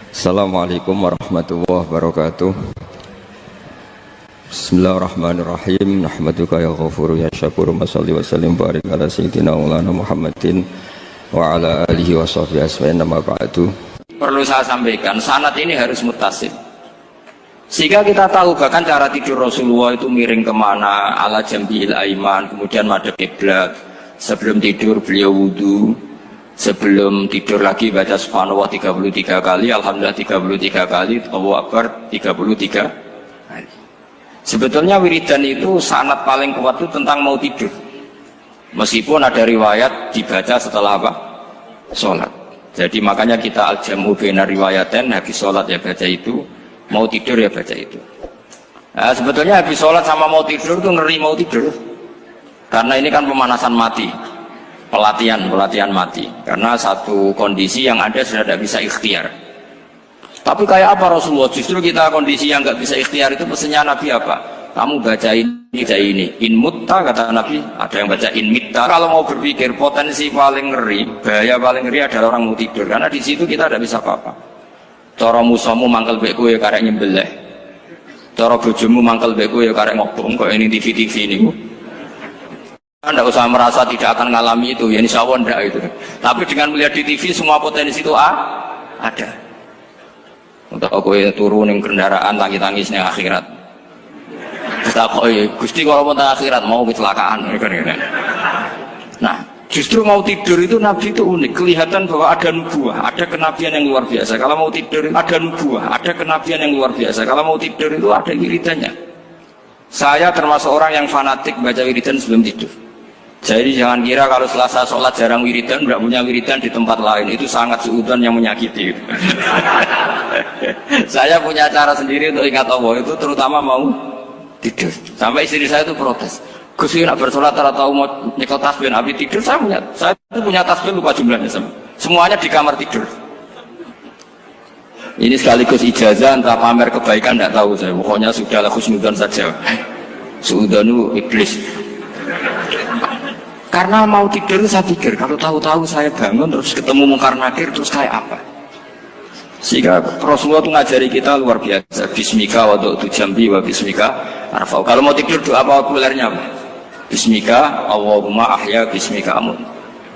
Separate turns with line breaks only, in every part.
Assalamualaikum warahmatullahi wabarakatuh. Bismillahirrahmanirrahim. Nahmaduka ya ghafuru ya syakuru. Mashalli wa sallim barik ala sayyidina maulana Muhammadin wa ala alihi wa sahbihi asma'in. Nama ba'du.
Perlu saya sampaikan, sanad ini harus muttasil. Sehingga kita tahu bahkan cara tidur Rasulullah itu miring kemana, ala jambil aiman, kemudian madhab kiblat. Sebelum tidur beliau wudu, sebelum tidur lagi baca subhanallah 33 kali, alhamdulillah 33 kali, Allahu akbar 33 kali. Sebetulnya wiridan itu sanad paling kuat itu tentang mau tidur. Meskipun ada riwayat dibaca setelah apa? Sholat. Jadi makanya kita al-jamu baina riwayaten, habis sholat ya baca itu, mau tidur ya baca itu. Nah, sebetulnya habis sholat sama mau tidur itu ngeri mau tidur. Karena ini kan pemanasan mati, pelatihan mati. Karena satu kondisi yang ada sudah tidak bisa ikhtiar. Tapi kayak apa Rasulullah? Justru kita kondisi yang nggak bisa ikhtiar itu pesannya Nabi apa? Kamu baca ini, in mutta kata Nabi. Ada yang baca in mitta. Kalau mau berpikir potensi paling ngeri, bahaya paling ngeri adalah orang mau tidur. Karena di situ kita tidak bisa apa-apa. Cara musuhmu mangkel beku ya karek nyembelih. Cara bojomu mangkel beku ya karek ngobong. Kok ini TV ini. Anda usah merasa tidak akan mengalami itu, ya insya Allah enggak itu. Tapi dengan melihat di TV semua potensi itu ada. Untuk aku turun yang kendaraan tangis-tangis yang akhirat. Kita Gusti kalau mau akhirat mau kecelakaan. Nah, justru mau tidur itu Nabi itu unik. Kelihatan bahwa ada nubuah, ada kenabian yang luar biasa. Kalau mau tidur ada nubuah, ada kenabian yang luar biasa. Kalau mau tidur itu ada wiridannya. Saya termasuk orang yang fanatik baca wiridan sebelum tidur. Jadi jangan kira kalau Selasa sholat jarang wiridan, tidak punya wiridan di tempat lain, itu sangat suudzon yang menyakiti. Saya punya cara sendiri untuk ingat Allah itu, terutama mau tidur. Sampai istri saya itu protes. Gus nak bersolat atau mau nyekel tasbih habis tidur, saya itu punya tasbih lupa jumlahnya semuanya di kamar tidur. Ini sekaligus ijazah entah pamer kebaikan tidak tahu saya. Pokoknya sudahlah husnudzon saja. Suudzonu iblis. Karena mau tidur saya pikir kalau tahu-tahu saya bangun terus ketemu mungkar nakir terus kayak apa. Sehingga Rasulullah itu ngajari kita luar biasa. Bismika wa du'tu jambi wa bismika arfa'u. Kalau mau tidur doa populernya apa? Bismika Allahumma ahya bismika amun.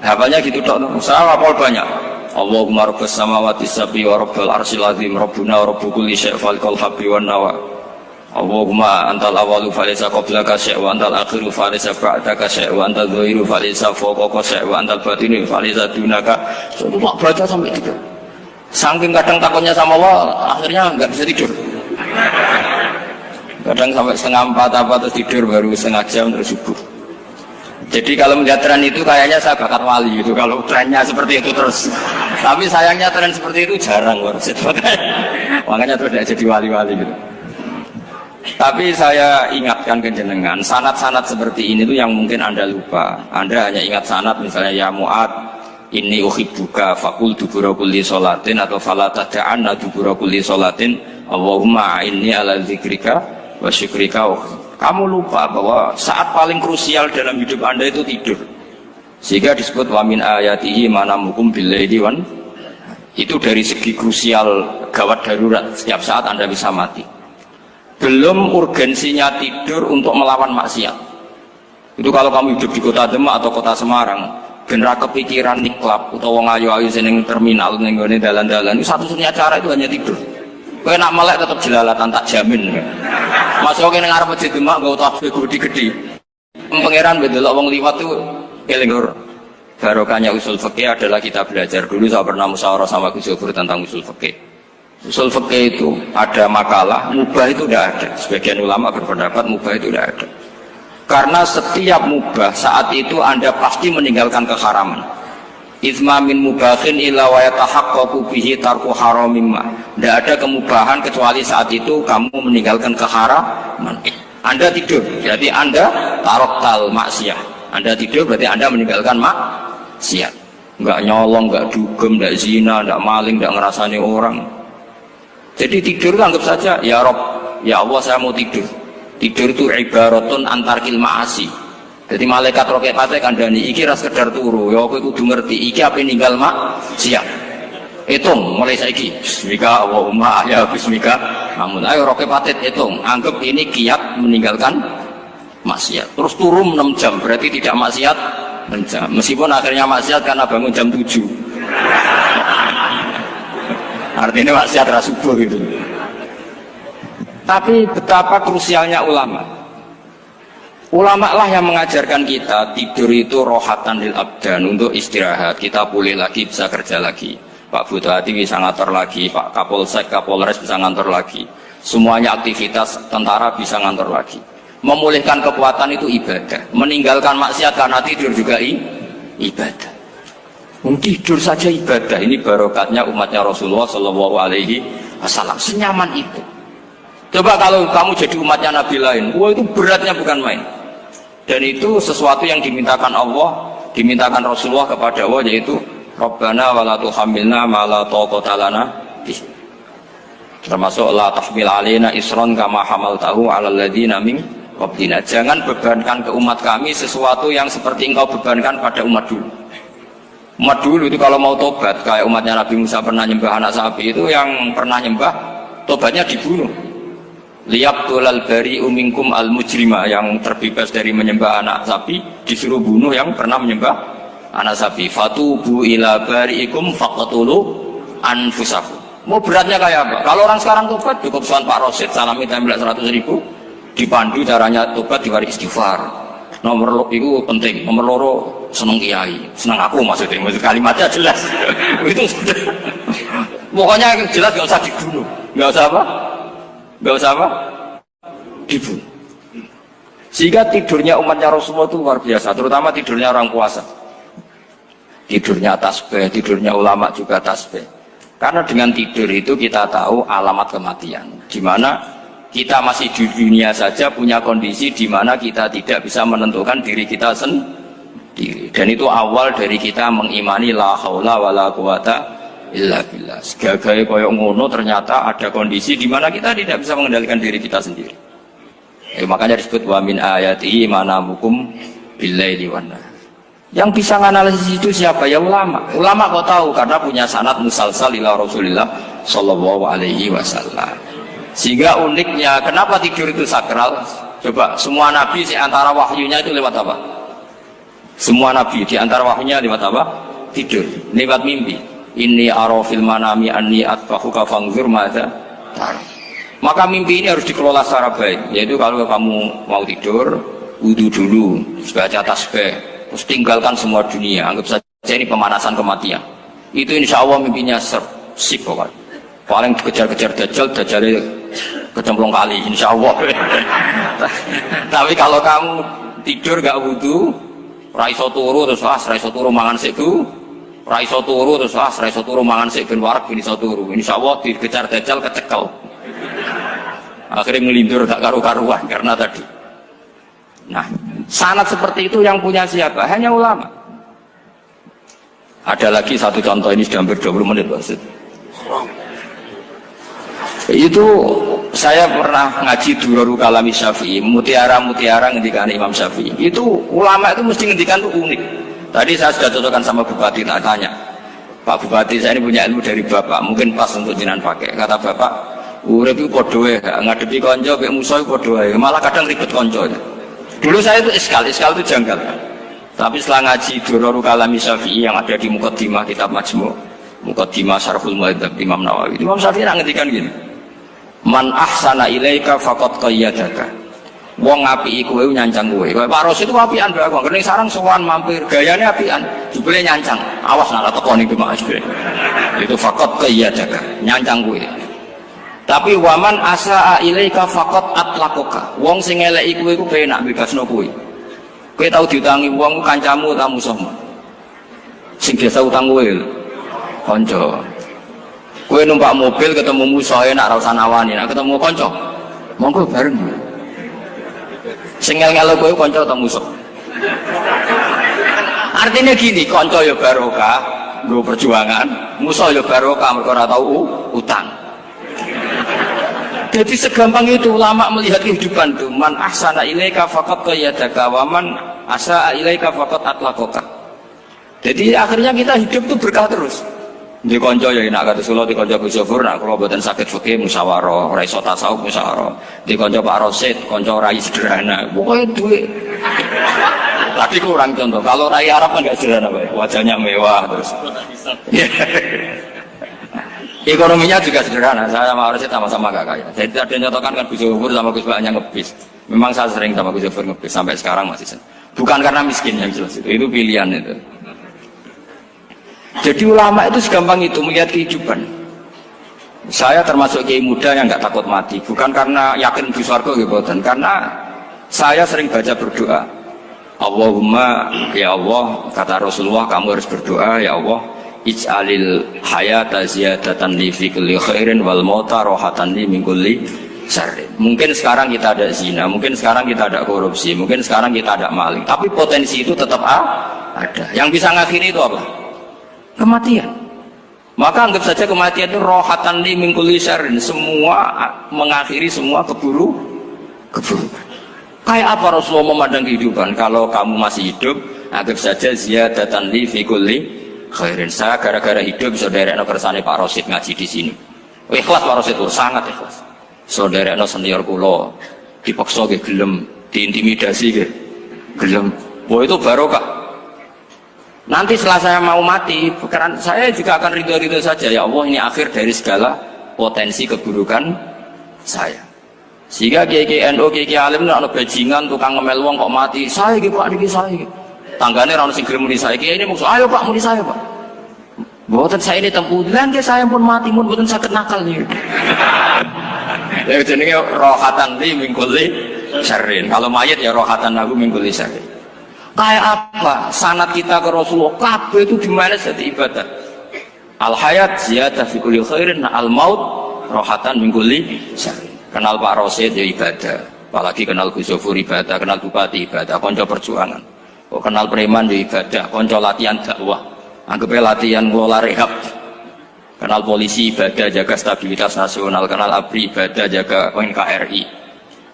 Hafalnya gitu dok. Saya hafal banyak. Allahumma rabbas samawati sab'i wa rabbal arsyil azim rabbuna wa rabbu kulli syai' falqal habbi wan nawa. Allahumma antal awalu falaysa qablaka syai' wa antal akhiru falaysa ba'daka syai' wa antal dhahiru falaysa fawqaka syai' wa antal batinu falaysa dunaka. So, itu tak baca sampai tidur. Saking kadang takutnya sama Allah, akhirnya nggak bisa tidur. Kadang sampai setengah 4 apa terus tidur baru setengah jam terus subuh. Jadi kalau melihat tren itu kayaknya saya bakat wali gitu. Kalau trennya seperti itu terus. Tapi sayangnya tren seperti itu jarang warset. Makanya terus tidak jadi wali-wali gitu. Tapi saya ingatkan ke jenengan, sanad-sanad seperti ini tuh yang mungkin Anda lupa. Anda hanya ingat sanad misalnya ya Mu'ad inni uhibbuka faqul dubura kulli sholatin atau fala tad'anna dubura kulli sholatin Allahumma inni ala dzikrika wa syukrika. Kamu lupa bahwa saat paling krusial dalam hidup Anda itu tidur. Sehingga disebut wa min ayatihi manamukum bil-laili wan. Itu dari segi krusial gawat darurat, setiap saat Anda bisa mati. Belum urgensinya tidur untuk melawan maksiat. Itu kalau kamu hidup di kota Demak atau kota Semarang, genera kepikiran niklap atau wong ayu-ayu seneng terminal ning gone dalan-dalan, itu satu-satunya cara itu hanya tidur. Kowe nak melek tetap jelalatan tak jamin. Masuk ning ngarep masjid Demak nggo tasbih gede-gede. Pangeran ndelok wong liwat tuh eling lur. Barokahnya usul fikih adalah kita belajar dulu. Saya pernah musyawarah sama Gus Yofur tentang usul fikih. Usul fikih itu ada makalah, mubah itu tidak ada. Sebagian ulama berpendapat mubah itu tidak ada. Karena setiap mubah saat itu Anda pasti meninggalkan keharaman. Itsma min mubahin illa wa yatahaqqaqu bihi tarku haramimma. Tidak ada kemubahan kecuali saat itu kamu meninggalkan keharaman. Anda tidur, jadi Anda taroktal maksiat. Anda tidur berarti Anda meninggalkan maksiat. Enggak nyolong, enggak dugem, enggak zina, enggak maling, enggak ngerasani orang. Jadi tidur itu anggap saja, ya Rob, ya Allah saya mau tidur. Tidur itu ibaratun antarkil ma'asi. Jadi malaikat roket pate kandhani iki ra sekedar turu, ya kowe kudu ngerti iki ape ninggal maksiat. hitung mulai saiki bismika Allahumma ya bismika namun ayo roke patit hitung anggap ini kiat meninggalkan maksiat terus turun 6 jam berarti tidak maksiat 6 jam meskipun akhirnya maksiat karena bangun jam 7 artinya maksiat rasubuh gitu. Tapi betapa krusialnya ulama. Ulama lah yang mengajarkan kita tidur itu rohatan lil abdan untuk istirahat. Kita pulih lagi bisa kerja lagi. Pak Bupati bisa ngantor lagi, Pak Kapolsek, Kapolres bisa ngantor lagi. Semuanya aktivitas tentara bisa ngantor lagi. Memulihkan kekuatan itu ibadah. Meninggalkan maksiat karena tidur juga ibadah. Tidur saja ibadah. Ini barokatnya umatnya Rasulullah Shallallahu Alaihi Wasallam. Senyaman itu. Coba kalau kamu jadi umatnya Nabi lain, wah itu beratnya bukan main. Dan itu sesuatu yang dimintakan Allah, dimintakan Rasulullah kepada Allah, yaitu Rabbana wa la tuhammilna ma la taqata lana bih. Termasuk la tahmil alaina isron kama hamaltahu 'alal ladzina min qablina. Jangan bebankan ke umat kami sesuatu yang seperti engkau bebankan pada umat dulu. Umat dulu itu kalau mau tobat, kayak umatnya Nabi Musa pernah nyembah anak sapi, itu yang pernah nyembah tobatnya dibunuh. Liyaqtulal bari'u minkum al mujrima, yang terbebas dari menyembah anak sapi disuruh bunuh yang pernah menyembah anak sapi. Fatubu ila bari'ikum faqtulu anfusakum. Mau beratnya kayak apa? Kalau orang sekarang tobat cukup soal Pak Rosid salami template 100.000, dipandu caranya tobat diwari istighfar. Nomor itu penting, nomor loro seneng kiai, seneng aku maksudnya kalimatnya jelas. Itu sudah. Pokoknya jelas nggak usah dibunuh, nggak usah apa? Gak usah apa? Dibunuh. Sehingga tidurnya umatnya Rasulullah itu luar biasa, terutama tidurnya orang puasa. Tidurnya tasbih, tidurnya ulama juga tasbih. Karena dengan tidur itu kita tahu alamat kematian. Di mana kita masih di dunia saja punya kondisi di mana kita tidak bisa menentukan diri kita sendiri. Dan itu awal dari kita mengimani la haula wala quwata illa billah. Segagai koyok ngono ternyata ada kondisi di mana kita tidak bisa mengendalikan diri kita sendiri. Makanya disebut wa min ayatihi manamukum billaili wan nahar. Yang bisa menganalisis itu siapa? Ya ulama. Ulama kok tahu karena punya sanad musalsal ila Rasulillah sallallahu alaihi wasallam. Sehingga uniknya kenapa tidur itu sakral? Coba semua nabi di antara wahyunya itu lewat apa? Semua nabi di antara wahyunya lewat apa? Tidur, lewat mimpi. Inni arafil manami anni atfahuka fangzur madza tar. Maka mimpi ini harus dikelola secara baik. Yaitu kalau kamu mau tidur, wudu dulu, baca tasbih, terus tinggalkan semua dunia. Anggap saja ini pemanasan kematian. Itu insya Allah mimpinya sip pokoknya. Paling dikejar-kejar dajjal kecemplung kali, insya Allah. Tapi kalau kamu tidur gak wudu, raiso turu terus raiso turu mangan siku. Raiso turu terus raiso turu mangan sik ben warak ben iso turu. Insyaallah dikejar dajjal kecekel. Akhirnya ngelindur gak karu-karuan karena tadi. Nah, sanad seperti itu yang punya siapa? Hanya ulama. Ada lagi satu contoh, ini sudah hampir 20 menit Pak. Itu saya pernah ngaji Durarul Kalami Syafi'i, mutiara-mutiara ngendikan Imam Syafi'i. Itu ulama itu mesti ngendikan itu unik. Tadi saya sudah cocokkan sama Bupati, tak tanya, Pak Bupati saya ini punya ilmu dari Bapak, mungkin pas untuk jinan pakai. Kata Bapak, urip itu podoe, ngadepi konco, kayak musuh itu podoe, malah kadang ribet konco. Dulu saya itu iskal itu janggal. Tapi setelah ngaji Durarul Kalami Syafi'i yang ada di Muqaddimah kitab Majmu', Muqaddimah Syarhul Muhadzab Imam Nawawi, Imam Syafi'i ngendikan gini, man ahsana ilaika faqad qayyadaka. Wong ngapiki kowe nyancang kowe. Pak Ros itu apian mbak aku. Kene sarang sowan mampir, gayane apian, jebule nyancang. Awas nek teko niku Mas. Itu faqat qayyadaka, nyancang kowe. Tapi waman asaa ilaika faqat atlaqaka. Wong sing eleki kowe iku penak bebasno kowe. Kowe tau diutangi wong kancamu ta musuhmu? Sing biasa utang kowe kanca. Kowe numpak mobil ketemu musuh enak ra usah nawani, nek ketemu kanca monggo bareng. Sing ngel-ngelo kowe kanca atau musuh. Artinya gini, kanca ya barokah, nggo perjuangan, musuh ya barokah mergo ora tau utang. Jadi segampang itu ulama melihat kehidupan itu, man ahsana ilaika faqad qayyadaka wa man asaa ilaika faqad atlaqaka. Jadi akhirnya kita hidup itu berkah terus. Di konco ya nak kata Solo di konco Gus Yofur nak kalau buatan sakit fikih musyawarah, ora iso tasawuf musyawarah. Di konco Pak Rosid, konco rai sederhana. Pokoknya duit. Tadi kurang contoh. Kalau rai Arab kan nggak sederhana, Pak. Wajahnya mewah terus. Ekonominya juga sederhana. Saya sama Rosid sama-sama gak kaya. Jadi ada nyotokan kan Gus Yofur sama Gus Baknya ngebis. Memang saya sering sama Gus Yofur ngebis sampai sekarang masih sering. Bukan karena miskin yang jelas itu pilihan itu. Jadi ulama itu segampang itu melihat kehidupan. Saya termasuk kiai muda yang nggak takut mati, bukan karena yakin di surga gitu, karena saya sering baca berdoa. Allahumma ya Allah, kata Rasulullah, kamu harus berdoa ya Allah, ij'alil hayata ziyadatan li fi kulli khairin wal mauta rohatan li min kulli syarrin. Mungkin sekarang kita ada zina, mungkin sekarang kita ada korupsi, mungkin sekarang kita ada maling, tapi potensi itu tetap ada. Yang bisa ngakhiri itu apa? Kematian. Maka anggap saja kematian itu rohatan li min kulli syarrin, semua mengakhiri semua keburukan. Kayak apa Rasulullah memandang kehidupan? Kalau kamu masih hidup, anggap saja ziyadatan li fi kulli khairin. Saya gara-gara hidup saudara kersane Pak Rosid ngaji di sini. Ikhlas Pak Rosid itu sangat ikhlas. Saudara senior kula dipaksa ge gelem, diintimidasi ge gelem. Wah itu barokah. Nanti setelah saya mau mati, pikiran saya juga akan ridho-ridho saja. Ya Allah, ini akhir dari segala potensi keburukan saya. Sehingga kiai NU, kiai alim nak bajingan, tukang ngemel wong kok mati. Saya gitu Pak, niki saya. Tanggane ra ono sing gelem muni saya. Kiai ini maksud, ayo Pak muni saya Pak. Mboten saya ini tempuh. Lan saya pun mati pun mboten sakit nakal nih. Ya jenenge rohatan li min kulli syarrin. Kalau mayit ya rohatan aku min kulli syarrin. Kayak apa sanad kita ke Rasulullah, kabeh itu gimana jadi ibadah. Al hayat ziyadah fi kulli khairin, al maut rohatan min kulli syarrin. Kenal Pak Rosid ya ibadah, apalagi kenal Gus Yofur ibadah, kenal Bupati ibadah, konco perjuangan. Kok kenal preman ya ibadah, konco latihan dakwah, anggapnya latihan ngelola rehab. Kenal polisi ibadah, jaga stabilitas nasional, kenal ABRI ibadah, jaga NKRI.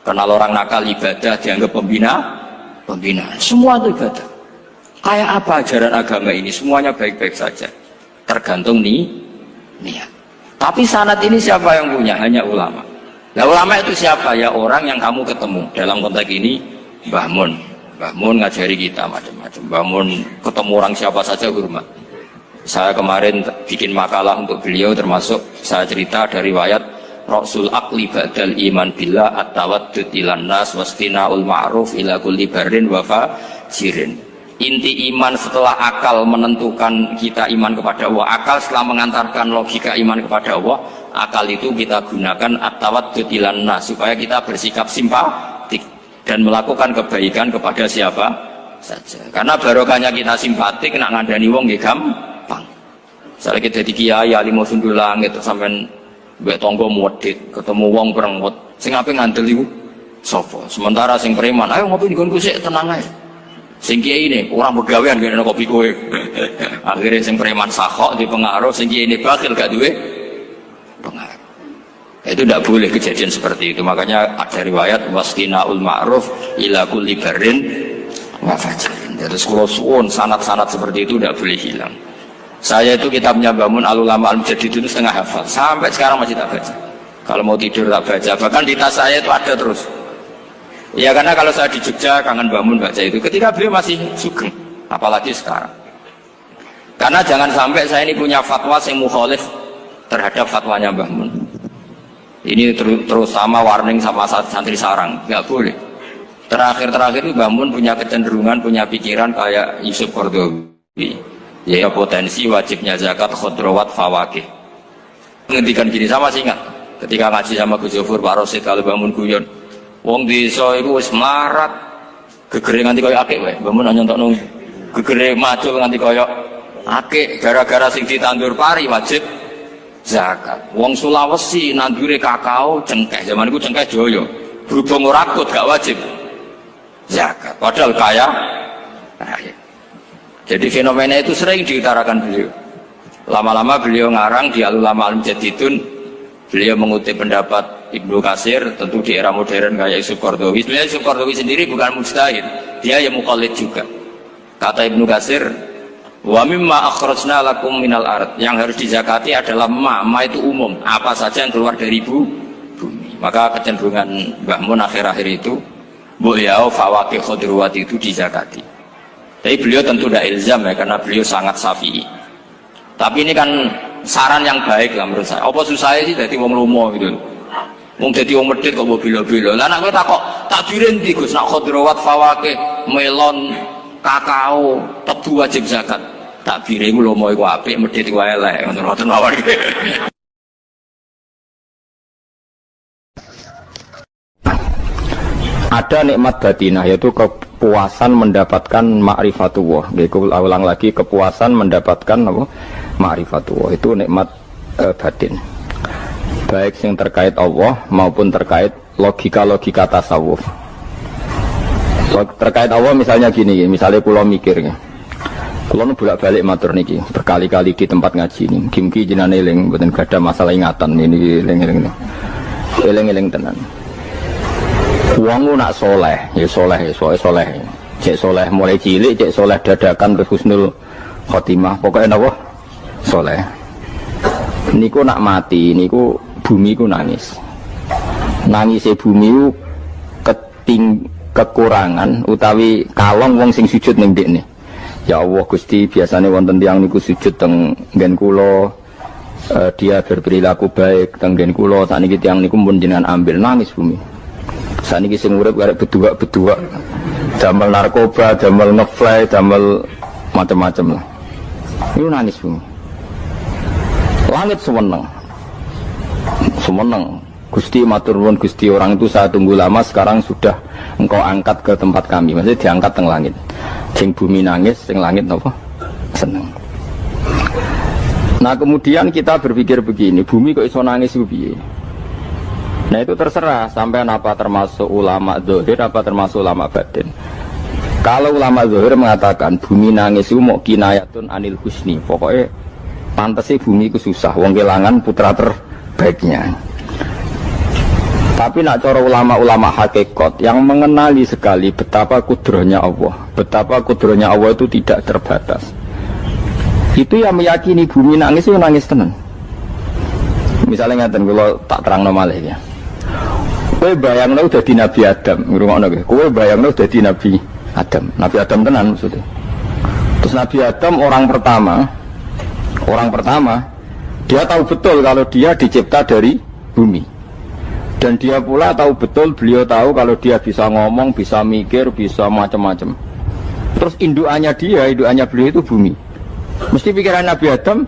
Kenal orang nakal ibadah, dianggap pembina. Semua itu ibadah. Kayak apa ajaran agama ini? Semuanya baik-baik saja, tergantung niat. Tapi sanad ini siapa yang punya? Hanya ulama. Nah ulama itu siapa? Ya orang yang kamu ketemu. Dalam konteks ini Mbah Mun ngajari kita macam-macam. Mbah Mun ketemu orang siapa saja hormat. Saya kemarin bikin makalah untuk beliau, termasuk saya cerita dari riwayat Rasul akli ba'dal iman billah at-tawaddud ilan nas wastina'ul ma'ruf ila kulli barrin wa fajirin. Inti iman setelah akal menentukan kita iman kepada Allah, akal setelah mengantarkan logika iman kepada Allah, akal itu kita gunakan at-tawaddud ilan nas supaya kita bersikap simpatik dan melakukan kebaikan kepada siapa saja. Karena barokahnya kita simpatik nak ngandani wong nggih gampang. Misalnya kita di kiai alim sundul langit sampean mbek tangga muwedhit ketemu wong perengut sing ape ngandel iku sapa, sementara sing preman ayo ngopi nggonku sik tenang ae, sing kiai ini orang begawean ngene kopi kowe. Akhirnya sing preman sakok di pengaruh, sing kiai ini bakil gak duwe pengaruh. Itu tidak boleh kejadian seperti itu. Makanya ada riwayat wastina'ul ma'ruf ila kulli barrin wa fajirin. Terus kalau suwun sanad-sanad seperti itu tidak boleh hilang. Saya itu kitabnya Bangun Al-Ulama Al-Mujaddid itu setengah hafal, sampai sekarang masih tak baca. Kalau mau tidur tak baca, bahkan di tas saya itu ada terus. Ya karena kalau saya di Jogja kangen Bangun baca itu, ketika beliau masih sugeng, apalagi sekarang. Karena jangan sampai saya ini punya fatwa yang mukhalif terhadap fatwanya Bangun. Ini terutama warning sama santri sarang, nggak boleh. Terakhir itu Bangun punya kecenderungan, punya pikiran kayak Yusuf Qaradawi. Ya potensi wajibnya zakat khodrowat fawakih. Ngendikan gini, sama sih ingat ketika ngaji sama Gus Yofur Pak Rosid kalau Bangun guyon wong desa iku wis melarat gegere nganti koyo akik wae. Bangun nyontokno gegere macul nganti koyo akik gara-gara sing ditandur pari wajib zakat. Wong Sulawesi nandure kakao cengkeh, zaman iku cengkeh joyo berhubung ora akut gak wajib zakat padahal kaya. Jadi fenomena itu sering diutarakan beliau. Lama-lama beliau ngarang di Al-Ulama Al-Mujaddidun, beliau mengutip pendapat Ibnu Katsir, tentu di era modern kayak Yusuf Qaradawi. Sebenarnya Yusuf Qaradawi sendiri bukan mujtahid, dia yang muqallid juga. Kata Ibnu Katsir, Wa mimma akhrajna lakum minal ard. Yang harus dizakati adalah ma itu umum, apa saja yang keluar dari bumi. Maka kecenderungan Mbah Mun akhir-akhir itu beliau fawaqih khudruwat itu dizakati. Tapi beliau tentu tidak ilzam ya, karena beliau sangat syafi'i. Tapi ini kan saran yang baik lah menurut saya. Apa susahnya sih jadi wong lomo gitu. Wong dadi wong medhit kok mbok bilo-bilo. Lah nek kowe takok takdirin ndi Gus, nak khudrawat fawaqih, melon, kakao, tebu wajib zakat. Takdire iku lomo iku apik, medhit iku elek, ngoten mawon.
Ada nikmat batinah, yaitu kepuasan mendapatkan ma'rifatullah. Yaitu ulang lagi, kepuasan mendapatkan apa? Ma'rifatullah. Itu nikmat batin. Baik yang terkait Allah maupun terkait logika-logika tasawuf. Terkait Allah misalnya gini, misalnya pulau mikirnya. Pulau nu bolak-balik matur niki, berkali-kali di tempat ngaji ini. Kimki jenane eling, mboten gadah masalah ingatan ini eling-eling. Eling-eling tenan. Wong nak soleh, ya soleh, soleh. Cek soleh mulai cilik, cek soleh dadakan terus husnul khotimah. Pokoknya napa? Soleh. Niku nak mati, niku bumi ku nangis. Nangisnya bumi ku kekurangan utawi kalong wong sing sujud ning ndekne. Ya Allah Gusti, biasanya wonten tiyang niku sujud teng nggen kula, dia berperilaku baik teng nggen kula, sakniki tiyang niku pun jenengan ambil, nangis bumi. Sakniki sing urip arek bedua-bedua. Damel narkoba, damel ngefly, damel macam-macam lah. Iku nangis bumi. Langit seweneng. Semeneng Gusti matur nuwun Gusti, orang itu saya tunggu lama, sekarang sudah engkau angkat ke tempat kami, maksudnya diangkat teng langit. Sing bumi nangis, sing langit napa? Seneng. Nah kemudian kita berpikir begini, bumi kok iso nangis ku piye? Nah itu terserah sampean apa termasuk ulama zahir apa termasuk ulama batin. Kalau ulama zahir mengatakan bumi nangis itu mau kinayatun anil husni, pokoknya pantasnya bumi itu susah, wong kelangan putra terbaiknya. Tapi nak cara ulama-ulama hakikat yang mengenali sekali betapa kudrohnya Allah, betapa kudrohnya Allah itu tidak terbatas, itu yang meyakini bumi nangis itu nangis tenan. Misalnya ngaten kalau tak terang normal ya, kowe bayangno dadi Nabi Adam, ngrungokno kowe. Kowe bayangno dadi Nabi Adam. Nabi Adam tenan maksudnya. Terus Nabi Adam orang pertama, dia tahu betul kalau dia dicipta dari bumi. Dan dia pula tahu betul, beliau tahu kalau dia bisa ngomong, bisa mikir, bisa macam-macam. Terus indukannya beliau itu bumi. Mesti pikiran Nabi Adam,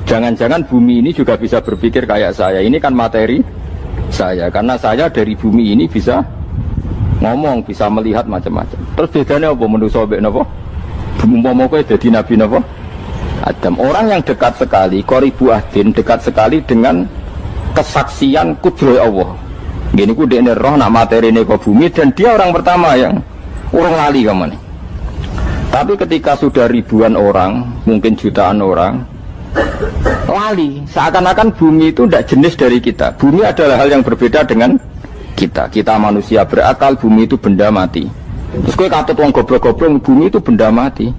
jangan-jangan bumi ini juga bisa berpikir kayak saya. Ini kan materi saya, karena saya dari bumi ini bisa ngomong, bisa melihat macam-macam. Terus bedanya apa menurut sobek napa? Umpama kowe dadi nabi napa? Adam. Orang yang dekat sekali, qoribu ahdin, dekat sekali dengan kesaksian kudroh Allah. Gini ku dekne roh nak materi ini ke bumi, dan dia orang pertama yang orang lali kamane. Tapi ketika sudah ribuan orang, mungkin jutaan orang, lali, seakan-akan bumi itu tidak jenis dari kita. Bumi adalah hal yang berbeda dengan kita. Kita manusia berakal, bumi itu benda mati. Terus kowe katut wong goblok-goblok, bumi itu benda mati.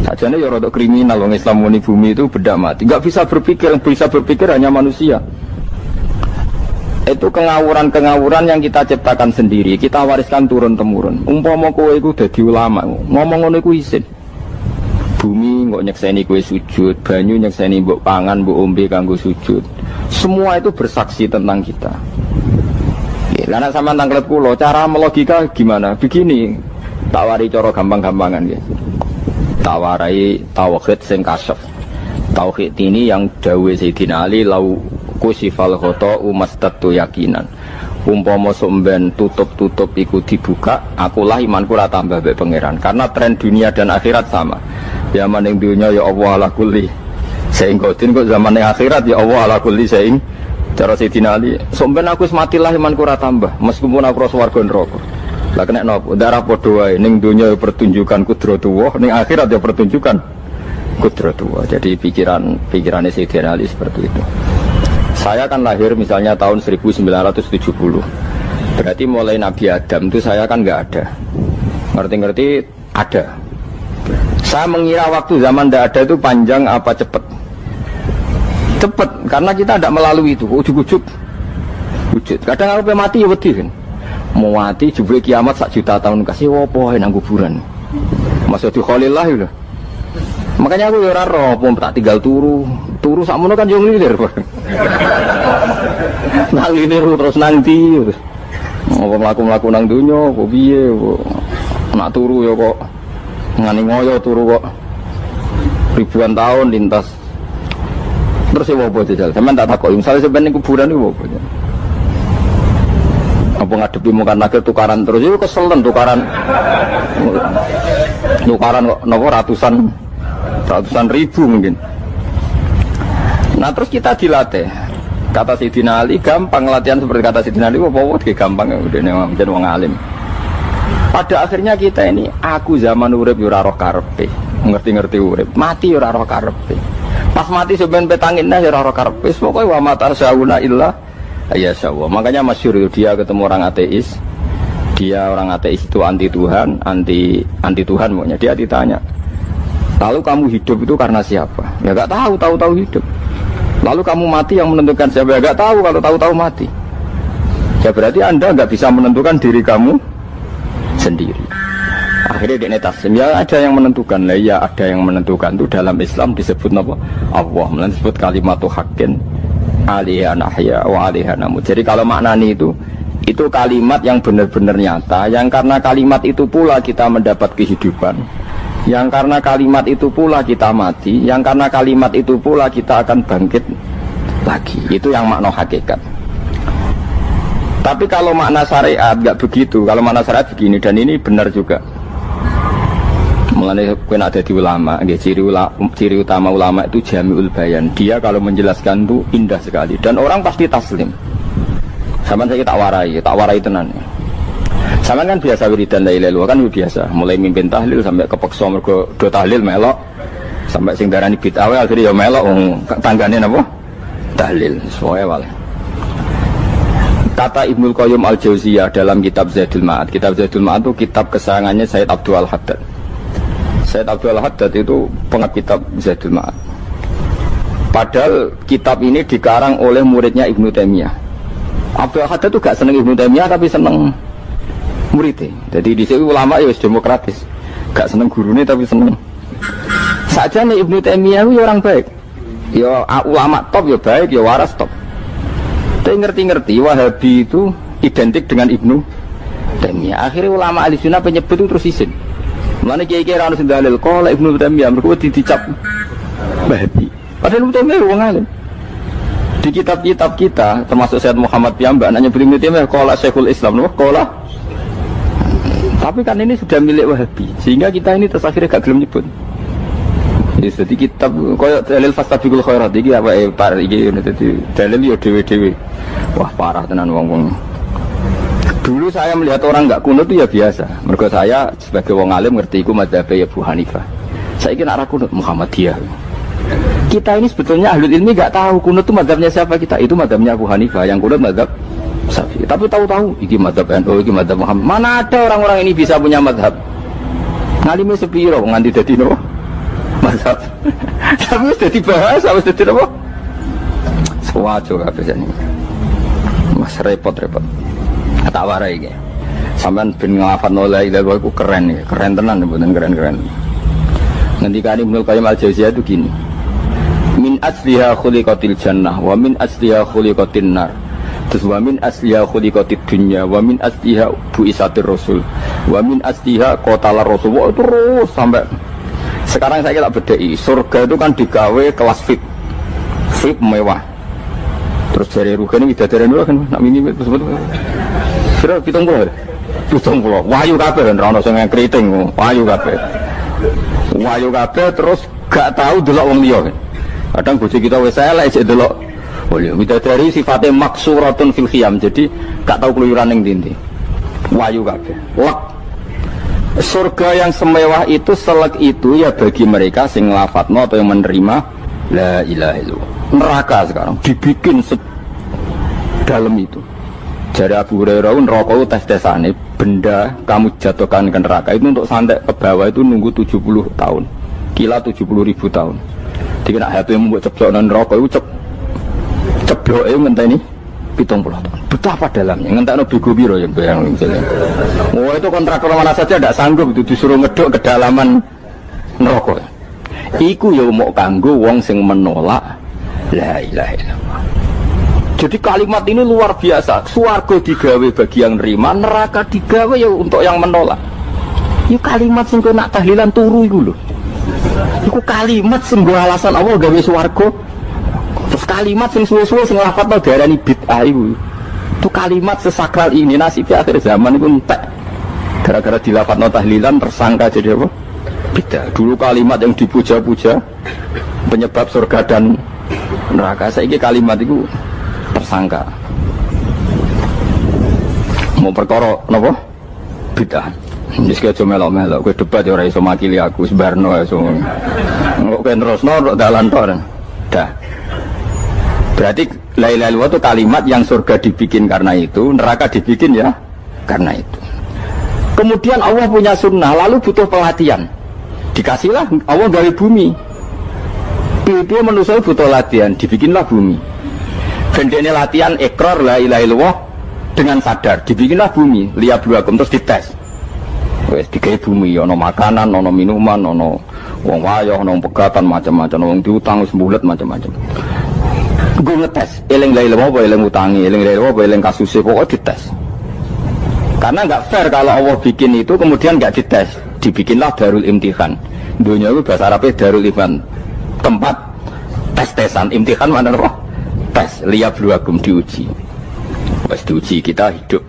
Sajane ya rada kriminal wong Islam muni bumi itu benda mati. Enggak bisa berpikir, yang bisa berpikir hanya manusia. Itu kengawuran-kengawuran yang kita ciptakan sendiri, kita wariskan turun-temurun. Umpama kowe iku dadi ulama, ngomong ngono iku isin. Bumi kok nyekseni kowe sujud, banyu nyekseni mbok pangan, mbok ombe kanggo sujud. Semua itu bersaksi tentang kita. Lah nek sampean tanglet kula, cara melogika gimana? Begini, tak wari cara gampang-gampangan nggih. Tak warai tauhid sing kasyaf. Tauhid ini yang dawuh Sayyidina Ali lau kusifal khota'u mastatu yakinan. Umpama somben tutup-tutup iku dibuka, akulah imanku ora tambah mbek pangeran. Karena tren dunia dan akhirat sama. Zaman ning dunia ya Allah ala kulli saing kodin, kok zaman ning akhirat ya Allah ala kulli saing. Cara Sayyidina Ali, somben aku matilah imanku ora tambah, meskipun aku ora swarga neraka. Lah kena napa? Darah padha wae, ning dunia ya pertunjukan kudratullah, ning akhirat ya pertunjukan kudratullah. Jadi pikirannya Sayyidina Ali seperti itu. Saya kan lahir misalnya tahun 1970. Berarti mulai Nabi Adam itu saya kan nggak ada. Ngerti-ngerti ada. Saya mengira waktu zaman tidak ada itu panjang apa cepat? Cepat, karena kita tidak melalui itu. Ujuk-ujuk wujud. Kadang kalau mati ya wedi kan. Mau mati jebule kiamat 1 juta tahun kasih apa nang kuburan. Masuk di Khalillah itu. Makanya aku ya ora roh, tak tinggal turu sakmono kan yo nglilir. Nang nglilir terus nang ndi. Apa mlaku-mlaku nang donya apa piye kok. Nak turu ya kok ngani ngoyo turu kok ribuan tahun lintas. Terus ya apa jajal? Sampeyan tak takoki, misale sampeyan ning kuburan iku apa? Apa ngadepi mukan nakir tukaran terus itu keselen tukaran kok nopo ratusan ribu mungkin. Nah terus kita dilatih. Kata Sayyidina Ali gampang latihan seperti kata Sayyidina Ali, apa gampang udah jadi wong alim. Pada akhirnya kita ini aku zaman urip yo ora roh karepe, ngerti-ngerti urip, mati yo ora roh karepe. Pas mati sebenarnya petangin yo ora roh karepe, pokoke wa mata sauna illa ya syawah. Makanya masyhur dia ketemu orang ateis. Dia orang ateis itu anti Tuhan, anti Tuhan pokoknya. Dia ditanya, lalu kamu hidup itu karena siapa? Ya gak tahu hidup. Lalu kamu mati yang menentukan siapa? Ya gak tahu, kalau tahu mati. Ya berarti Anda gak bisa menentukan diri kamu sendiri. Akhirnya dia taslim, ya ada yang menentukan. Lah ya ada yang menentukan itu dalam Islam disebut apa? Allah, disebut kalimatu haqqin alaiha nahya wa alaiha namut. Jadi kalau maknanya itu kalimat yang benar-benar nyata, yang karena kalimat itu pula kita mendapat kehidupan, yang karena kalimat itu pula kita mati, yang karena kalimat itu pula kita akan bangkit lagi. Itu yang makna hakikat. Tapi kalau makna syariat nggak begitu. Kalau makna syariat begini, dan ini benar juga. Mulanya kena ada di ulama, ciri utama ulama itu jami'ul bayan. Dia kalau menjelaskan itu indah sekali, dan orang pasti taslim. Sama saya tak warai tenan. Sama kan biasa wiridan la ilaha illallah kan biasa, mulai mimpin tahlil sampai kepeksa mergo do tahlil melok, sampai sing darani bid'ah akhirnya ya melok tanggane napa? Tahlil. Soale wae. Kata Ibnul Qayyim Al-Jauziyah dalam kitab Zadul Ma'ad. Kitab Zadul Ma'ad itu kitab kesayangannya Sayyid Abdul Al-Haddad. Sayyid Abdul Al-Haddad itu pengarang kitab Zadul Ma'ad. Padahal kitab ini dikarang oleh muridnya Ibnu Taimiyah. Abdul Al-Haddad itu gak seneng Ibnu Taimiyah tapi seneng muridnya. Jadi di sini ulama ya demokratis. Gak seneng gurunya tapi seneng. Saja nih Ibnu Taimiyah itu orang baik. Ya ulama top ya baik, ya waras top. Tapi ngerti-ngerti Wahabi itu identik dengan Ibnu Taimiyah. Akhirnya ulama ahli sunnah penyebut itu terus isin. Mulane kiai-kiai ra ono sing dalil kok Ibnu Taimiyah mergo dicap Wahabi. Padahal Ibnu Taimiyah wong alim. Di kitab-kitab kita termasuk Syekh Muhammad Piyambak nanya Ibnu Taimiyah qala Syekhul Islam loh qala. Tapi kan ini sudah milik Wahabi sehingga kita ini terus akhirnya gak gelem nyebut. Jadi kitab koyo dalil fastabiqul khairat iki apa par iki dadi dalil yo dhewe-dhewe. Wah parah tenan wong-wong. Dulu saya melihat orang enggak kunut itu ya biasa. Mergo saya sebagai wong alim ngerti iku mazhab Abu Hanifah. Saiki nek ra kunut Muhammadiyah. Kita ini sebetulnya ahlul ilmi enggak tahu kunut itu mazhabnya siapa kita. Itu mazhabnya Abu Hanifah, yang kunut mazhab Syafi'i. Tapi tahu-tahu iki mazhab NU, iki mazhab Muhammad. Mana ada orang-orang ini bisa punya mazhab? Ngalime sepiro nganti dadi nopo? Mazhab. Tapi sudah dibahas, harus jadi apa? Sewajo kabeh jane. Mas repot-repot. Tak warai iki. Sampeyan ben nglafadzno la ilaha illallah iku keren ya, keren tenan mboten keren-keren. Ngendikane Ibnu Qayyim Al-Jauziyah itu gini. Min asliha khuliqatil jannah wa min asliha khuliqatin nar. Terus wa min asliha khuliqatid dunya wa min asliha bu'isatir rasul wa min asliha qatalar rasul. Terus sampai sekarang saya tak bedai, surga itu kan digawe kelas VIP mewah. Terus dari Rugen ini bidadari dulu kan, nak mini tersebut. Kira pitung pulau, wahyu kabeh kan, rano sing keriting, wahyu kabeh terus gak tahu delok wong liya kan. Kadang bojo kita wis elek isih delok. Oh iya, bidadari sifatnya maksuratun fil khiyam, jadi gak tahu keluyuran ning ndi. Wahyu kabeh. Lek surga yang semewah itu selek itu ya bagi mereka sing lafadzno atau yang menerima la ilaha illallah. Neraka sekarang dibikin dalam itu. Jadi Abu Hurairah neraka itu tes-tesane benda kamu jatuhkan ke neraka itu untuk santai ke bawah itu nunggu 70 tahun. Kila 70.000 tahun. Dikira HP mu buat ceblok non rokok itu ceblok itu ngenteni 70 tahun. Betapa dalamnya ngenteni bego biro ya bayang misalnya. Oh itu kontraktor mana saja tidak sanggup itu disuruh ngedok kedalaman neraka. Iku ya mau kanggo wong sing menolak la ilaha illallah. Jadi kalimat ini luar biasa. Swarga digawe bagi yang nerima, neraka digawe ya untuk yang menolak. Itu kalimat sing kena tahlilan turu iku lho. Iku kalimat sing nggo alasan Allah gawe swarga. Terus kalimat sing suwe-suwe sing lafadzno diarani bid'ah iku. Itu kalimat sesakral ini nasibnya akhir zaman iku entek. Gara-gara dilafadzno tahlilan tersangka jadi apa? Bid'ah. Dulu kalimat yang dipuja-puja penyebab surga dan neraka. Saiki kalimat itu tersangka. Mau perkara napa? Bid'ah. Wis aja melok-melok kowe debat ya ora iso makili aku sebarno iso. Kok terusno dalan tor. Dah. Berarti la ilaha illallah itu kalimat yang surga dibikin karena itu, neraka dibikin ya karena itu. Kemudian Allah punya sunnah, lalu butuh pelatihan. Dikasihlah Allah dari bumi. Dia manusia butuh latihan, dibikinlah bumi. Bendene latihan ikrar la ilaha illallah dengan sadar, dibikinlah bumi, liyabluwakum terus dites. Wes digawe bumi, ono makanan, ono minuman, ono wong wayah, ono pegatan macam-macam, wong diutang wis mbulet macam-macam. Gue ngetes, eling la ilaha illallah apa eling utangi, eling la ilaha illallah apa eling kasuse, pokoknya dites. Karena nggak fair kalau Allah bikin itu kemudian nggak dites, dibikinlah darul imtihan. Dunia itu bahasa Arabnya darul imtihan, tempat tes-tesan. Imtihan mana apa? Tes, liyabluwakum, diuji. Pas diuji kita hidup.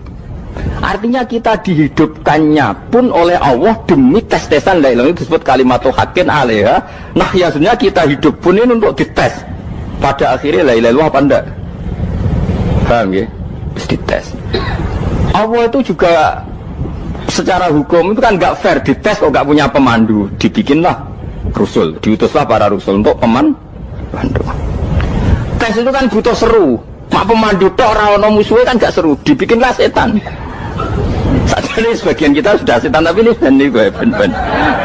Artinya kita dihidupkannya pun oleh Allah demi tes-tesan la ilaha illallah, disebut kalimat haqqin alaiha. Nah ya kita hidup pun ini untuk dites. Pada akhirnya la ilaha illallah apa enggak? Paham ya? Terus dites. Allah itu juga secara hukum itu kan nggak fair, dites kok nggak punya pemandu, dibikinlah Rasul, diutuslah para Rasul untuk pemandu. Tes itu kan butuh seru, mak pemandu tok ora ono musuhe kan gak seru, dibikinlah setan. Saat ini sebagian kita sudah setan tapi ini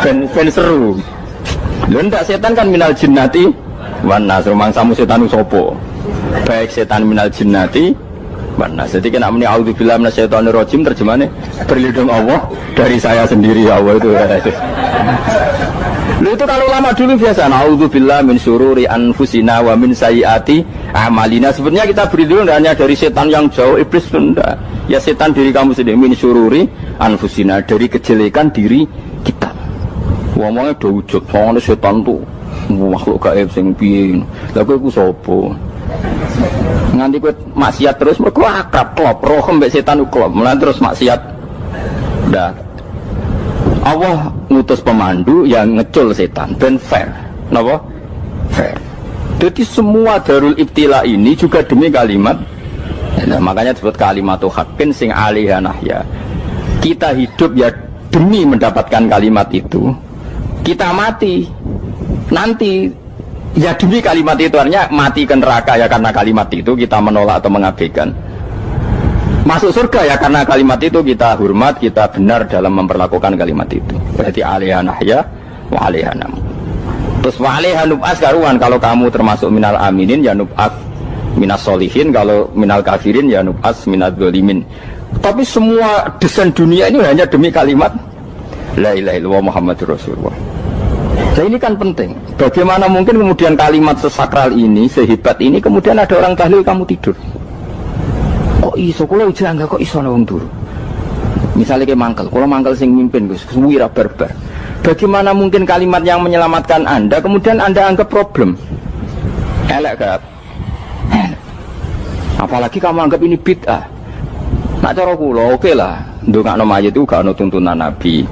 ben seru. Lho ndak setan kan minal jinnati wan nas, rumangsamu setan sopo. Baik setan minal jinnati wan nas. Jadi kena muni auzubillahi minasyaitonir rajim, terjemahnya berlindung Allah dari saya sendiri. Allah itu Lu itu kalau lama dulu biasa naudzubillah min syururi anfusina wa min sayyiati amalina. Sebenarnya kita berlindung hanya dari setan yang jauh, iblis itu enggak. Ya setan diri kamu sendiri, min syururi anfusina, dari kejelekan diri kita. Ngomongnya do wujud, soalnya setan tuh makhluk gaib sing piye. Lah kowe iku sapa? Nganti kowe maksiat terus mergo akrab klop, roh mbek setan klop. Mulane terus maksiat. Dah Allah ngutus pemandu yang ngecul setan ben fair. Napa? Fair. Jadi semua darul ibtila ini juga demi kalimat. Nah, makanya disebut kalimatu haqqin sing alaiha nahya. Kita hidup ya demi mendapatkan kalimat itu. Kita mati nanti ya demi kalimat itu, artinya mati ke neraka ya karena kalimat itu kita menolak atau mengabaikan. Masuk surga ya karena kalimat itu kita hormat, kita benar dalam memperlakukan kalimat itu. Berarti alaiha nahya wa alaiha nam. Terus wa alaiha nub'as karuan, kalau kamu termasuk minal aminin ya nub'as minas solihin, kalau minal kafirin ya nub'as minal zalimin. Tapi semua desain dunia ini hanya demi kalimat la ilaha illallah Muhammadur Rasulullah. Nah ini kan penting. Bagaimana mungkin kemudian kalimat sesakral ini, sehebat ini, kemudian ada orang tahlil kamu tidur. Kok iso kula jangga kok iso wong turu. Misalnya kayak mangkel, kalau mangkel sing mimpin Gus, suwira barbar. Bagaimana mungkin kalimat yang menyelamatkan Anda kemudian Anda anggap problem? Elek gak? Apalagi kamu anggap ini bid'ah. Nak cara kula oke lah, ndongakno mayit itu gak ono tuntunan Nabi.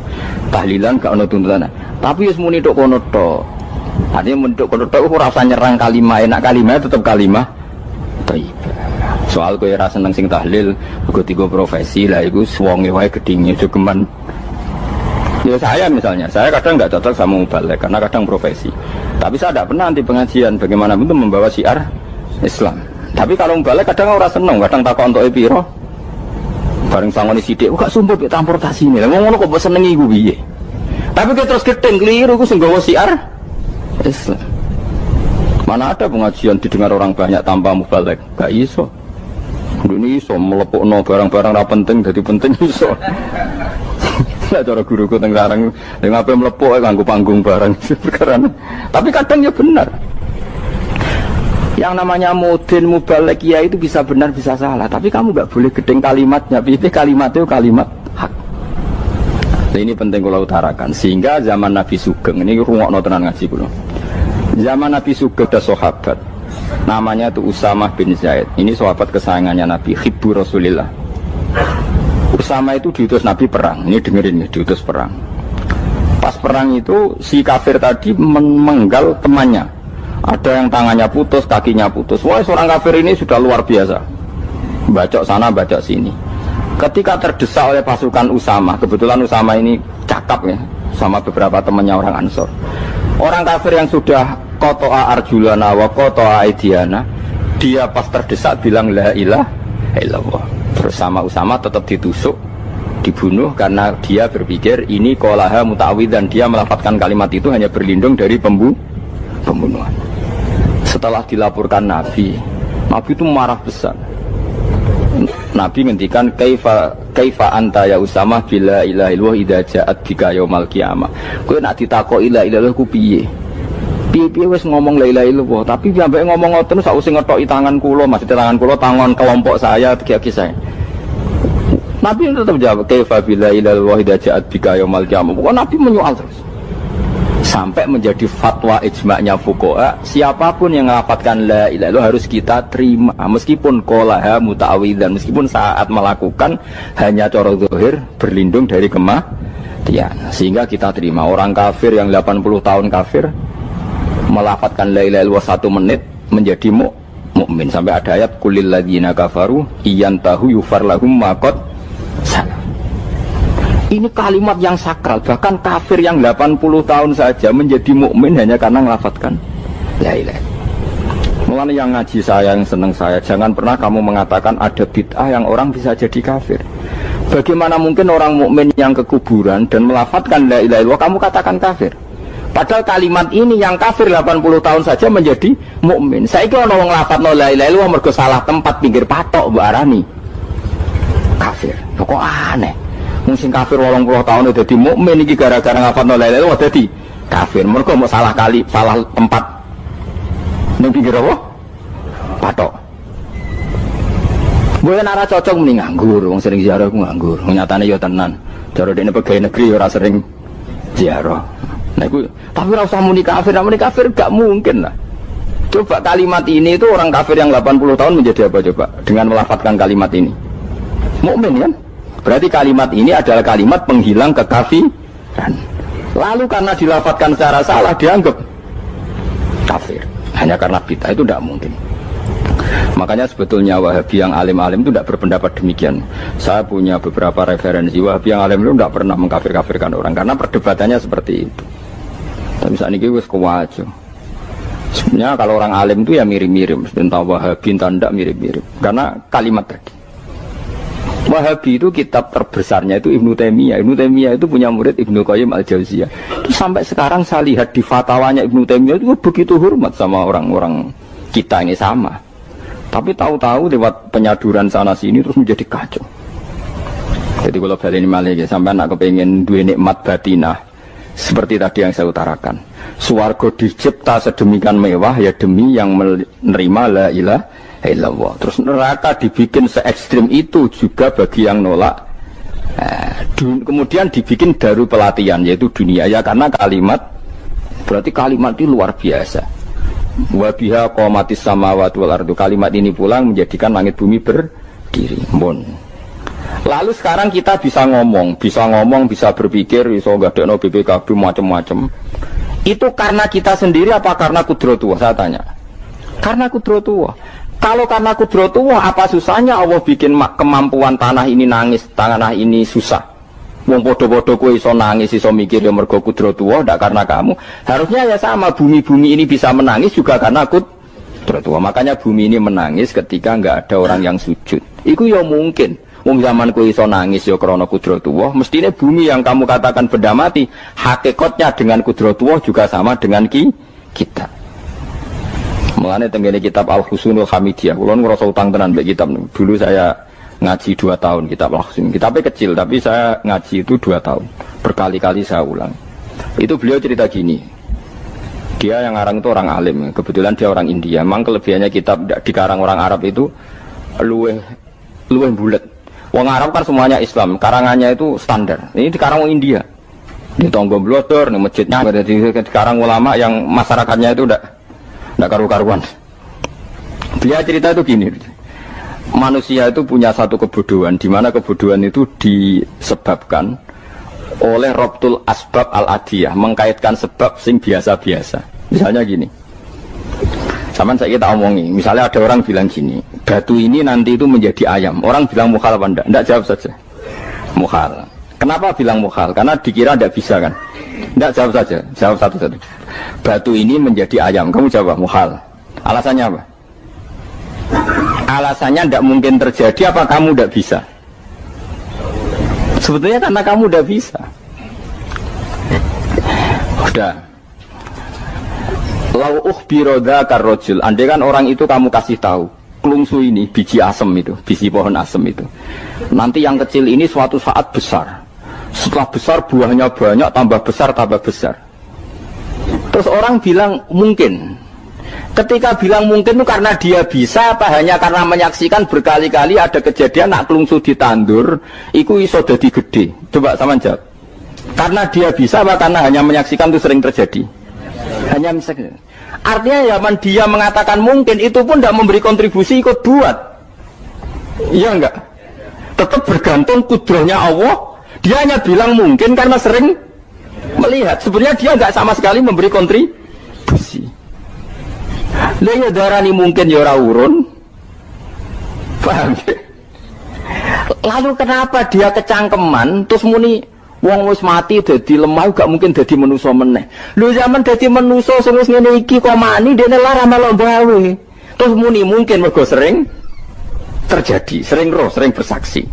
Tahlilan gak ono tuntunan. Tapi wis muni tok kono tok. Artinya mentok kono tok ora usah nyerang kalimah, enak kalimah tetap kalimah thayyibah. Soal kowe ra seneng sing tahlil, uga tiga profesi lah iku wonge wae gedhinge jogeman. Ya saya misalnya, saya kadang nggak cocok sama mubalek karena kadang profesi. Tapi saya tidak pernah anti pengajian, bagaimana itu membawa syiar Islam. Tapi kalau mubalek kadang orang seneng, kadang takut untuk piro. Bareng sangoni sithik, kok sumpah transportasi ini. Lah ngono kok mbok senengi iku piye? Tapi kita terus gedeng keliru iku sing nggawa syiar Islam. Mana ada pengajian didengar orang banyak tanpa mubalek? Gak iso. Ini iso melepukno barang-barang ra penting jadi penting iso. Lah cara guruku teng sareng ning ape mlepuk nganggo panggung barang perkara. Tapi kadang ya benar. Yang namanya mudin mubalek ya itu bisa benar bisa salah, tapi kamu nggak boleh gedeng kalimatnya. Pilih kalimat itu kalimat hak. Nah, ini penting kalau utarakan. Sehingga zaman Nabi Sugeng ini rungokno tenan ngaji kula. Zaman Nabi Sugeng ada sahabat namanya itu Usamah bin Zaid. Ini sahabat kesayangannya Nabi, hibbu Rasulillah. Usamah itu diutus Nabi perang. Ini dengerin nih, diutus perang. Pas perang itu si kafir tadi menggal temannya. Ada yang tangannya putus, kakinya putus. Wah, seorang kafir ini sudah luar biasa. Bacok sana, bacok sini. Ketika terdesak oleh pasukan Usamah, kebetulan Usamah ini cakap ya, sama beberapa temannya orang Ansor. Orang kafir yang sudah koto'a arjulana wa koto'a aidiana, dia pas terdesak bilang la ilaha illallah. Terus sama Usamah tetap ditusuk, dibunuh karena dia berpikir ini qolaha muta'awid, dan dia melafadzkan kalimat itu hanya berlindung dari pembunuhan. Setelah dilaporkan Nabi itu marah besar. Nabi ngendikan kaifa anta ya Usamah bila ilaha illallah idza ja'at bika yaumal qiyamah. Kowe nak ditakoki la ilaha illallah ku piye? Piye wis ngomong la ilaha illallah, tapi sampai ngomong ngoten sak usih ngetoki tangan kula, maksudnya tangan kula tangan kelompok saya, kaki saya. Nabi tetap jawab kaifa bila ilaha illallah idza ja'at bika yaumal qiyamah. Pokoknya Nabi menyoal terus. Sampai menjadi fatwa ijma'nya fuqaha, siapapun yang melafadzkan la ilaha illallah harus kita terima, meskipun qolaha muta'awidzan, meskipun saat melakukan hanya cara zahir berlindung dari kematian, sehingga kita terima. Orang kafir yang 80 tahun kafir melafadzkan la ilaha illallah 1 menit menjadi mukmin. Sampai ada ayat qulil ladzina kafaru iyantahu yufar lahum ma qad salaf. Ini kalimat yang sakral, bahkan kafir yang 80 tahun saja menjadi mukmin hanya karena melafadzkan la ilaha. Mulanya yang ngaji saya, yang senang saya, jangan pernah kamu mengatakan ada bid'ah yang orang bisa jadi kafir. Bagaimana mungkin orang mukmin yang ke kuburan dan melafadzkan la ilaha illallah kamu katakan kafir? Padahal kalimat ini yang kafir 80 tahun saja menjadi mukmin. Saiki ana wong nglafadzno la ilaha illallah mergo salah tempat pinggir patok mbok arani kafir. Kok aneh. Mungkin kafir 80 tahun udah di mukmin iki gara-gara ngafalno la ilaha illallah dadi kafir. Mergo mau salah tempat. Ning pinggir apa? Patok. Gue nara cocok mending nganggur, wong sering ziarah ku nganggur. Nyatane ya tenan. Cara dene pegawai negeri ora sering ziarah. Nah iku tapi ora usah muni kafir gak mungkin lah. Coba kalimat ini itu orang kafir yang 80 tahun menjadi apa coba dengan melafadzkan kalimat ini? Mukmin kan? Berarti kalimat ini adalah kalimat penghilang kekafiran. Lalu karena dilafadzkan secara salah dianggap kafir. Hanya karena bid'ah itu tidak mungkin. Makanya sebetulnya Wahabi yang alim-alim itu tidak berpendapat demikian. Saya punya beberapa referensi Wahabi yang alim itu tidak pernah mengkafir-kafirkan orang karena perdebatannya seperti itu. Tapi saat ini wis kuwajo. Sebenarnya kalau orang alim itu ya mirip-mirip, entah Wahabi entah tidak mirip-mirip. Karena kalimat tadi. Wahabi itu kitab terbesarnya itu Ibnu Taimiyah. Ibnu Taimiyah itu punya murid Ibnu Qayyim al-Jauziyah. Itu sampai sekarang saya lihat di fatwanya Ibnu Taimiyah itu begitu hormat sama orang-orang kita ini sama. Tapi tahu-tahu lewat penyaduran sana sini terus menjadi kacau. Jadi kalau balik ini malah ya, sampai nak kepengen dua nikmat batinah seperti tadi yang saya utarakan. Swarga dicipta sedemikian mewah ya demi yang menerima la ilaha illallah. Terus neraka dibikin se ekstrim itu juga bagi yang nolak. Kemudian dibikin daru pelatihan yaitu dunia ya karena kalimat berarti kalimat itu luar biasa. Wa biha qamatis samawati wal ardu. Kalimat ini pulang menjadikan langit bumi berdiri. Lalu sekarang kita bisa ngomong, bisa berpikir, bisa ngadekno BPKB macam-macam. Itu karena kita sendiri apa karena kudratullah? Saya tanya. Karena kudratullah. Kalau karena kudratullah, apa susahnya Allah bikin kemampuan tanah ini nangis, tanah ini susah. Wong podo-podo kowe iso nangis, iso mikir ya mergo kudratullah, ndak karena kamu. Harusnya ya sama, bumi-bumi ini bisa menangis juga karena kudratullah. Makanya bumi ini menangis ketika enggak ada orang yang sujud. Iku ya mungkin. Wong zaman kowe iso nangis ya krana kudratullah, mestine bumi yang kamu katakan benda mati, hakikatnya dengan kudratullah juga sama dengan kita. kita. Mulane tengene kitab Al-Husunul Hamidiyah, kula ngrasa utang tenan mbek kitab. Dulu saya ngaji 2 tahun kitab Al-Husun. Kitabnya kecil tapi saya ngaji itu 2 tahun. Berkali-kali saya ulang. Itu beliau cerita gini. Dia yang ngarang itu orang alim, kebetulan dia orang India. Memang kelebihannya kitab dikarang orang Arab itu luweh bulet. Wong Arab kan semuanya Islam, karangannya itu standar. Ini dikarang orang India. Di Tonggo Blodor, di masjidnya, dikarang ulama yang masyarakatnya itu tidak karu-karuan. Dia cerita itu gini, manusia itu punya satu kebodohan, di mana kebodohan itu disebabkan oleh Robtul Asbab Al-Adiyah, mengkaitkan sebab sing biasa-biasa. Misalnya gini, sama saya kita omongi, misalnya ada orang bilang gini, batu ini nanti itu menjadi ayam, orang bilang mukhal apa enggak? Enggak, jawab saja mukhal. Kenapa bilang mukhal? Karena dikira tidak bisa kan? Enggak, jawab saja, jawab satu-satu. Batu ini menjadi ayam, kamu jawab mukhal. Alasannya apa? Alasannya tidak mungkin terjadi, apa kamu tidak bisa? Sebetulnya karena kamu tidak bisa. Udah. Lau ukhbiro dzakar rajul, andai kan orang itu kamu kasih tahu, klungsu ini biji asem itu, biji pohon asem itu. Nanti yang kecil ini suatu saat besar. Setelah besar buahnya banyak, tambah besar, tambah besar. Terus orang bilang mungkin. Ketika bilang mungkin itu karena dia bisa, apa hanya karena menyaksikan berkali-kali ada kejadian nak klungsu ditandur, iku iso dadi gede. Coba sama jawab. Karena dia bisa, apa karena hanya menyaksikan itu sering terjadi? Hanya misalnya. Artinya zaman dia mengatakan mungkin, itu pun tidak memberi kontribusi ikut buat. Iya enggak? Tetap bergantung kudrahnya Allah. Dia hanya bilang mungkin karena sering melihat. Sebenarnya dia enggak sama sekali memberi kontribusi. Lah darani mungkin ya ora urun. Paham? Lalu kenapa dia kecangkeman terus muni wong wis mati dadi lemah gak mungkin dadi manusa meneh. Lho zaman dadi manusa sing wis ngene iki kok mani dene lara melok gawe. Terus muni mungkin mergo sering terjadi, sering roh, sering bersaksi.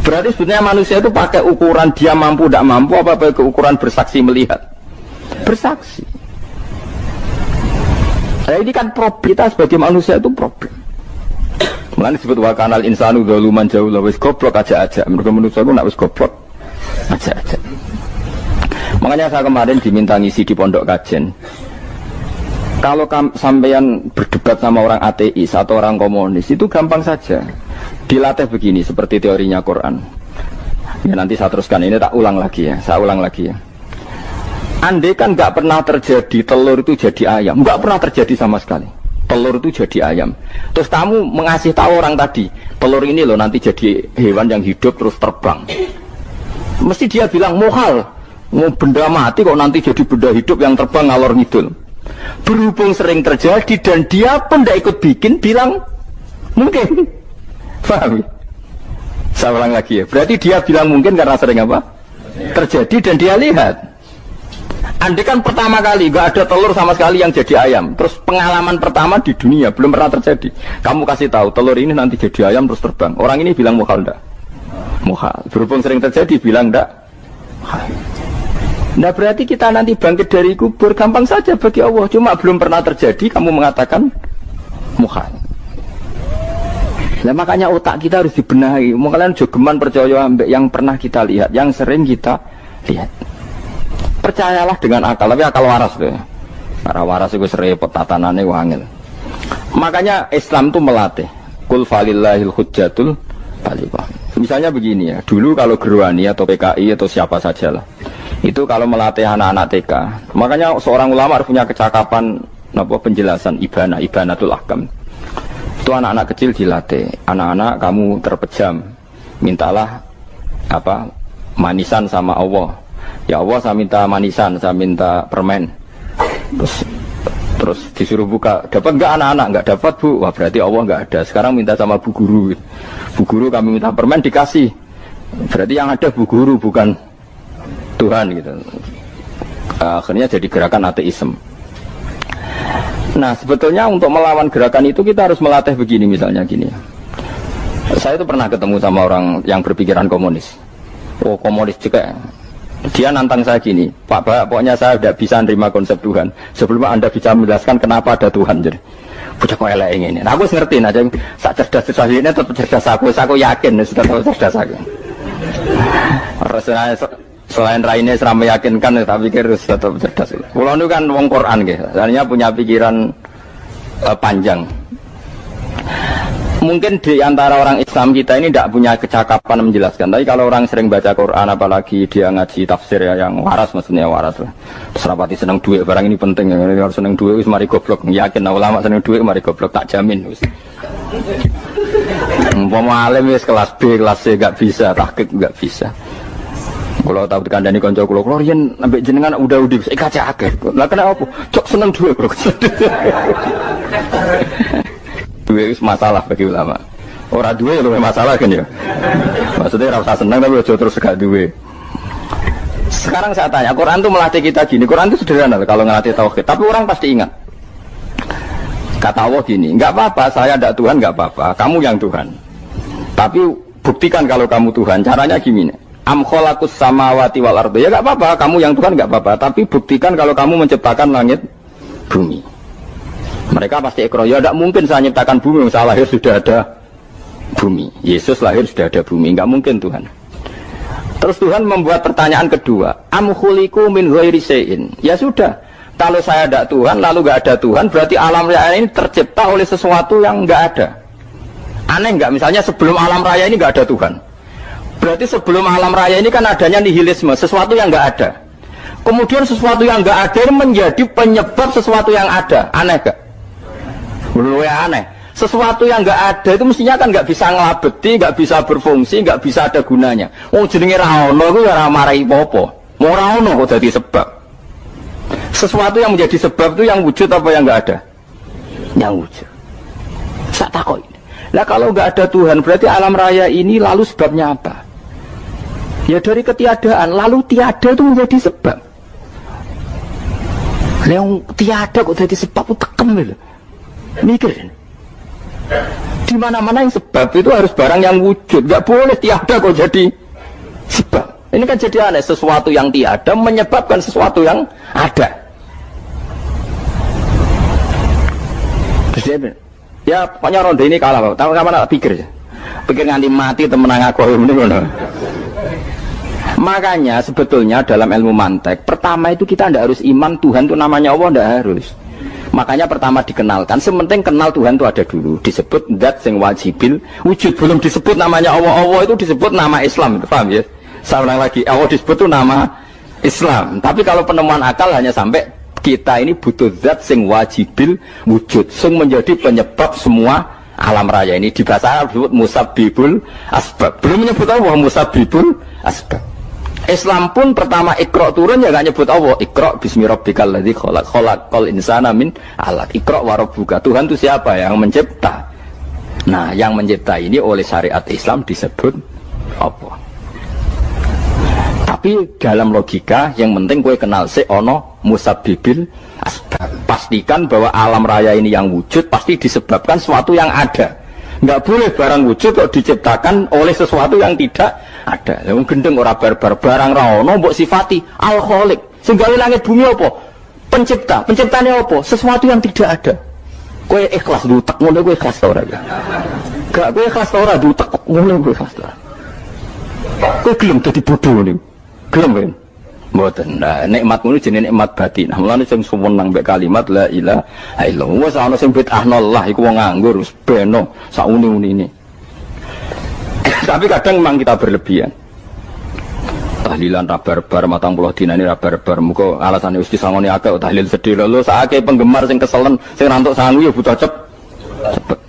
Berarti sebetulnya manusia itu pakai ukuran dia mampu tidak mampu apa pakai ukuran bersaksi melihat? Bersaksi. Nah, ini kan problem kita sebagai manusia itu problem. Mulane disebut wa kanal insanu dzaluman jahula wis goblok aja-aja. Mergo manusia ku nak wis goblok aja-aja. Makanya saya kemarin diminta ngisi di pondok kajen. Kalau sampean berdebat sama orang ateis atau orang komunis itu gampang saja. Dilatih begini seperti teorinya Quran. Ya nanti saya teruskan ini tak ulang lagi ya. Saya ulang lagi ya. Andai kan nggak pernah terjadi telur itu jadi ayam, nggak pernah terjadi sama sekali. Telur itu jadi ayam. Terus kamu mengasih tahu orang tadi, telur ini loh nanti jadi hewan yang hidup terus terbang. Mesti dia bilang mohal, mau benda mati kok nanti jadi benda hidup yang terbang ngalor ngidul. Berhubung sering terjadi dan dia pun tidak ikut bikin, bilang mungkin. Paham? Saya ulang lagi ya. Berarti dia bilang mungkin karena sering apa? Terjadi dan dia lihat. Andai kan pertama kali gak ada telur sama sekali yang jadi ayam, terus pengalaman pertama di dunia belum pernah terjadi. Kamu kasih tahu telur ini nanti jadi ayam terus terbang. Orang ini bilang mukhal enggak? Mukhal. Berhubung sering terjadi bilang enggak? Nah berarti kita nanti bangkit dari kubur gampang saja bagi Allah. Cuma belum pernah terjadi kamu mengatakan mukhal. Nah makanya otak kita harus dibenahi. Makanya jogeman percaya yang pernah kita lihat, yang sering kita lihat. Percayalah dengan akal, tapi akal waras deh. Karena waras itu serempet tatanannya wangil. Makanya Islam itu melatih. Kul falillahil hujjatul baligha. Misalnya begini ya, dulu kalau Gerwani atau PKI atau siapa sajalah, itu kalau melatih anak-anak TK, makanya seorang ulama harus punya kecakapan penjelasan ibanatul ahkam. Itu anak-anak kecil dilatih. Anak-anak kamu terpejam, mintalah manisan sama Allah. Ya Allah saya minta manisan, saya minta permen. Terus disuruh buka, dapat enggak anak-anak? Enggak dapat bu, wah berarti Allah enggak ada. Sekarang minta sama bu guru. Bu guru kami minta permen dikasih. Berarti yang ada bu guru bukan Tuhan gitu. Akhirnya jadi gerakan ateisme. Nah sebetulnya untuk melawan gerakan itu kita harus melatih begini misalnya gini. Saya itu pernah ketemu sama orang yang berpikiran komunis. Oh komunis juga. Dia nantang saya gini, Pak, pokoknya saya tidak bisa menerima konsep Tuhan sebelum Anda bisa menjelaskan kenapa ada Tuhan. Jadi, bocah kok elek ini. Nah, aku ngerti aja, sak cerdas ini tetap cerdas aku yakin sudah tahu cerdas aku. Rasanya selain raine seram meyakinkan, tapi pikir tetap cerdas. Kulo itu kan wong Quran gitu, sebenarnya punya pikiran panjang. Mungkin di antara orang Islam kita ini tidak punya kecakapan menjelaskan. Tapi kalau orang sering baca Quran, apalagi dia ngaji tafsir ya, yang waras maksudnya waras lah. Terus rapati seneng duit, barang ini penting. Harus seneng duit, mari goblok. Yakin ulama seneng duit, mari goblok, tak jamin. Umpama alim wis kelas B, kelas C gak bisa, tahqiq gak bisa. Kalau tahu kandani konco kulo riyen ambek jenengan udah kaca akeh. Lah kena apa? Cok seneng duit, bro. Duit itu masalah bagi ulama. Orang duit itu masalah kan ya. Maksudnya rasa senang tapi terus gak duit. Sekarang saya tanya, Quran itu melatih kita gini. Quran itu sederhana kalau ngelatih tauhid. Tapi orang pasti ingat. Kata Allah gini, nggak apa-apa, saya tidak Tuhan, nggak apa-apa. Kamu yang Tuhan. Tapi buktikan kalau kamu Tuhan. Caranya gini. Am khalaqus samawati wal ardi. Ya nggak apa-apa, kamu yang Tuhan nggak apa-apa. Tapi buktikan kalau kamu menciptakan langit, bumi. Mereka pasti ikrar, ya tidak mungkin saya menciptakan bumi, saya lahir sudah ada bumi. Yesus lahir sudah ada bumi, nggak mungkin Tuhan. Terus Tuhan membuat pertanyaan kedua, am khuliqu min ghairi syai'in. Ya sudah, kalau saya tidak Tuhan, lalu nggak ada Tuhan, berarti alam raya ini tercipta oleh sesuatu yang nggak ada. Aneh nggak? Misalnya sebelum alam raya ini nggak ada Tuhan, berarti sebelum alam raya ini kan adanya nihilisme, sesuatu yang nggak ada. Kemudian sesuatu yang nggak ada ini menjadi penyebab sesuatu yang ada. Aneh gak? Menurut saya aneh. Sesuatu yang nggak ada itu mestinya kan nggak bisa ngelabeti, nggak bisa berfungsi, nggak bisa ada gunanya. Oh jenenge ra ono iku ya ora marai apa-apa. Mau ra ono kok dadi sebab. Sesuatu yang menjadi sebab itu yang wujud apa yang nggak ada? Yang wujud. Sak takoi. Lah kalau nggak ada Tuhan berarti alam raya ini lalu sebabnya apa? Ya dari ketiadaan, lalu tiada itu menjadi sebab. Yang tiada kok jadi sebab itu tekem gitu. Mikir. Di mana-mana yang sebab itu harus barang yang wujud, nggak boleh tiada kok jadi sebab. Ini kan jadi aneh, sesuatu yang tiada menyebabkan sesuatu yang ada. Ya pokoknya ronde ini kalah, tahu kapan pikir ya? Pikir nganti mati temenang aku ini ngono. Makanya sebetulnya dalam ilmu mantek, pertama itu kita tidak harus iman Tuhan itu namanya Allah, tidak harus. Makanya pertama dikenalkan, sementing kenal Tuhan itu ada dulu. Disebut zat sing wajibil wujud, belum disebut namanya Allah. Allah itu disebut nama Islam, paham ya? Saya ulang lagi, Allah disebut itu nama Islam. Tapi kalau penemuan akal hanya sampai kita ini butuh zat sing wajibil wujud, sing menjadi penyebab semua alam raya ini. Di bahasa Arab disebut musabbibul asbab. Belum menyebut Allah musabbibul asbab. Islam pun pertama Iqra turun ya gak nyebut Allah. Iqra bismi rabbikal ladzi khalaq, khalaqal insana min 'alaq. Iqra wa rabbuka. Tuhan itu siapa? Yang mencipta. Nah, yang mencipta ini oleh syariat Islam disebut apa? Tapi dalam logika yang penting gue kenal si ono musabbibil asbab. Pastikan bahwa alam raya ini yang wujud pasti disebabkan sesuatu yang ada. Nggak boleh barang wujud kok diciptakan oleh sesuatu yang tidak ada. Yang gendeng ora barbar barang ra ono mbok sifati al-khaliq. Sing gawe langit bumi apa? Pencipta. Penciptane apa? Sesuatu yang tidak ada. Kowe ikhlas dutek ngono kowe ikhlas ora ya? Gak kowe ikhlas ora dutek ngono kowe ikhlas ora. Kowe gelem dadi bodoh niku. Gelem kan? Mboten. Nah, nikmat ngono jenenge nikmat batin. Nah, mulane sing suwenang mbek kalimat la ilaha illallah. Wes ana sing bid'ahnallah iku wong nganggur wis beno sauni-unine. Tapi kadang memang kita berlebihan. Tahlilan rabar-bar matang puluh dina ini rabar-bar muga alasane wis disangoni akeh tahlil sedih lho sakake penggemar sing keselen sing rantuk sangu ya butuh cepet.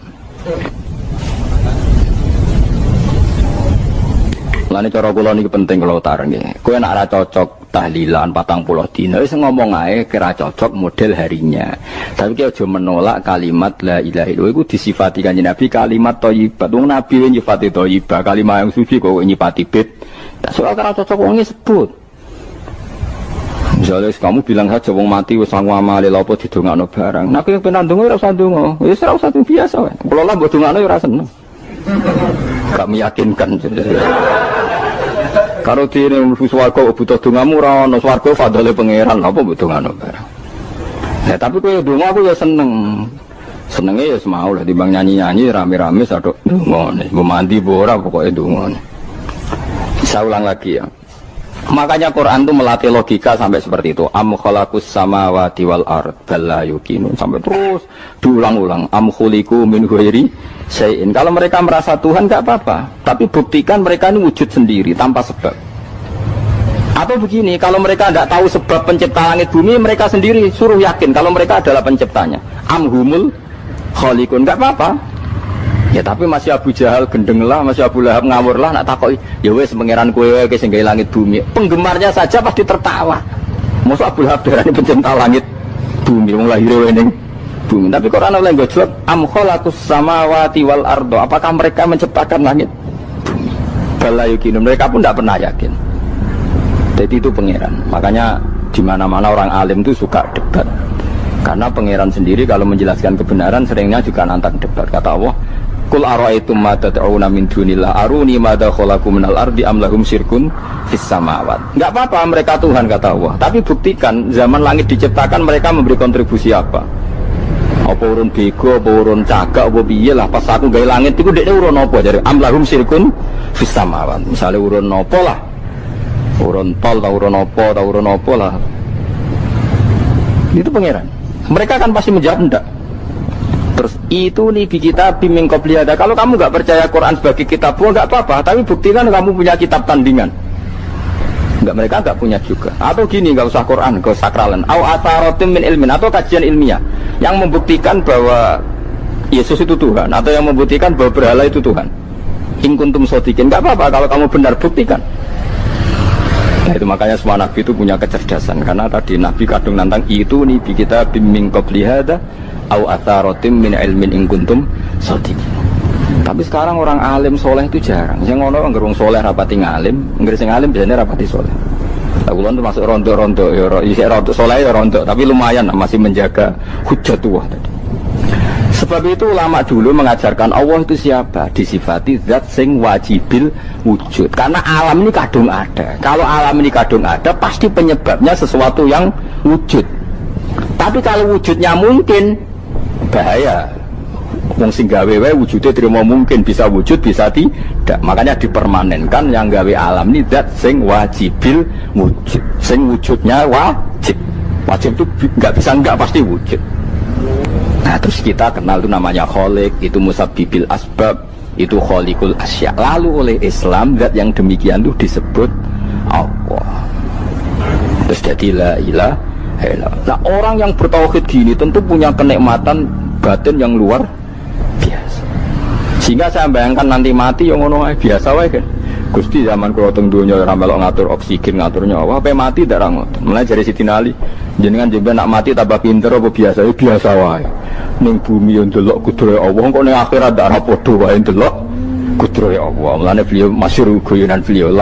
Lani cara kula niki penting kula utareng nggih. Kowe nek ora cocok tahlilan 40 dina wis ngomong ae kira cocok model harinya. Tapi ki aja menolak kalimat la ilaha illallah iku disifati Kanjeng Nabi kalimat thayyibah. Wong Nabi nyifati thayyibah, kalimat yang suci kok nyifati bid. Tak soal kira cocok wong sebut. Misalnya kamu bilang saja wong mati wis sangu amale lha apa didongakno barang. Nek kowe pengen ndonga ora usah ndonga. Wis ora usah biasa wae. Kula lah mbok dongakno ora seneng. Gak meyakinkan. Kalau di ini swarga butuh dongamu ora ono swarga fadhole pangeran apa butuh ngono barang. Ya tapi kowe donga aku ya seneng. Senenge ya semau lah timbang nyanyi-nyanyi rame-rame sadok donga nih. Mbok mandi mbok ora pokoke donga nih. Saya ulang lagi ya. Makanya Quran itu melatih logika sampai seperti itu. Am khalaqus samawati wal ard bal la yuqinun, sampai terus diulang-ulang. Am khuliqu min ghairi syai'in. Kalau mereka merasa Tuhan enggak apa-apa, tapi buktikan mereka ini wujud sendiri tanpa sebab. Atau begini, kalau mereka tidak tahu sebab pencipta langit bumi, mereka sendiri suruh yakin kalau mereka adalah penciptanya. Am humul khaliqun, enggak apa-apa. Ya tapi masih Abu Jahal gendeng lah, masih Abu Lahab ngawur lah, nak takoki ya wes pangeran kowe wae sing gawe langit bumi. Penggemarnya saja pasti tertawa. Mosok Abu Lahab darani pencipta langit bumi, wong lahir ning bumi. Tapi Quran oleh nggo jawab am khalaqus samawati wal ardo. Apakah mereka menciptakan langit bumi? Bala yakin, mereka pun tidak pernah yakin. Jadi itu pangeran. Makanya di mana-mana orang alim itu suka debat. Karena pangeran sendiri kalau menjelaskan kebenaran seringnya juga nantang debat. Kata Allah, Qul ara'aytum ma tad'una min dunillah aruni madza khalaqu minal ardi am lahum syirkun fis samawat. Enggak apa-apa mereka Tuhan kata Allah, tapi buktikan zaman langit diciptakan mereka memberi kontribusi apa? Apa urun bego, apa urun cagak, apa piye lah pas aku gawe langit iku dekne urun apa jare am lahum syirkun fis samawat. Misale urun apa lah? Urun tol ta urun apa lah. Itu pangeran. Mereka kan pasti menjawab enggak. Terus itu nih kita bimbing qobliyada. Kalau kamu nggak percaya Quran sebagai kitab nggak apa-apa, tapi buktikan kamu punya kitab tandingan. Nggak, mereka nggak punya juga. Atau gini, nggak usah Quran, nggak usah sakralan. Au atharotim min ilmin, atau kajian ilmiah yang membuktikan bahwa Yesus itu Tuhan, atau yang membuktikan bahwa berhala itu Tuhan. In kuntum shodiqin, nggak apa-apa kalau kamu benar, buktikan. Nah itu makanya semua nabi itu punya kecerdasan, karena tadi nabi kadung nantang itu nih kita bimbing qobliyada au atharatim min ilmin in kuntum shodiqin. Tapi sekarang orang alim soleh itu jarang. Yang ngono ngerung soleh rapati ngalim, nggak sing alim biasanya rapati soleh. Aku kan termasuk rondo-rondo, ya rondo soleh ya rondo, tapi lumayan masih menjaga hujjatullah tadi. Sebab itu ulama dulu mengajarkan Allah itu siapa? Disifati zat sing wajibil wujud. Karena alam ini kadung ada. Kalau alam ini kadung ada, pasti penyebabnya sesuatu yang wujud. Tapi kalau wujudnya mungkin, bahaya. Wong sing gawe wae wujudnya terima mungkin, bisa wujud bisa tidak. Makanya dipermanenkan yang gawe alam ini zat sing wajibil wujud. Sing wujudnya wajib. Wajib itu nggak bisa nggak, pasti wujud. Nah terus kita kenal itu namanya khaliq, itu musabbibil asbab, itu khaliqul asya. Lalu oleh Islam zat yang demikian itu disebut Allah. Terus jadi la ilaha illallah. Nah orang yang bertauhid gini tentu punya kenikmatan batin yang luar biasa. Sehingga saya bayangkan nanti mati yang ngono biasa wae kan. Gusti zaman kula teng donya ora melok ngatur oksigen, ngatur nyawa, ape mati ndak ra ngoten. Mulai dari Siti Ali, jenengan jemben nak mati tambah pinter apa biasa? Ya biasa wae. Ning bumi yo ndelok kudrohe Allah, kok ning akhirat ndak ra padha wae ndelok kudrohe Allah. Mulane beliau masyhur guyonan beliau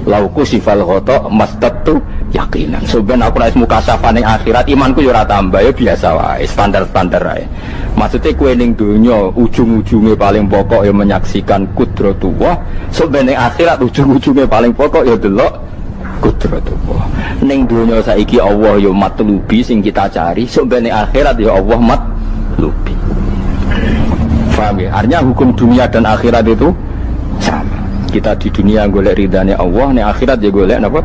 lau kusifal ghata mastatu yakinan. Soben aku nek mukasafah ning akhirat imanku yo ora tambah, ya biasa wae, standar-standar wae. Maksudnya kue ning dunia ujung-ujungnya paling pokok yang menyaksikan kudratullah. Sebenarnya akhirat ujung-ujungnya paling pokok ya delok kudratullah. Ning dunia saiki Allah ya matlubi sing kita cari. Sebenarnya akhirat ya Allah matlubi. Paham ya? Artinya hukum dunia dan akhirat itu sama. Kita di dunia golek ridhanya Allah, ning akhirat ya golek apa?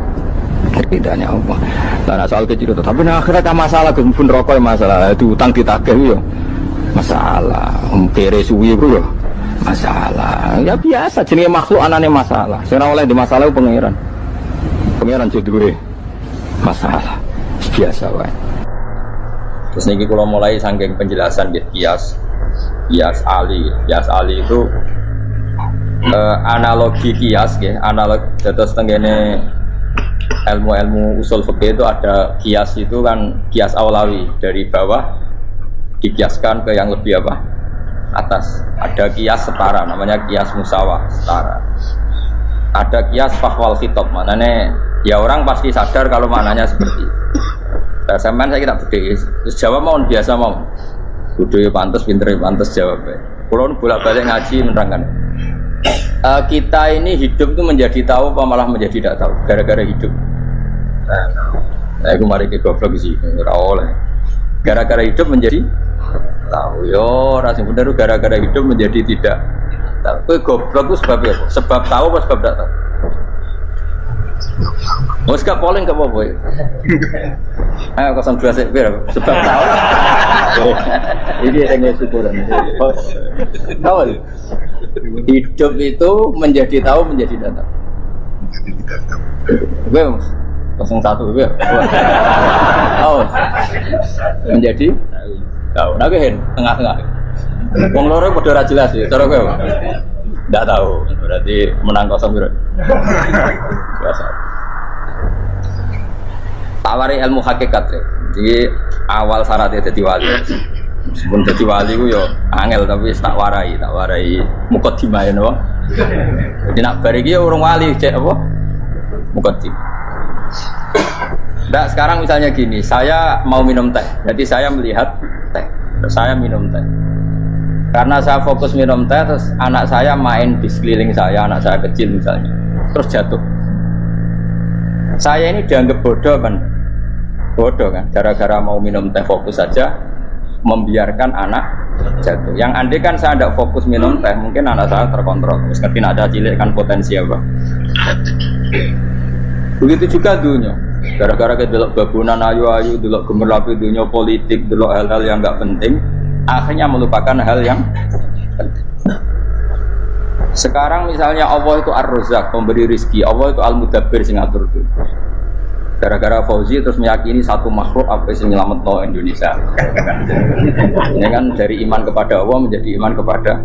Ridhanya Allah. Nah soal kecil itu, tapi ning akhirat masalah pun rokok masalah itu utang ditagih ya. Masalah kere suwi bro masalah ya biasa jenenge makhluk anane masalah sing ora oleh di masalah pangeran duwe masalah biasa wae. Terus niki kula mulai saking penjelasan nggih kias ali itu analogi kias nggih analog dados tenggene ilmu usul fikih itu ada kias itu kan kias aulawi dari bawah dikiaskan ke yang lebih apa atas. Ada kias setara namanya kias musawah setara. Ada kias fahwal khitab, maknanya ya orang pasti sadar kalau maknanya seperti bahasa saya kita beda terus jawab mau biasa mau bodoh pantas pinter pantas jawab. Kalau bolak balik ngaji menerangkan
Kita ini hidup itu menjadi tahu apa malah menjadi tidak tahu gara-gara hidup. Nah, aku mari ke goblok sih, ora oleh. Gara-gara hidup menjadi tahu. Yo, rasanya bener gara-gara hidup menjadi tidak tahu. Kowe goblok itu sebab apa? Sebab tahu apa sebab tidak tahu? Wes gak polling gak apa-apa. Ayo 02 sik sebab tahu. Ini yang syukuran. Tahu. Hidup itu menjadi tahu menjadi tidak tahu. Gue 01 gue. Oh. Menjadi tahu. Nah gue tengah-tengah. Wong loro padha ora jelas ya, cara gue. Enggak tahu. Berarti menang 0 berarti. Biasa. Tawari ilmu hakikat ya. Jadi awal syaratnya jadi wali. Sebelum jadi wali ku yo angel tapi tak warai mukadimah ya napa. Jadi nak bar iki urung wali cek apa? Mukadim. Nah, sekarang misalnya gini, saya mau minum teh. Jadi saya melihat teh. Terus saya minum teh. Karena saya fokus minum teh, terus anak saya main di sekeliling saya, anak saya kecil misalnya. Terus jatuh. Saya ini dianggap bodoh kan? Bodoh kan? Gara-gara mau minum teh fokus saja membiarkan anak jatuh. Yang andai kan saya tidak fokus minum teh, mungkin anak saya terkontrol. Terus ketika ada cilik kan potensi apa? Begitu juga dunia. Gara-gara kita delok babunan ayu-ayu, delok gemerlapi dunia politik, delok hal-hal yang nggak penting, akhirnya melupakan hal yang penting. Sekarang misalnya Allah itu Ar-Razzaq, pemberi rizki, Allah itu Al-Mudabbir sing ngatur itu. Gara-gara Fauzi terus meyakini satu makhluk apa yang nyelametno Indonesia. Ini kan dari iman kepada Allah menjadi iman kepada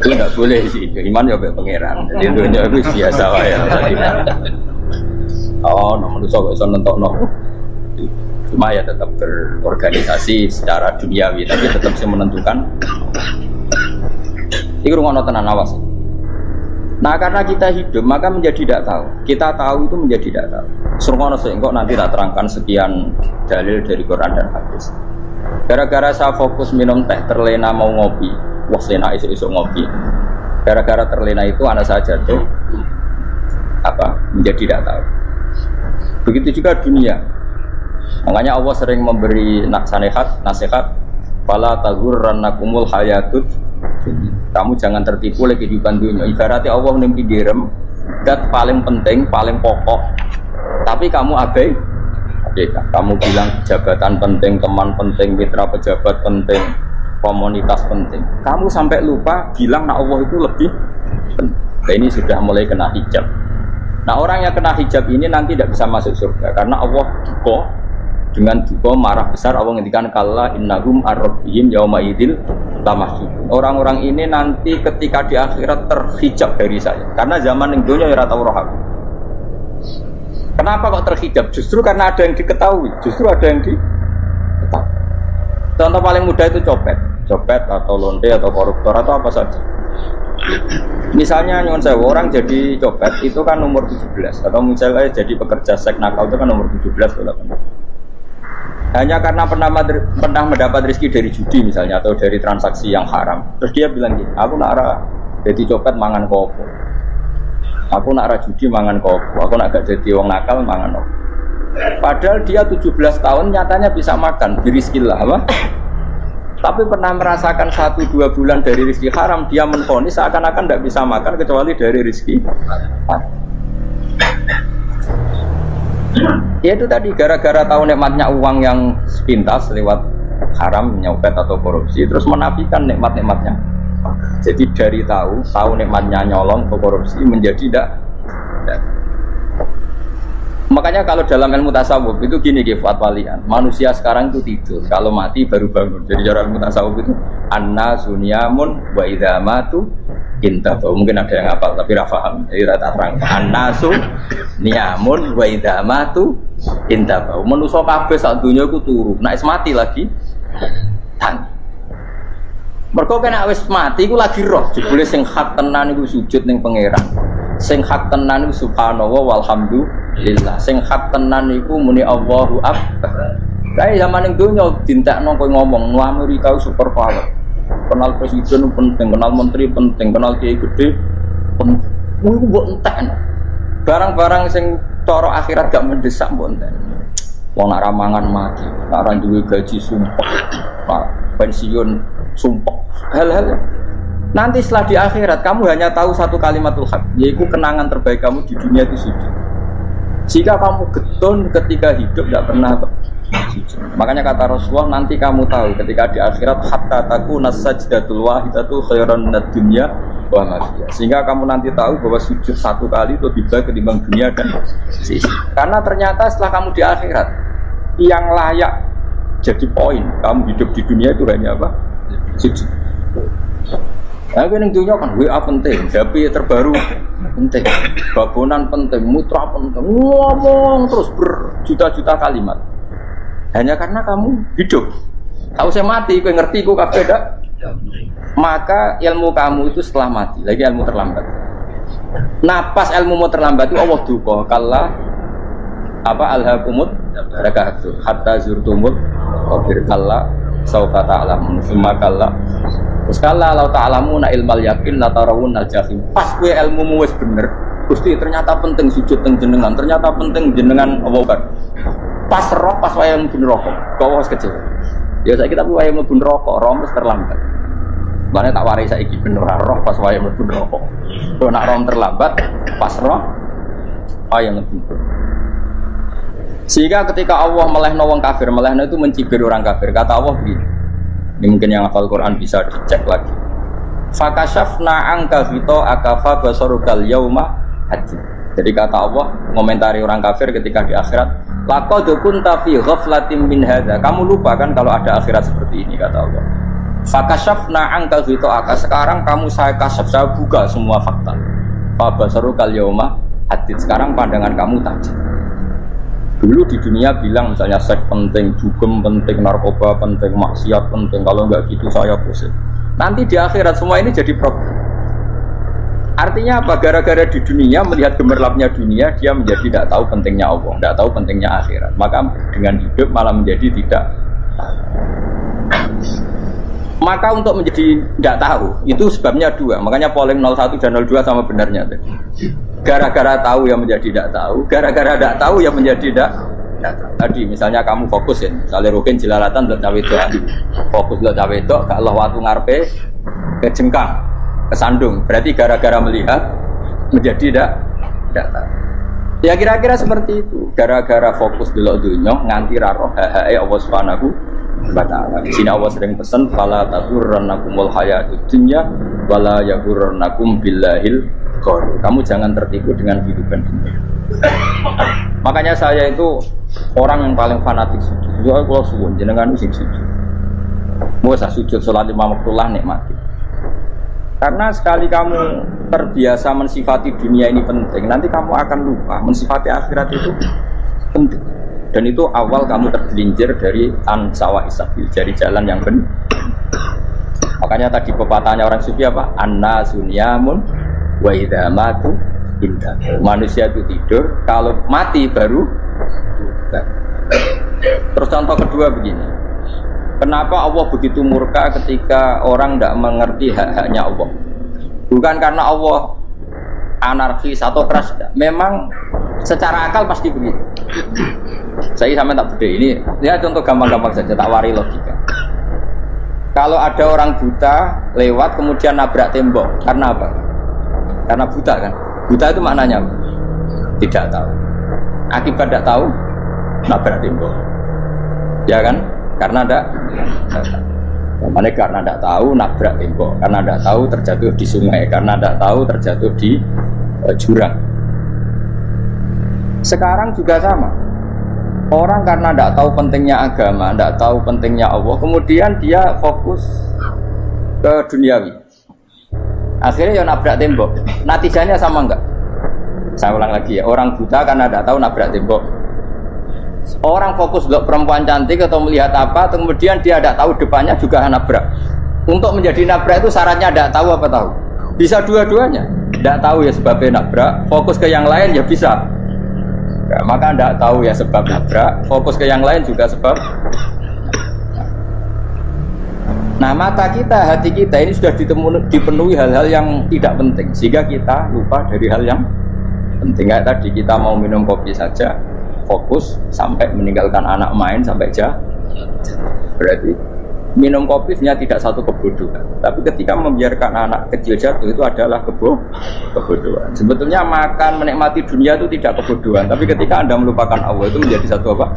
itu tidak boleh sih, iman ya pangeran. Jadi dunia itu biasa ya. Oh, nomor itu kok iso nentokno. Cuma ya tetap berorganisasi secara duniawi, tapi tetap sih menentukan. Iku rungono tenan awas. Nah karena kita hidup maka menjadi tidak tahu. Kita tahu itu menjadi tidak tahu. Surungono sehingga nanti tak terangkan sekian dalil dari Quran dan hadis. Gara-gara saya fokus minum teh, terlena mau ngopi, wah sena isuk-isuk ngopi. Gara-gara terlena itu anak saya jatuh, menjadi tidak tahu. Begitu juga dunia. Makanya Allah sering memberi nasihat, fala taghurrannakumul hayatud. Kamu jangan tertipu oleh kehidupan dunia. Ibaratnya Allah menimpi direm, dat paling penting, paling pokok. Tapi kamu abai. Kamu bilang jabatan penting, teman penting, mitra pejabat penting, komunitas penting. Kamu sampai lupa bilang nah Allah itu lebih penting. Nah, ini sudah mulai kena hijab. Nah orang yang kena hijab ini nanti tidak bisa masuk surga karena Allah duka. Dengan duka marah besar Allah ngendikan kalla innahum ar-rabbihim yauma idzil lamahjubun. Orang-orang ini nanti ketika di akhirat terhijab dari saya. Karena zaman yang dunia ya ora tau roh aku. Kenapa kok terhijab? Justru karena ada yang diketahui. Justru ada yang diketahui. Contoh paling mudah itu copet atau lonte atau koruptor atau apa saja. Misalnya nyuwun sewu orang jadi copet itu kan umur 17 atau misalnya jadi pekerja seks nakal itu kan umur 17 atau 18. Hanya karena pernah mendapat rezeki dari judi misalnya atau dari transaksi yang haram. Terus dia bilang gini, aku nak arah jadi copet mangan kopo. Aku nak arah judi mangan kopo. Aku nak gak jadi wong nakal mangan kopo. Padahal dia 17 tahun nyatanya bisa makan, birizkillah apa? Tapi pernah merasakan 1-2 bulan dari rezeki haram, dia menvonis seakan-akan tidak bisa makan kecuali dari rezeki haram. Ya itu tadi gara-gara tahu nikmatnya uang yang sepintas lewat haram, nyopet atau korupsi, terus menafikan nikmat-nikmatnya. Jadi dari tahu nikmatnya nyolong atau korupsi menjadi tidak. Makanya kalau dalam ilmu tasawuf itu gini Gifat walian, manusia sekarang itu tidur, kalau mati baru bangun. Jadi cara ilmu tasawuf itu annasu niyamun wa idza matu intahu. Mungkin ada yang hafal tapi ra paham. Jadi rata terang annasu niyamun wa idza matu intahu. Manusa kabeh sak donya iku turu, nek wis mati lagi tangi. Mergo kena wis mati iku lagi roh, jebule sing hak tenan iku sujud ning pangeran. Sing hak tenan iku subhanallah walhamdulillah. Sing hak tenan iku muni Allahu akbar. Kae zaman ning donya dintekno kowe ngomong nu Amerika super power.
kenal presiden penting, kenal menteri penting, kenal kiai gede penting. Iku mbok entek. Barang-barang sing cara akhirat gak mendesak mbok entek. Wong nak ramangan mati, nak ora duwe gaji sumpah, pensiun sumpah. Hal-hal nanti setelah di akhirat kamu hanya tahu satu kalimatul haq, yaitu kenangan terbaik kamu di dunia itu sujud. Jika kamu getun ketika hidup tidak pernah sujud. Makanya kata Rasulullah, nanti kamu tahu ketika di akhirat hatta takuna sajdatul wahidatu khairan minad dunya wa ma fiha. Sehingga kamu nanti tahu bahwa sujud satu kali itu lebih baik ketimbang dunia dan sisi. Karena ternyata setelah kamu di akhirat yang layak jadi poin kamu hidup di dunia itu hanya apa? Sujud. Nah, yang dunia kan WA penting, HP terbaru penting, babonan penting, mutra penting, ngomong terus berjuta-juta kalimat. Hanya karena kamu hidup. Tahu saya mati, kau ngerti, kau kabeh dak. Maka ilmu kamu itu setelah mati, lagi ilmu terlambat. Napas ilmumu terlambat itu Allah duka. Kalla apa alhaqumut raka'atu hatta zurtumul qabir kalla saufa ta'lamun summa kalla. Terus kalla law ta'lamuna ilmal yakin la tarawunnal jahim. Pas kowe ilmumu wis bener, Gusti ternyata penting sujud teng jenengan, ternyata penting jenengan apa. Pas roh pas wae mlebu neraka, kok wis kecil. Ya saiki tapi wae mlebu neraka, roh wis terlambat. Mane tak warai saiki ben ora roh pas wae mlebu neraka. Kok nak roh terlambat, pas roh wae mlebu. Sehingga ketika Allah melehno wong kafir, melehno itu mencibir orang kafir. Kata Allah begini. Ini mungkin yang hafal Quran bisa dicek lagi. Fakashafna angka hito akafa basarukal yauma hadid. Jadi kata Allah mengomentari orang kafir ketika di akhirat, laqad kunta fi ghaflatin min hadza. Kamu lupa kan kalau ada akhirat seperti ini, kata Allah. Fakashafna angka hito aka. Sekarang kamu saya kasaf, saya buka semua fakta. Fa basarukal yauma hadid. Sekarang pandangan kamu tajam. Dulu di dunia bilang misalnya seks penting, dugem penting, narkoba penting, maksiat penting. Kalau enggak gitu saya pusing. Nanti di akhirat semua ini jadi problem. Artinya apa? Gara-gara di dunia melihat gemerlapnya dunia, dia menjadi tidak tahu pentingnya Allah, tidak tahu pentingnya akhirat. Maka dengan hidup malah menjadi tidak tahu. Maka untuk menjadi tidak tahu itu sebabnya dua. Makanya polling 01 dan 02 sama benarnya. Gara-gara tahu yang menjadi tidak tahu, gara-gara tidak tahu yang menjadi tidak tahu. Tadi misalnya kamu fokus ya, misalnya rukin jelalatan untuk cawe itu, fokus untuk cawe itu, kalau waktu ngarepe kejengkang, kesandung, berarti gara-gara melihat menjadi tidak tahu. Ya kira-kira seperti itu. Gara-gara fokus dulu dunia nganti raro hae Allah Subhanahu wa ta'ala. Di sini Allah sering pesan fala taghurrannakumul hayatud dunya wala yaghurrannakum billahil ghurur. Kamu jangan tertipu dengan kehidupan dunia. Makanya saya itu orang yang paling fanatik sujud. Yo kalau suwun jenengan sing sujud. Mau sujud salat lima waktu lah nikmati. Karena sekali kamu terbiasa mensifati dunia ini penting, nanti kamu akan lupa mensifati akhirat itu penting. Dan itu awal kamu tergelincir dari ansawa isabil, dari jalan yang benar. Makanya tadi pepatahnya orang sufi apa? An-nasunyamun wa idza matu indah. Manusia itu tidur, kalau mati baru. Terus contoh kedua begini. Kenapa Allah begitu murka ketika orang tidak mengerti hak-haknya Allah? Bukan karena Allah anarkis atau keras, memang secara akal pasti begitu. Saya sama tak beda ini, ya contoh gampang-gampang saja, tak wari logika. Kalau ada orang buta lewat kemudian nabrak tembok, karena apa? Karena buta kan? Buta itu maknanya apa? Tidak tahu. Akibat tidak tahu, nabrak tembok. Ya kan? Karena tidak karena tidak tahu nabrak tembok, karena tidak tahu terjatuh di sungai, karena tidak tahu terjatuh di jurang. Sekarang juga sama. Orang karena tidak tahu pentingnya agama, tidak tahu pentingnya Allah, kemudian dia fokus ke duniawi. Akhirnya ya nabrak tembok. Natijanya sama enggak? Saya ulang lagi ya. Orang buta karena tidak tahu nabrak tembok. Orang fokus lihat perempuan cantik atau melihat apa, kemudian dia tidak tahu depannya juga nabrak. Untuk menjadi nabrak itu syaratnya tidak tahu apa tahu? Bisa dua-duanya. Tidak tahu ya sebabnya nabrak, fokus ke yang lain ya bisa. Ya, maka tidak tahu ya sebab nabrak, fokus ke yang lain juga sebab. Nah mata kita, hati kita ini sudah dipenuhi hal-hal yang tidak penting, sehingga kita lupa dari hal yang penting. Kayak tadi kita mau minum kopi saja, fokus sampai meninggalkan anak main sampai jauh. Berarti minum kopi sebenarnya tidak satu kebodohan, tapi ketika membiarkan anak kecil jatuh itu adalah kebodohan. Sebetulnya makan menikmati dunia itu tidak kebodohan, tapi ketika Anda melupakan Allah itu menjadi satu apa?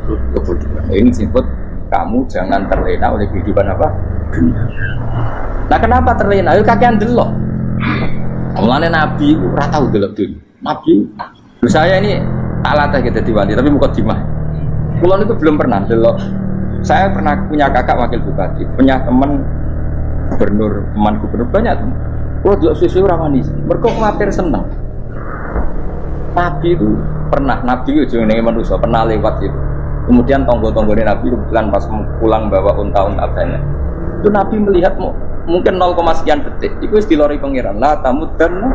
Kebodohan. Ini disebut kamu jangan terlena oleh kehidupan apa? Dunia. Nah kenapa terlena? Ayo kakean delok. Mulane Nabi ora tau delok dunia. Nabi, saya ini alatnya kita diwali, tapi bukan dimah. Kulon itu belum pernah delok. Saya pernah punya kakak wakil bupati, punya teman gubernur banyak teman. Kalau delok susu ramani, mereka khawatir seneng. Nabi itu pernah, Nabi itu jenenge manusia pernah lewat itu. Kemudian tonggo-tonggone Nabi kebetulan pas pulang bawa unta-unta banyak. Itu Nabi melihat mungkin 0, sekian detik. Itu istilori pengiran. La tamuddanna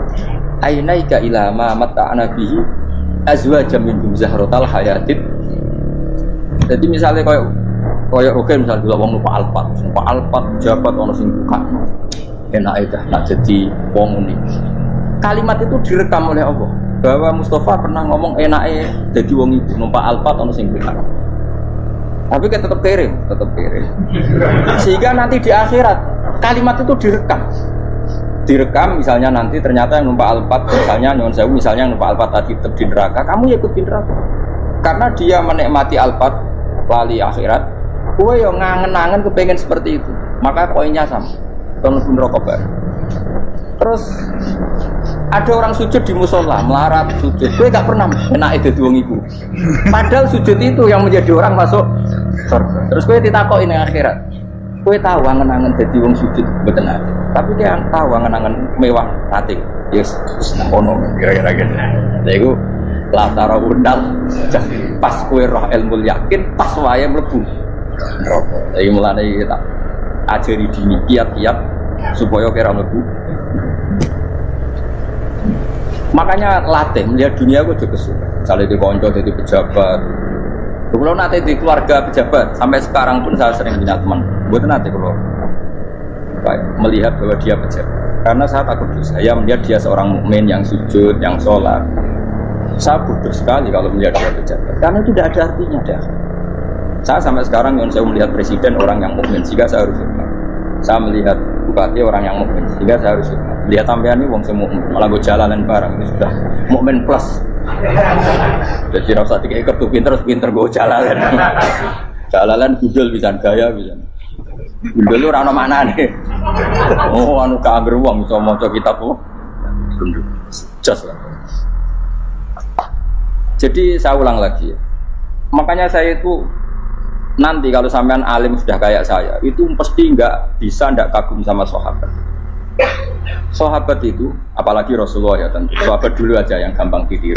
ainaika ila ma mata'ana bihi azwajan minhum zahratal hayatid. Jadi misalnya kayak oke misalnya dulu wong numpak Alphard jabat ono sing buka. Enak dah nak jadi wong unik. Kalimat itu direkam oleh Allah. Bahwa Mustafa pernah ngomong enake jadi wong ibu numpak Alphard ono sing buka. Tapi kan tetap kere. Sehingga nanti di akhirat kalimat itu direkam misalnya nanti ternyata yang numpak Alphard misalnya nyon sewu misalnya yang numpak Alphard tadi tetap di neraka, kamu ya ikut di neraka. Karena dia menikmati Alphard lali akhirat, kowe yo ngangen-angen kepengen seperti itu. Maka poinnya sama. Ton neraka bareng. Terus ada orang sujud di musola, melarat sujud. Kowe gak pernah enake dadi wong iku. Padahal sujud itu yang menjadi orang masuk surga. Terus kowe ditakoki ning akhirat. Kowe tahu angen-angen dadi wong sujud mboten ate. Tapi dia tahu angen-angen mewah ate. Yes, ono kira-kira gitu. Lha iku latara undal pas kowe roh ilmu yakin pas wae mlebu neraka. Iki mulane kita ajari dini kiat-kiat supaya kira mlebu. Makanya latih melihat dunia aku juga suka. Misalnya di konco jadi pejabat. Kalau nanti di keluarga pejabat sampai sekarang pun saya sering punya teman. Buat nanti kalau melihat bahwa dia pejabat. Karena saya takut dosa. Saya melihat dia seorang mukmin yang sujud, yang sholat. Saya bodoh sekali kalau melihat dia pejabat. Karena itu tidak ada artinya dah. Saya sampai sekarang yang saya melihat presiden orang yang mukmin, sehingga saya harus hormat. Saya melihat bupati orang yang mukmin, sehingga saya harus hormat. Lihat tampilan ini wong semu malah gue jalanan barang ini sudah mukmin plus. Jadi rasa tiga ikut tuh pinter gue jalanan. Jalanan gudul bisa gaya bisa. Gudul lu rano mana nih? Oh anu kagak uang bisa mau kitab oh. Just lah. Jadi saya ulang lagi. Makanya saya itu nanti kalau sampean alim sudah kayak saya, itu pasti nggak kagum sama sahabat. Sahabat itu, apalagi Rasulullah ya tentu. Sahabat dulu aja yang gampang ditiru.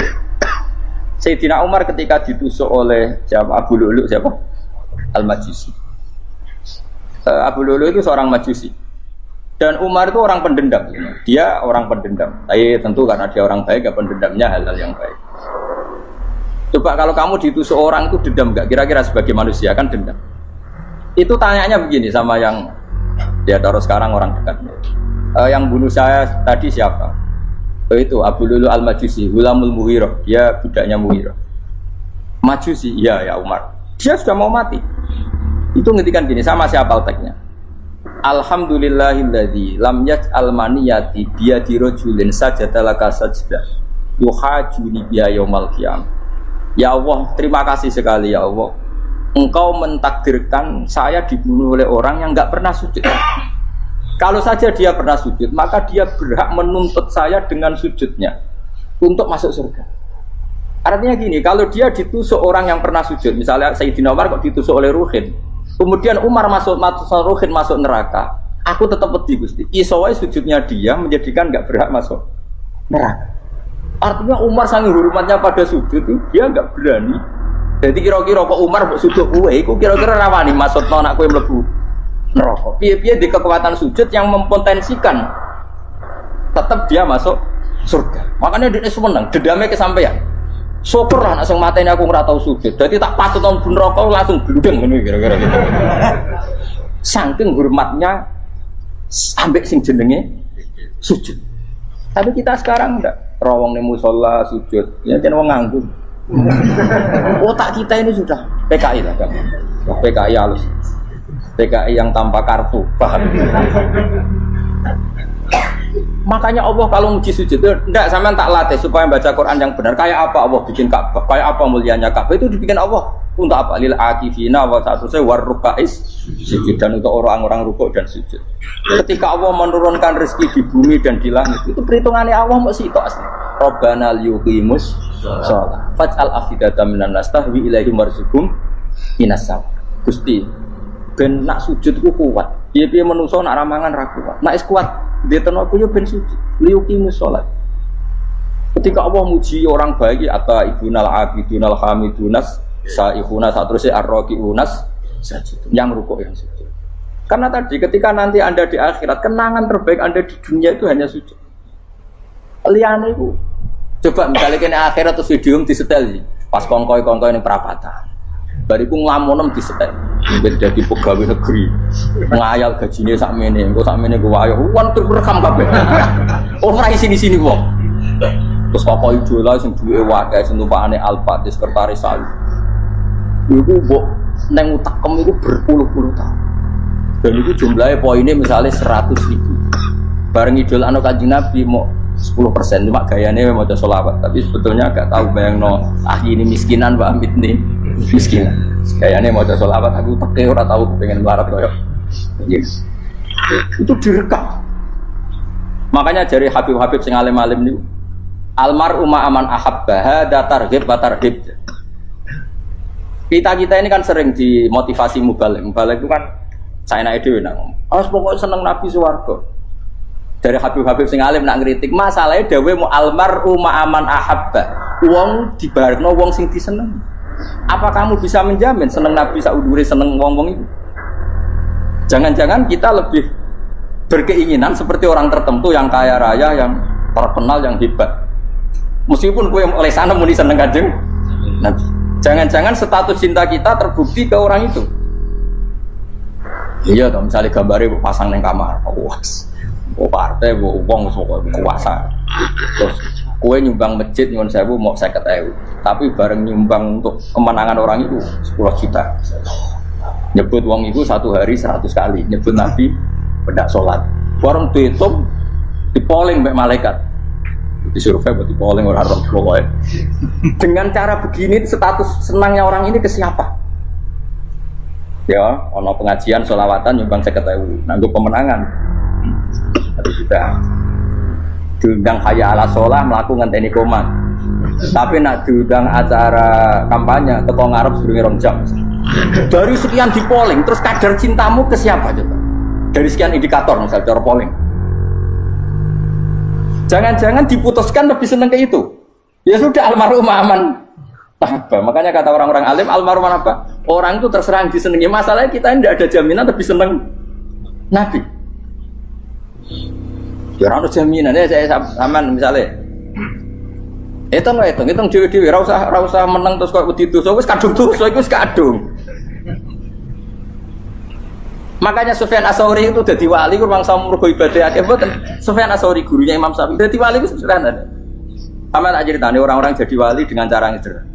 Sayyidina Umar ketika ditusuk oleh siapa? Abu Lu'lu siapa? Al-Majusi. Abu Lu'lu itu seorang Majusi. Dan Umar itu orang pendendam. Dia orang pendendam. Tapi tentu karena dia orang baik, ya pendendamnya hal-hal yang baik. Coba kalau kamu ditusuk orang itu dendam nggak? Kira-kira sebagai manusia kan dendam. Itu tanyanya begini sama yang dia taruh sekarang orang dekatnya. Yang bunuh saya tadi siapa? Itu Abu Lu'lu Al-Majusi, Gulamul Mughirah. Dia budaknya Mughirah. Majusi, ya Umar. Dia sudah mau mati. Itu ngetikan gini, sama siapa teksnya? Alhamdulillahilladzi lam yaj'al maniyati biyadi rajulin sajadalaka sajdah yuhajuni biya yaumal qiyamah. Ya Allah, terima kasih sekali ya Allah. Engkau mentakdirkan saya dibunuh oleh orang yang enggak pernah sujud. Kalau saja dia pernah sujud, maka dia berhak menuntut saya dengan sujudnya untuk masuk surga. Artinya gini, kalau dia ditusuk orang yang pernah sujud, misalnya Sayyidina Umar kok ditusuk oleh Ruhin, kemudian Umar Ruhin masuk neraka, aku tetap pedih Gusti. Isowai sujudnya dia menjadikan nggak berhak masuk neraka. Artinya Umar sangat hormatnya pada sujud itu, dia nggak berani. Jadi kira-kira kok Umar sujud kue, aku kira-kira rawani masuk anak kue mlebu neraka. Piye-piye di kekuatan sujud yang mempotensikan tetap dia masuk surga. Makanya dia seneng, dendamnya kesampaian. Syukur lah nak sing mateni aku ora tau sujud. Dadi tak patut nang neraka langsung bludeng ngene kira-kira gitu. Saking hormatnya sampai sing jenenge sujud. Tapi kita sekarang enggak rawong ning musala sujud, ya jan wong nganggur. Otak kita ini sudah PKI lah kan. PKI halus. PKI yang tanpa kartu, paham? Makanya Allah kalau muji sujud itu enggak sampean tak latih supaya baca Quran yang benar. Kayak apa Allah bikin Ka'bah? Kayak apa mulianya Ka'bah? Itu dibikin Allah untuk apa? Lil akifina wa sa'atuse warrukais sujud, dan untuk orang-orang rukuk dan sujud. Ketika Allah menurunkan rezeki di bumi dan di langit, itu perhitungannya Allah mau sitok asli. Rabbana liyuqimus shalah faj'al afidatan minan nas tahwi ilaihim warzuqhum minas sama. Gusti ben nak sujud ku kuat. Piye-piye menungso nak ramangan ra kuat. Nak is kuat deten aku yo ben sujud. Liyuqimus shalah. Ketika Allah muji orang baik atau ibunal abidunal hamidunas saihuna satruse arraqiunas sajid. Yang rukuk yang sujud. Karena tadi ketika nanti Anda di akhirat, kenangan terbaik Anda di dunia itu hanya sujud. Liyane iku coba misalnya kene akhirat terus video disetel pas kongkoi-kongkoi ning perapatan. Bariku nglamonem disetel. Ben dadi pegawai negeri. Ngayal gajine sakmene, engko sakmene ku wayo. Wan tur rekam kabeh. Ora sini-sini wong. Terus apa idola sing duwe wae sing tumpakane Alphard sekretaris salu. Iku mbok nang utakem iku berpuluh-puluh tahun. Dan itu jumlahnya poinnya misalnya 100.000. Bareng idola anu Kanjeng Nabi mau 10%, cuma gayanya mau ada sholawat, tapi sebetulnya agak tahu bayang no ini miskinan Mbak Amit nih miskinan gayanya mau ada sholawat, aku teke orang tahu pengen melarat koyok yes. Itu direkam. Makanya dari Habib-Habib sing alim-alim nih almar umma aman ahabba hada targhib wa tarhib. Kita ini kan sering dimotivasi mubalek itu kan saya naik dewe nang harus pokoknya seneng Nabi swarga. Dari Habib-Habib sing alim nak ngritik masalahnya dawe mu almaru ma'aman ahabba. Wong dibarno wong sing diseneng. Apa kamu bisa menjamin seneng Nabi saudure seneng wong-wong itu? Jangan-jangan kita lebih berkeinginan seperti orang tertentu yang kaya raya, yang terkenal, yang hebat. Meskipun kowe oleh sana muni seneng Kanjeng Nabi. Jangan-jangan status cinta kita terbukti ke orang itu. Iya, kalau misalnya gambarnya pasang neng kamar, puas. Oh partai, oh uang, kuasa. Terus kue nyumbang masjid nyuwun sewu mau 50.000, tapi bareng nyumbang untuk kemenangan orang itu 10 juta. Nyebut uang itu satu hari 100 kali. Nyebut Nabi bedak sholat. Bareng dihitung, dipoling mbak malaikat. Disurvei buat dipoling orang pokoknya. Dengan cara begini status senangnya orang ini ke siapa? Ya, ono pengajian sholawatan nyumbang 50.000, nanggup pemenangan. Tapi sudah diundang hayya ala sholah melakukan ngenteni komat. Tapi nak diundang acara kampanye teko ngarep sedurunge 2 jam. Dari sekian di polling, terus kadar cintamu ke siapa coba? Dari sekian indikator misal cara polling. Jangan-jangan diputuskan lebih seneng ke itu. Ya sudah almarhum aman. Apa? Makanya kata orang-orang alim almarhum apa? Orang itu terserah disenangi. Masalahnya kita tidak ada jaminan lebih seneng Nabi. Ya orang jaminan ya saya aman misalnya. Hitung dewi-dewi, rasa menang terus kok begitu. So wis kadung tuh, so wis kadung. Makanya Sufyan Ats-Tsauri itu dadi wali ku mangsa murgo ibadah akeh mboten. Sufyan Ats-Tsauri gurunya Imam Syafi'i dadi wali ku sederhana. Sama tak ceritane orang-orang jadi wali dengan cara yang sederhana.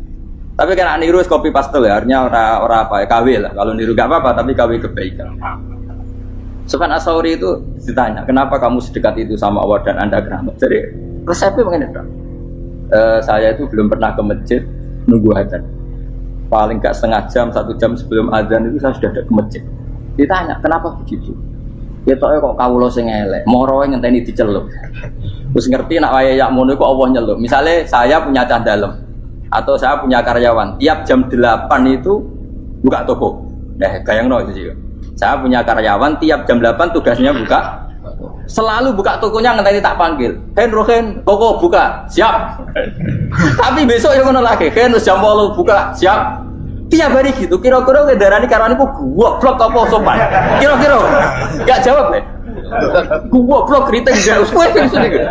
Tapi kan niru copy paste ya, artinya ora apa ya KW lah. Kalau niru enggak apa-apa, tapi KW kebaikan. Sufyan Ats-Tsauri itu ditanya, kenapa kamu sedekat itu sama Allah dan Anda keramat? Jadi resepnya begini dong. Saya itu belum pernah ke masjid nunggu adzan. Paling enggak setengah jam, 1 jam sebelum adzan itu saya sudah ada ke masjid. Ditanya, kenapa begitu? Ya kok kawula sing elek, moroe ngenteni diceluk. Terus ngerti nak wayahe yakmono kok Allah nyeluk. Misalnya saya punya cah dalem atau saya punya karyawan, tiap jam 8 itu buka toko. Nah, gayangno itu sih. Saya punya karyawan tiap jam 8 tugasnya buka. Selalu buka tokonya ngenteni tak panggil. Rohen, toko buka, siap. Tapi besok yang ngono lagi, jam 8 buka, siap. Tiap hari gitu, kira-kira ngedarani karena aku goblok apa sopan? Kira-kira enggak jawab deh. Goblok kritik enggak usah gitu.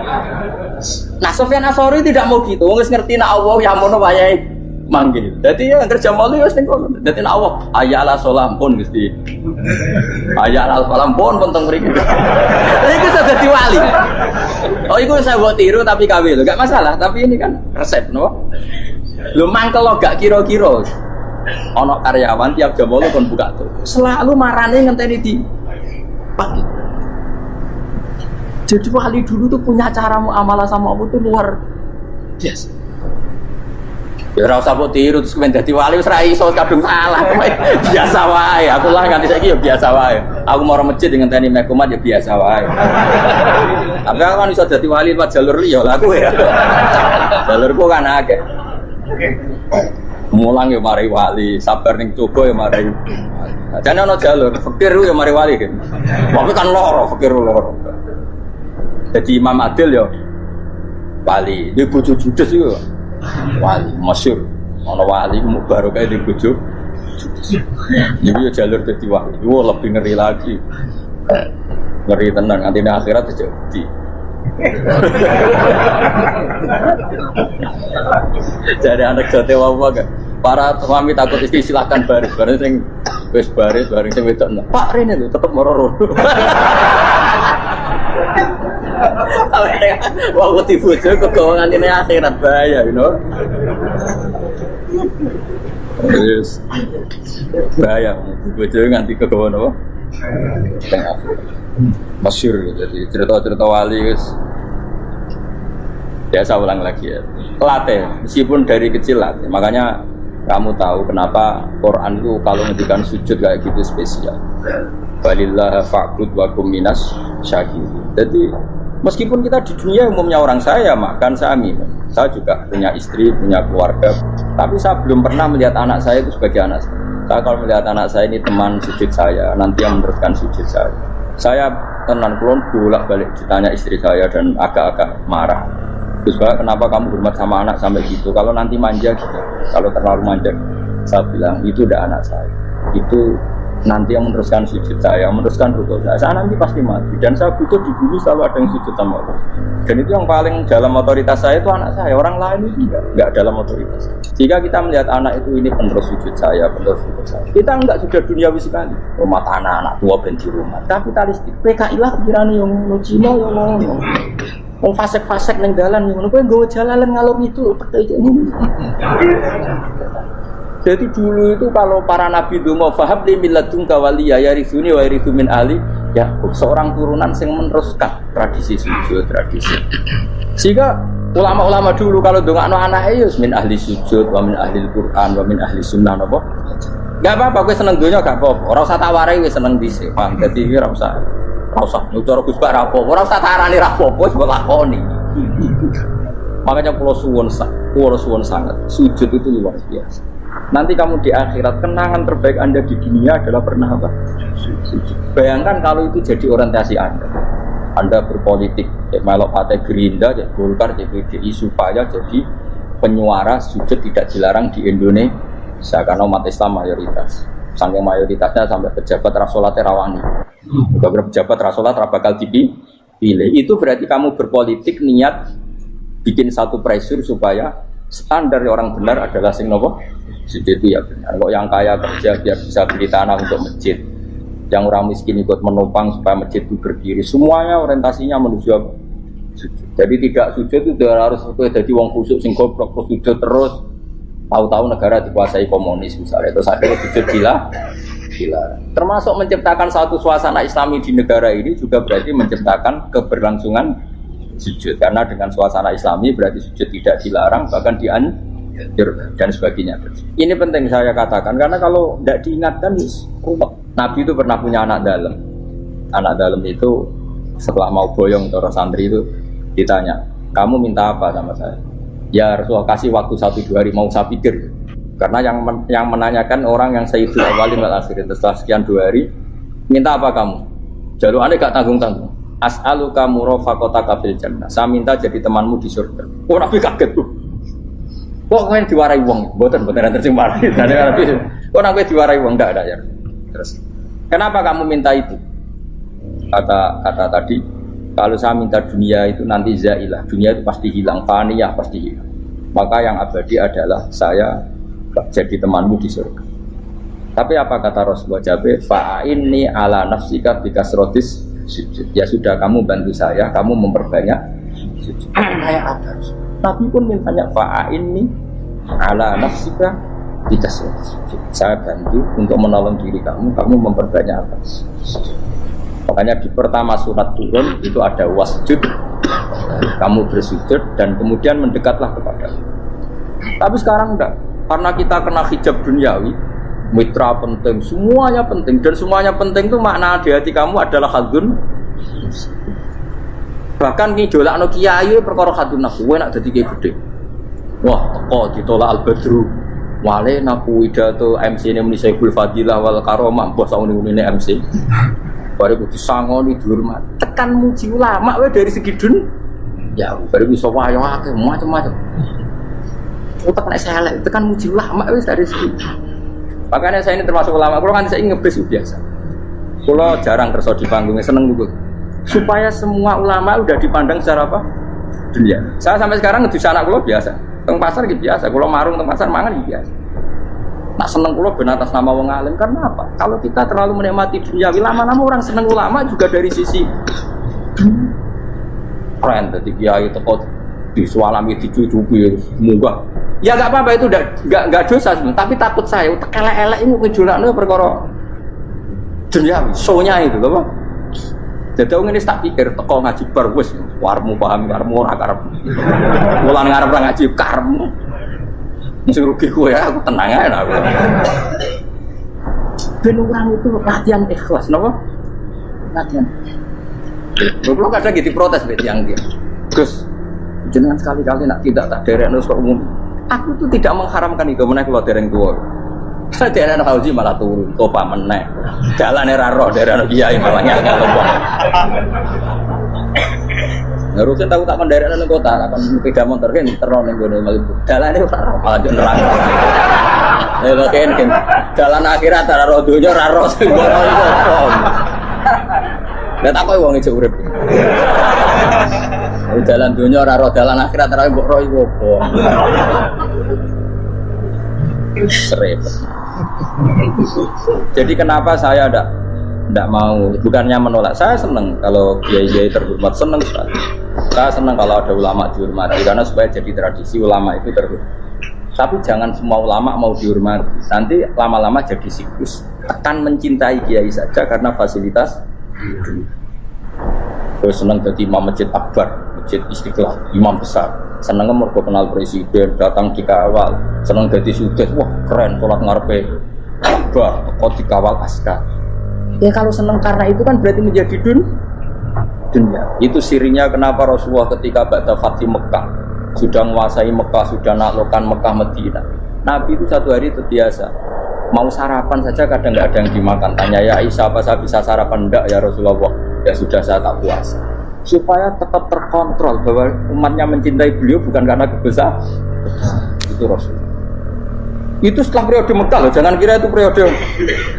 Nah, Sufyan Ats-Tsauri tidak mau gitu. Wis ngerti nak Allah ya mono wayahe
manggil. Jadi ya kerja malu ya sing kono. Dadi nek awak ayala salam pun Gusti. Ayala salam pun teng mriki. Iku sudah dadi wali. Oh iku saya buat tiru tapi KW lho, enggak masalah, tapi ini kan resep no. Lho mangkel lo gak kira-kira. Ana karyawan tiap jam 8 kon buka tuh. Selalu marane ngenteni di pagi. Jadi wali dulu tuh punya cara muamalah sama Allah tuh luar biasa. Ya ora usah mbok tiru terus men dadi wali wis ra iso kadung salah. Biasa wae. Aku lah nganti saiki ya biasa wae. Aku mau masjid dengan tani mekumat ya biasa wae. Tapi aku kan iso dadi wali lewat jalur liya lah aku ya. Jalurku kan akeh. Mulang ya mari wali, sabar ning coba ya mari. Jane ana jalur fakir ya mari wali kan. Tapi kan loro fakir loro. Jadi Imam Adil ya wali, dia bojo judes itu wali, masyhur. Ana wali mu baru kayak di bojo judes. Jadi ya jalur jadi wali, lebih ngeri lagi. Ngeri tenan nanti di akhirat terjadi. Jadi anak jote wae kan. Para suami takut istri silakan baris, bareng sing wis baris, bareng sing wedok. Pak Rene lho tetep mororo. Wah, waktu bojo kegawangan ini akhirat bahaya, you know. Yes. Bahaya, bojo nganti kegawan apa? Tengah. Masyhur jadi cerita-cerita wali guys. Ya saya ulang lagi ya. Latih, meskipun dari kecil latih. Makanya kamu tahu kenapa Quran itu kalau ngendikan sujud kayak gitu spesial. Walillah fa'bud wa kum minas syakirin. Jadi meskipun kita di dunia umumnya orang saya makan saya minum, saya juga punya istri, punya keluarga, tapi saya belum pernah melihat anak saya itu sebagai anak saya. Saya kalau melihat anak saya ini teman sujud saya, nanti yang meneruskan sujud saya. Saya tenan kulon bolak-balik ditanya istri saya dan agak-agak marah. Terus kenapa kamu hormat sama anak sampai gitu? Kalau nanti manja gitu, kalau terlalu manja, saya bilang itu udah anak saya. Itu nanti yang meneruskan sujud saya, meneruskan rukuk saya nanti pasti mati. Dan saya butuh di bumi selalu ada yang sujud sama Allah. Dan itu yang paling dalam otoritas saya itu anak saya. Orang lain itu enggak dalam otoritas. Jika kita melihat anak itu ini penerus sujud saya, penerus rukuk saya, kita enggak sudah duniawi sekali. Rumah tanah anak tua ben di rumah. Kapitalistik. PKI lah kirani yang Cina yang ngomong. Wong fasek-fasek ning dalan ngono kowe nggawa jalalan ngalor itu PKI ini. Jadi dulu itu kalau para nabi itu mau faham di miladun kawaliya ya risuni wa risu min ali ya seorang turunan yang meneruskan tradisi sujud tradisi. Sehingga ulama-ulama dulu kalau dongakno anake ya min ahli sujud wa min ahli Quran wa min ahli sunnah napa. Enggak apa-apa kowe seneng donya gak apa-apa. Ora usah tak warai wis seneng dhisik. Paham dadi iki ora usah. Ora usah nutur Gus Pak ra apa. Ora usah tarani ra apa wis mbok lakoni. Makanya kula suwun sangat sujud itu luar biasa. Nanti kamu di akhirat kenangan terbaik Anda di dunia adalah pernah apa? Sujud. Bayangkan kalau itu jadi orientasi Anda. Anda berpolitik, melok partai Gerindra, Golkar, PDI supaya jadi penyuara sujud tidak dilarang di Indonesia karena umat Islam mayoritas. Saking mayoritasnya sampai pejabat rasolat rawani. Beberapa pejabat rasolat bakal dipilih. Itu berarti kamu berpolitik niat bikin satu pressure supaya standar orang benar adalah sing nopo sujud itu ya benar. Kalau yang kaya kerja biar bisa beli tanah untuk masjid, yang orang miskin ikut menopang supaya masjid itu berdiri. Semuanya orientasinya menuju sujud. Jadi tidak sujud itu harus jadi wong khusyuk sing goblok sujud terus. Tahu-tahu negara dikuasai komunis misalnya, terus akhirnya sujud gila. Termasuk menciptakan satu suasana Islami di negara ini juga berarti menciptakan keberlangsungan sujud. Karena dengan suasana Islami berarti sujud tidak dilarang, bahkan dianjurkan dan sebagainya. Ini penting saya katakan karena kalau tidak diingatkan, Nabi itu pernah punya anak dalam. Anak dalam itu setelah mau boyong orang santri itu ditanya, kamu minta apa sama saya? Ya Rasulullah kasih waktu 1-2 hari mau saya pikir. Karena yang menanyakan orang yang sayyidul awalin wal akhirin setelah sekian 2 hari, minta apa kamu? Jaluannya gak tanggung-tanggung. As'aluka murafaqataka fil jannah. Saya minta jadi temanmu di surga. Oh Nabi kaget tuh. Kok kalian diwarai wong? Mboten tersimpan. Kok Nabi diwarai wong ndak ada ya. Terus kenapa kamu minta itu? Kata tadi, kalau saya minta dunia itu nanti zailah. Dunia itu pasti hilang, faniyah pasti hilang. Maka yang abadi adalah saya
jadi temanmu di surga. Tapi apa kata Rasulullah Jabir? Fa'inni ala nafsika bikasrotis sujud. Ya sudah, kamu bantu saya, kamu memperbanyak sujud. Kayak apa? Nabi pun mintanya fa'inni ala nafsika bikasrotis sujud. Saya bantu untuk menolong diri kamu, kamu memperbanyak apa? Makanya di pertama surat turun itu ada wasjud, kamu bersujud dan kemudian mendekatlah kepada Allah. Tapi sekarang enggak, karena kita kena hijab duniawi, mitra penting, semuanya penting, dan semuanya penting itu makna di hati kamu adalah hadun. Bahkan ini jolak no kiai perkara hadun nafsu, nak jadi kiai gede. Wah, teko ditolak al-badru, wale naku widato MC ini muni Sayyidul Fadilah wal Karomah, bos ini MC. Baru disangoni dihormat. Tekan muji ulama we dari segi dun. Ya, baru bisa wayo akeh macam-macam. Utak nek selek, tekan muji ulama wis dari segi. Makanya saya ini termasuk ulama. Kalau kan saya ngebis biasa. Kalau jarang kerja di panggungnya seneng juga. Supaya semua ulama udah dipandang secara apa? Dunia. Saya sampai sekarang di sana kalau biasa. Teng pasar gitu biasa. Kalau marung teng pasar mangan gitu biasa. Nak seneng kulo ben atas nama wong alim karena apa? Kalau kita terlalu menikmati dunia, lama-lama orang seneng ulama juga dari sisi keren. Jadi kiai teko disualami dicucuki munggah. Ya enggak apa-apa itu enggak dosa sebenarnya, tapi takut saya elek-elek ini ngejolakno perkara dunia, show-nya itu lho, Pak. Jadi wong ini tak pikir teko ngaji bar wis warmu paham warmu ora karep. Mulan ngarep ora ngaji karepmu. Mesti rugi gue ya, aku tenang aja aku. Ben orang itu latihan ikhlas, kenapa? Latihan. Kalau kadang gitu protes bet yang dia. Gus, jangan sekali-kali nak tidak tak derek nus umum. Aku tuh tidak mengharamkan itu, mana kalau dereng tua. Saya derek haji malah turun, topa menek. Jalan era roh derek kiai malah nyangka lembah. Harusnya tahu tak mendarat nang kota, akan sepeda motor kan terus ning gone Malibu. Dalane ora malah nerang. Lha kan dalan akhirat ora ro donya ora ro sing ora iso. Lah tak koyo wong ijo urip. Dalan donya ora ro dalan akhirat ora mbok ro iku opo. Repot. Jadi kenapa saya tidak mau, bukannya menolak, saya senang kalau kiai-kiai terhormat, senang sekali. Saya senang kalau ada ulama dihormati karena supaya jadi tradisi ulama itu terhormat. Tapi jangan semua ulama mau dihormati, nanti lama-lama jadi siklus. Akan mencintai kiai saja karena fasilitas. Terus senang jadi imam masjid akbar, masjid Istiqlal, imam besar. Senang mergo kenal presiden, datang dikawal. Senang jadi sudet, wah keren, sholat ngarepe Ka'bah, kok dikawal askar. Ya kalau senang karena itu kan berarti menjadi dunia. Itu sirinya kenapa Rasulullah ketika ba'da Fathi Mekah sudah menguasai Mekah, sudah naklukkan Mekah Madinah. Nabi itu satu hari itu biasa mau sarapan saja kadang nggak ada yang dimakan. Tanya ya Aisyah, apa saya bisa sarapan? Enggak ya Rasulullah. Ya sudah, saya tak puasa. Supaya tetap terkontrol bahwa umatnya mencintai beliau bukan karena kebesaran. Itu Rasulullah. Itu setelah periode Mekah loh, jangan kira itu periode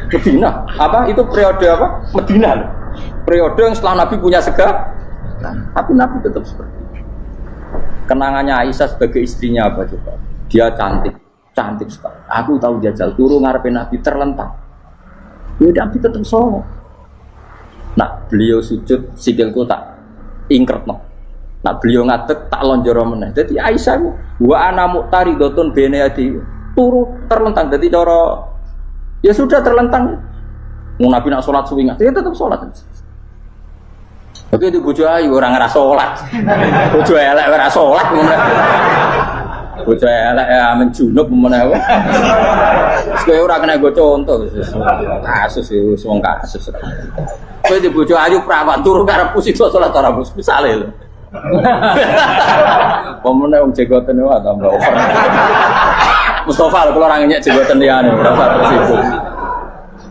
Medina. Apa? Itu periode apa? Medina loh. Periode yang setelah Nabi punya segala. Tapi Nabi tetap seperti itu. Kenangannya Aisyah sebagai istrinya apa coba? Dia cantik sekali. Aku tahu jajal turu ngarepin Nabi terlentang. Ya Nabi tetap solo. Nah, beliau sujud sikilku tak ingkretno. Nah, beliau ngadeg tak lonjoro meneh. Jadi Aisyah wa ana muqtaridotun bene adi. Turu terlentang, jadi cara ya sudah terlentang. Nabi nak sholat suwingan, dia tetap sholat. Oke itu bojo ayu orang ngerasa sholat, bojo elek ngerasa sholat, bojo elek ya menjunub mana? Sekali orang kena gue contoh, kasus itu semua kasus. Oke itu bojo ayu perawan turu karena pusing sholat orang bus misalnya. Pemenang orang jegotan itu atau enggak over. Mustafa kalau orangnya jegotan dia nih, berapa sibuk.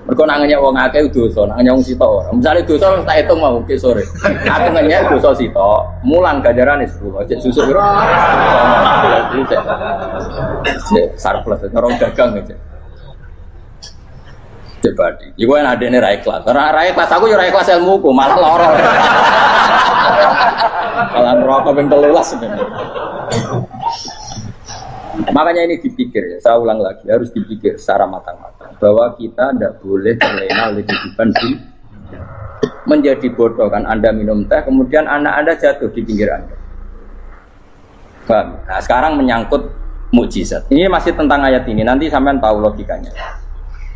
Mereka nangnya wong akeh dosa, nangnya wong sitok. Misalnya dosa tak hitung mau ke sore. Aku nanya dosa sitok, mulang ganjarane 10. Cek susu piro? Cek surplus orang dagang aja. Cek badi. Iku enak adene ra ikhlas. Ra ikhlas aku yo ra ikhlas ilmuku, malah lara. Kalau ngerokok ben 13 sebenarnya. Makanya ini dipikir ya, saya ulang lagi, harus dipikir secara matang-matang bahwa kita tidak boleh terlena oleh kehidupan menjadi bodoh kan. Anda minum teh, kemudian anak Anda jatuh di pinggir Anda. Nah sekarang menyangkut mukjizat. Ini masih tentang ayat ini, nanti sampean tahu logikanya.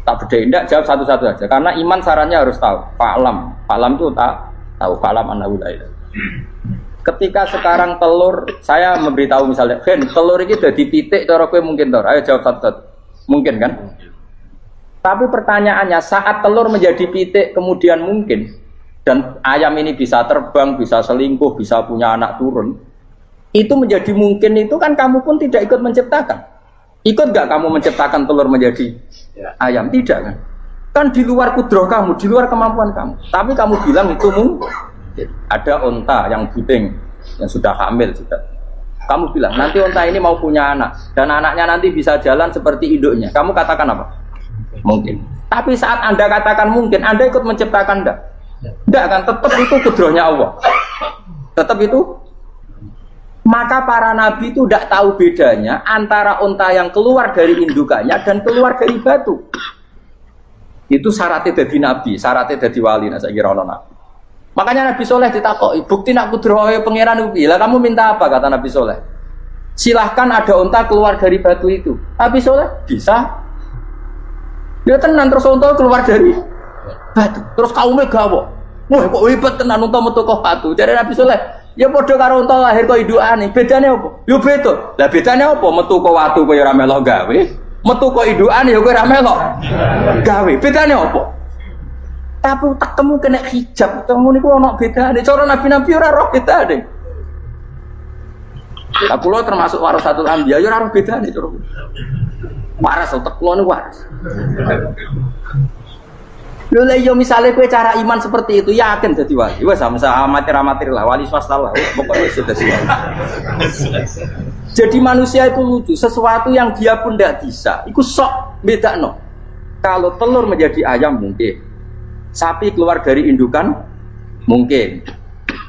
Tak bedain, tidak jawab satu-satu aja. Karena iman sarannya harus tahu. Fa'lam itu tak tahu. Fa'lam annahu la ilaha. Ketika sekarang telur, saya memberitahu misalnya, Gen, telur ini udah dipitik, cara kowe mungkin tor. Ayo jawab satu-satu. Mungkin kan? Tapi pertanyaannya, saat telur menjadi pitik kemudian mungkin, dan ayam ini bisa terbang, bisa selingkuh, bisa punya anak turun, itu menjadi mungkin itu kan kamu pun tidak ikut menciptakan. Ikut gak kamu menciptakan telur menjadi ayam? Tidak kan? Kan di luar kudroh kamu, di luar kemampuan kamu. Tapi kamu bilang itu mungkin. Ada onta yang buding, yang sudah hamil sudah. Kamu bilang nanti onta ini mau punya anak dan anaknya nanti bisa jalan seperti induknya. Kamu katakan apa? Mungkin. Tapi saat Anda katakan mungkin, Anda ikut menciptakan enggak? Enggak kan? Tetap itu kudrohnya Allah. Tetap itu. Maka para nabi itu tidak tahu bedanya antara onta yang keluar dari indukannya dan keluar dari batu. Itu syaratnya jadi nabi, syaratnya jadi wali. Nah, saya kira orang nabi. Makanya Nabi Soleh ditakoki, bukti nak kudrohe pangeran ubi. Lah kamu minta apa, kata Nabi Soleh? Silahkan ada unta keluar dari batu itu. Nabi Soleh bisa. Dia tenan terus unta keluar dari batu. Terus kaumnya gawo. Wah kok hebat tenan unta metu kok batu. Dari Nabi Soleh, ya padha karo unta lahir kok indukane. Bedane apa? Yo beda. Lah bedane apa? Metu kok watu kowe ora melok gawe. Metu kok indukane ya kowe ora melok gawe. Bedane apa? Tapi tak temu kena hijab, temu niku ana bedane. Cara nabi-nabi ora roh bedane. Lah kula termasuk warasatul anbiya ya ora roh bedane cara. Waras utek kula niku waras. Lho lha yo misale kowe cara iman seperti itu yakin dadi wali. Wes sama amatir-amatir lah wali swasta lah. Pokoknya sudah siap. Jadi manusia itu lucu, sesuatu yang dia pun tidak bisa. Iku sok bedakno. Kalau telur menjadi ayam mungkin. Sapi keluar dari indukan mungkin,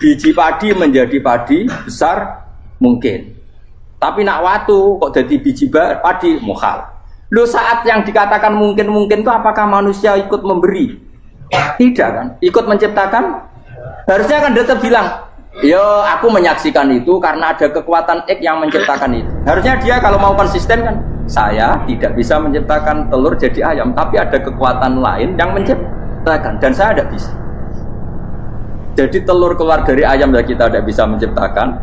biji padi menjadi padi besar mungkin, tapi nak watu kok jadi biji padi mukhal. Lo saat yang dikatakan mungkin itu apakah manusia ikut memberi? Tidak kan? Ikut menciptakan? Harusnya kan dia bilang, yo aku menyaksikan itu karena ada kekuatan X yang menciptakan itu. Harusnya dia kalau mau konsisten kan, saya tidak bisa menciptakan telur jadi ayam, tapi ada kekuatan lain yang menciptakan. Dan saya tidak bisa. Jadi telur keluar dari ayam ya kita tidak bisa menciptakan.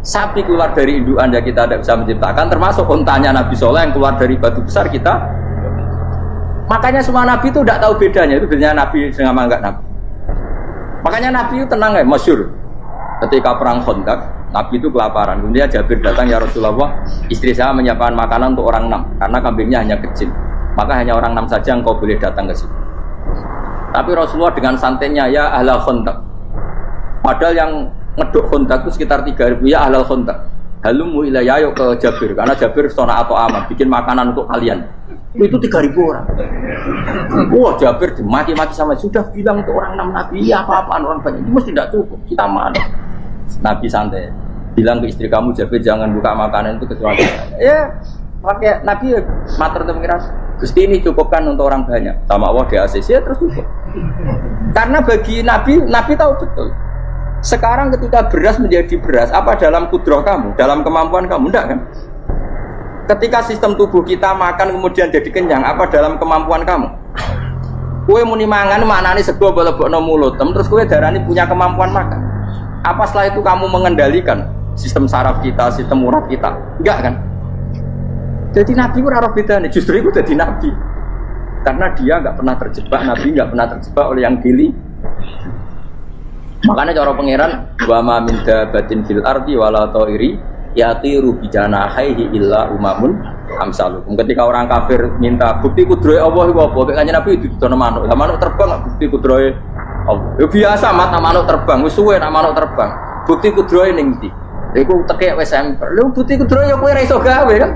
Sapi keluar dari indukan ya kita tidak bisa menciptakan. Termasuk untanya Nabi Soleh yang keluar dari batu besar kita. Makanya semua Nabi itu tidak tahu bedanya. Itu bedanya Nabi dengan enggak Nabi. Makanya Nabi itu tenang ya, masyhur. Ketika perang Khandaq, Nabi itu kelaparan. Kemudian Jabir datang, ya Rasulullah, istri saya menyiapkan makanan untuk orang 6 karena kambingnya hanya kecil. Maka hanya orang 6 saja engkau boleh datang ke sini. Tapi Rasulullah dengan santainya, ya ahlal Khandaq. Padahal yang ngeduk Khandaq itu sekitar 3.000, ya ahlal Khandaq. Halumu ilayya, yuk ke Jabir. Karena Jabir sona atau aman, bikin makanan untuk kalian. Itu 3.000 orang. Wah Jabir dimaki-maki sama, sudah bilang untuk orang 6 Nabi, ya apa-apaan orang banyak. Itu mesti tidak cukup, kita mana. Nabi santai, bilang ke istri kamu, Jabir jangan buka makanan itu kecuali ya. Pakai Nabi matur temu pengiran. Gusti ini cukupkan untuk orang banyak. Sama Allah di ACC terus cukup. Karena bagi Nabi tahu betul. Sekarang ketika beras menjadi beras, apa dalam kudroh kamu, dalam kemampuan kamu, enggak kan? Ketika sistem tubuh kita makan kemudian jadi kenyang, apa dalam kemampuan kamu? Kue muni mangan maknane sego bolebokno mulut, terus kue darani punya kemampuan makan. Apa setelah itu kamu mengendalikan sistem saraf kita, sistem urat kita? Enggak kan? Jadi Nabi itu rara beda nih, justru itu jadi Nabi. Karena dia nggak pernah terjebak, Nabi nggak pernah terjebak oleh yang dili. Makanya cara pangeran, wa ma min dabatin fil ardi wala ta'iri yatiru bijanahaihi illa umamun amsalukum. Ketika orang kafir minta bukti kudrohe Allah iku apa? Kayaknya Nabi itu dono manuk. Lah manuk terbang bukti kudrohe Allah. Ya biasa mat manuk terbang, wis suwe nak manuk terbang. Bukti kudrohe ning ndi? Iku tekek wis empel. Lha bukti kudrohe ya kowe ora iso gawe kan?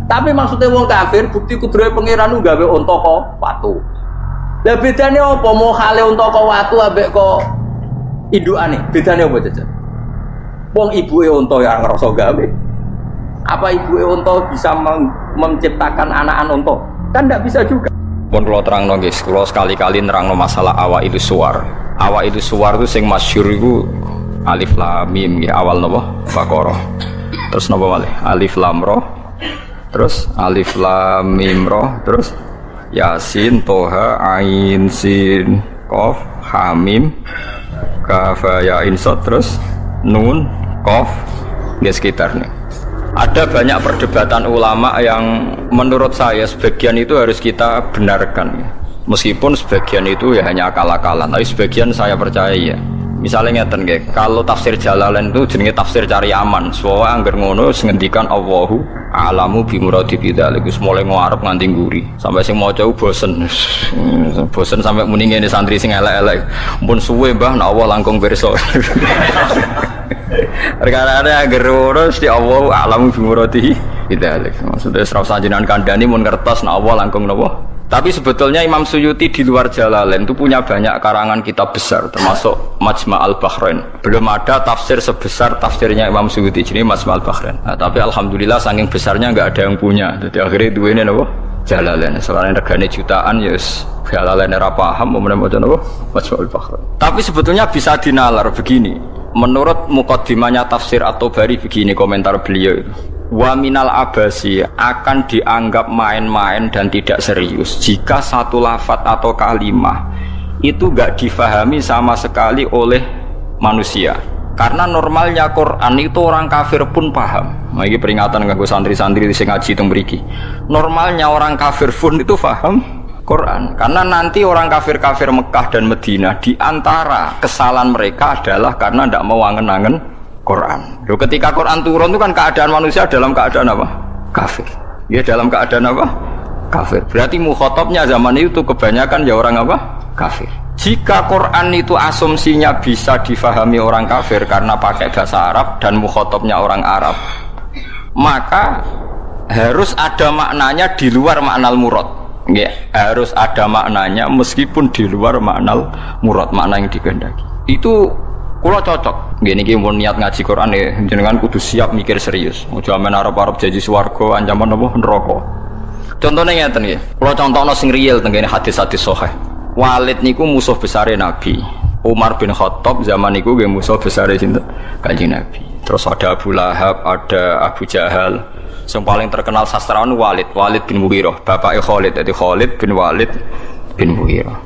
Tapi maksudnya wong kafir bukti kudrohe pangeran ku gawe unta kok watu. Lah bedane apa mau khale unta kok watu ambek kok indukane? Bedane apa jajan? Wong ibuke unta ya ngrasa gawe. Apa ibu unta bisa menciptakan anak-anak unta? Kan tidak bisa juga. Pun kalau terang guys, kalau sekali-kali nerang masalah awal itu suar. Awal itu suar itu sing masyhur itu alif lam mim ya awal nopo Baqarah. Terus nopo malih alif lam ra. Terus alif lam mim ra. Terus Yasin Toha Ain Sin Qaf Ha Mim Kaf Ya Ain Sad terus Nun Qaf di sekitarnya. Ada banyak perdebatan ulama yang menurut saya sebagian itu harus kita benarkan. Meskipun sebagian itu ya hanya akal-akalan, tapi sebagian saya percaya ya. Misalnya ngeten nggih, kalau tafsir Jalalain itu jenenge tafsir cari aman. Soale angger ngono ngendikan Allahu a'lamu bi muradi bidzalik. Wis mulai ngarep nganti nguri. Sampai sing maca bosen. Bosen sampai muni ngene santri sing elek-elek. Mumpun suwe Mbah nek Allah langkung pirsa. Perkara angger ngono mesti Allahu a'lamu bi muradi bidzalik. Maksudnya serau sanjenengan kandhani mun ngertos nek Allah langkung napa. Tapi sebetulnya Imam Suyuti di luar Jalalain itu punya banyak karangan kitab besar, termasuk Majma' al-Bahrain. Belum ada tafsir sebesar tafsirnya Imam Suyuti, jadi Majma' al-Bahrain. Nah, tapi alhamdulillah saking besarnya nggak ada yang punya. Jadi akhirnya dua ini apa? Jalalain. Selain regane jutaan, yes, Jalalain era paham, kemudian macam apa? Majma' al-Bahrain. Tapi sebetulnya bisa dinalar begini. Menurut mukaddimahnya tafsir At-Tabari begini komentar beliau itu. Wa minal abasi akan dianggap main-main dan tidak serius jika satu lafadz atau kalimah itu gak difahami sama sekali oleh manusia. Karena normalnya Quran itu orang kafir pun paham. Nah, ini peringatan kanggo santri-santri sing ngaji teng mriki. Normalnya orang kafir pun itu paham Quran. Karena nanti orang kafir-kafir Mekah dan Madinah di antara kesalahan mereka adalah karena tidak mau angen-angen Quran. Loh, ketika Quran turun itu kan keadaan manusia dalam keadaan apa? Kafir. Ya dalam keadaan apa? Kafir. Berarti mukhatabnya zaman itu kebanyakan ya orang apa? Kafir. Jika Quran itu asumsinya bisa difahami orang kafir karena pakai bahasa Arab dan mukhatabnya orang Arab, maka harus ada maknanya di luar maknal murad. Ya, harus ada maknanya meskipun di luar maknal murad, makna yang dikehendaki. Itu kula cocok. Gini ki mun niat ngaji Quran ya, jenengan kudu siap mikir serius. Ojo amen arep-arep janji swarga ancaman apa neraka. Contohnya ngeten nggih. Kula contohno sing real teng hadis-hadis sahih. Walid niku musuh besare Nabi. Umar bin Khattab zaman niku nggih musuh besare sinten? Kanjeng Nabi. Terus ada Abu Lahab, ada Abu Jahal. Yang paling terkenal sastrawan Walid bin Mughirah, bapake Khalid, jadi Khalid bin Walid bin Mughirah.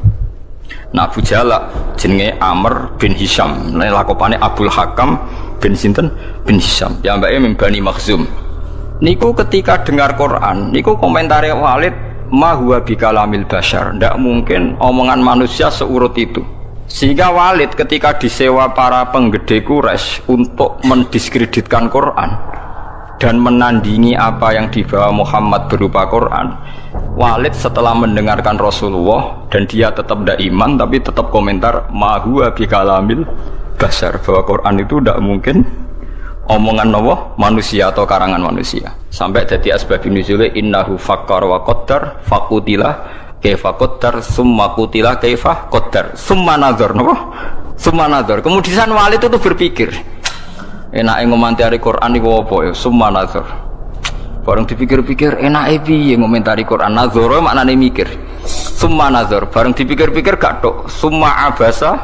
Nah Abu Jahal jenenge Amr bin Hisham, nah lakopane Abdul Hakam bin Sinten bin Hisham, yang mbake Bani Makhzum. Niku ketika dengar Quran, niku komentare Walid, ma huwa bikalamil bashar, ndak mungkin omongan manusia seurut itu. Sehingga Walid ketika disewa para penggede Quraisy untuk mendiskreditkan Quran dan menandingi apa yang dibawa Muhammad berupa Quran, Walid setelah mendengarkan Rasulullah dan dia tetap tidak iman tapi tetap komentar ma huwa bikalamil bashar, bahwa Quran itu tidak mungkin omongan manusia atau karangan manusia. Sampai jadi asbab nuzule innahu fakkar wa qaddar faqutila kaifa qaddar summa qutila kaifa qaddar summa nazar summa nazar. Kemudian Walid itu berpikir, enake ngomentari Quran niku apa ya? Summa nazar. Bareng dipikir-pikir enake piye ngomentari Quran? Nazar maknane mikir. Summa nazar. Bareng dipikir-pikir gak tok. Summa abasa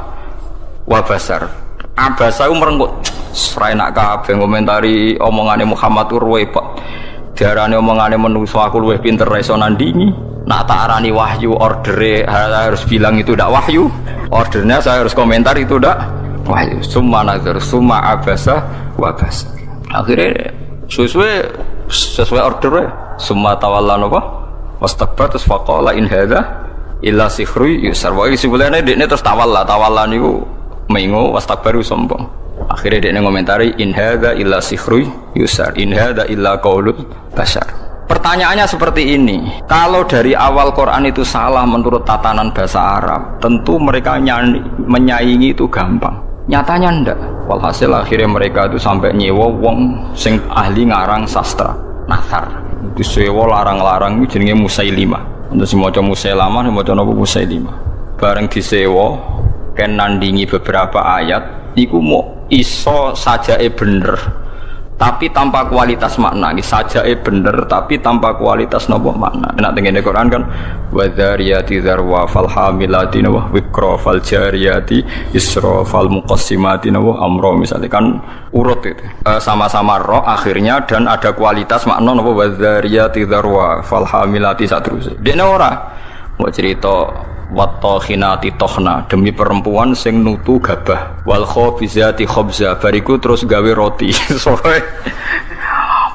wa basar. Abasa ku merenggut. Ora enak kabeh ngomentari omongane Muhammad urwe Pak. Diarani omongane menungso aku luwih pinter ra iso nandingi. Nak tak arani wahyu ordere harus bilang itu ndak wahyu. Ordernya saya harus komentar itu ndak wahyu. Summa nazar, summa abasa wa basar. Akhirnya sesuai order summa tawalla napa wastakbar terus faqala in hadza illa sihrun yusar. Wa isibulane dekne terus tawalla niku mengo wastakbaru sombong. Akhirnya dekne ngomentari in hadza illa sihrun yusar, in hadza illa qaulul bashar. Pertanyaannya seperti ini, kalau dari awal Quran itu salah menurut tatanan bahasa Arab, tentu mereka menyaingi itu gampang. Nyatanya ndak. Walhasil akhirnya mereka itu sampai nyewa wong sing ahli ngarang sastra Nathar. Disewa larang-larang itu jenenge Musailimah. Untuk maca Musailamah, maca napa Musailimah. Bareng disewa ken nandingi beberapa ayat niku mau iso sajake bener. tapi tanpa kualitas makna. Ini sajake bener tapi tanpa kualitas napa makna. Nek teng Quran kan wadzariyati dzarwa fal hamilati wa wikra fal jariyati isra fal muqassimati wa amra, misalnya kan urut itu. Sama-sama roh akhirnya dan ada kualitas makna napa wadzariyati dzarwa fal hamilati saterusé. Dekne ora mau cerita wattokhinati tokhna, demi perempuan sing nutu gabah, wal khobizati khobza, bariku terus gawe roti. Soalnya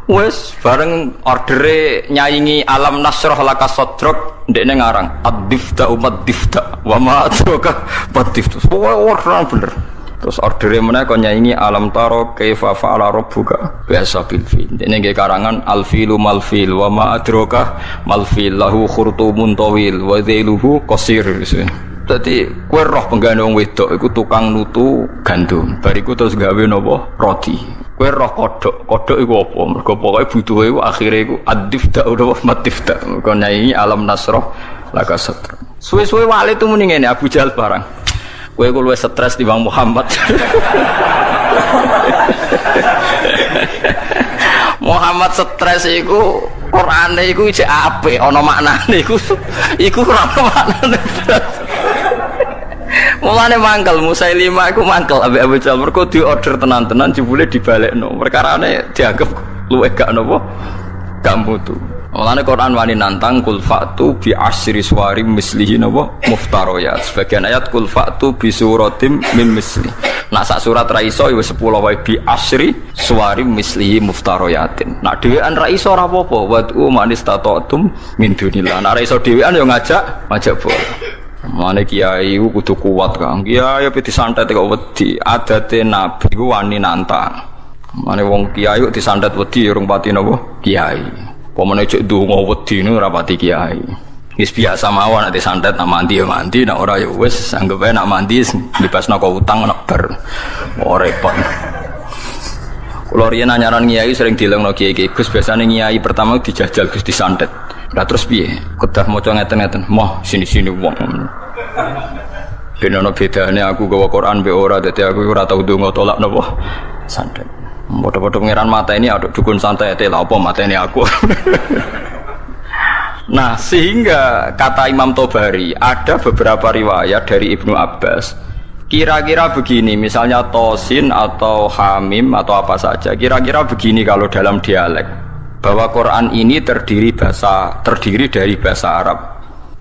wes bareng ordere nyaingi alam nasroh laka sodrok, ndekne ngarang ad-difta umat difta wa ma adraka mad difta. Orang bener. Terus ordere meneh kon nyaingi alam taro kaifa fa'ala rabbuka biasa bil fil. Dene nggih karangan al filu mal fil wa ma adraka mal fil lahu khurtumun tawil wa dhailuhu qasir. Dadi kowe roh penggane wong wedok iku tukang nutu gandum. Bariku terus gawe napa roti. Kowe roh kodhok iku apa? Mergo pokoke butuhe iku akhire iku ad-difta utawa matifta. Kon nyaingi alam nasroh laka sadra. Suwe-suwe wale tu muni ngene Abu Jahal barang. Kowe ku luwih stres timbang Muhammad. Muhammad stres iku Qur'ane iku isih apik, ana maknane iku ora ana maknane. Mulane mangkel Musailimah iku mangkel ambek Abu Jahal mergo diorder tenan-tenan jebule dibalekno. Perkarane dianggap luwih gak napa? Gak mutu. Mulane Quran wani nantang kul fa'tu bi asyri suwarim mislihi napa muftariyat. Sebagian ayat kul fa'tu bi suratim min misli. Nak sak surat ra iso ya 10 wae bi asyri suwarim mislihi muftariyatin. Nak dhewean ra iso ora apa-apa. Wad'u man istata'tum min dunillah. Nak ra iso dhewean ya ngajak boleh. Mane kiai ku kudu kuat Kang. Kiai pe disantet kok wedi. Adate nabi ku wani nantang. Mane wong kiai kok disantet wedi urung pati napa kiai. Pemene cek ndonga wedi niku ora pati kiai. Wis biasa mawon nek santet nak mandi ya mandi, nek ora ya wis anggap ae nak mandi dibasno kok utang nek ber. Oh repot. Kula riyen anyaran kiai sering dilengno kiai-kiai Gus biasane kiai pertama dijajal Gus disantet. Lah terus piye? Kedah maca ngeten-ngeten. Moh sini-sini wong. Ben ono bedane aku gawa Quran be ora dadi aku ora tau ndonga tolak napa santet. Bodoh-bodoh pengiran mata ini aduk dukun santai lah apa mata ini aku. Nah sehingga kata Imam Tobari ada beberapa riwayat dari Ibnu Abbas kira-kira begini, misalnya tosin atau hamim atau apa saja, kira-kira begini kalau dalam dialek bahwa Quran ini terdiri dari bahasa Arab,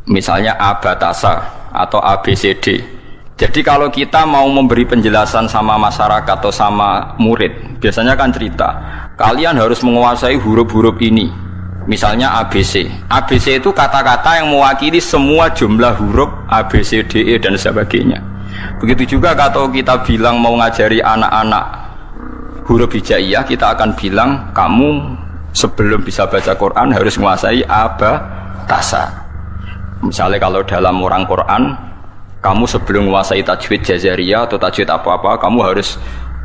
misalnya abatasa atau ABCD. Jadi kalau kita mau memberi penjelasan sama masyarakat atau sama murid, biasanya kan cerita, kalian harus menguasai huruf-huruf ini. Misalnya ABC. ABC itu kata-kata yang mewakili semua jumlah huruf A, B, C, D, E dan sebagainya. Begitu juga kalau kita bilang mau ngajari anak-anak huruf hijaiyah, kita akan bilang kamu sebelum bisa baca Quran harus menguasai abatasa. Misalnya kalau dalam orang Quran, kamu sebelum menguasai tajwid jazariyah atau tajwid apa-apa, kamu harus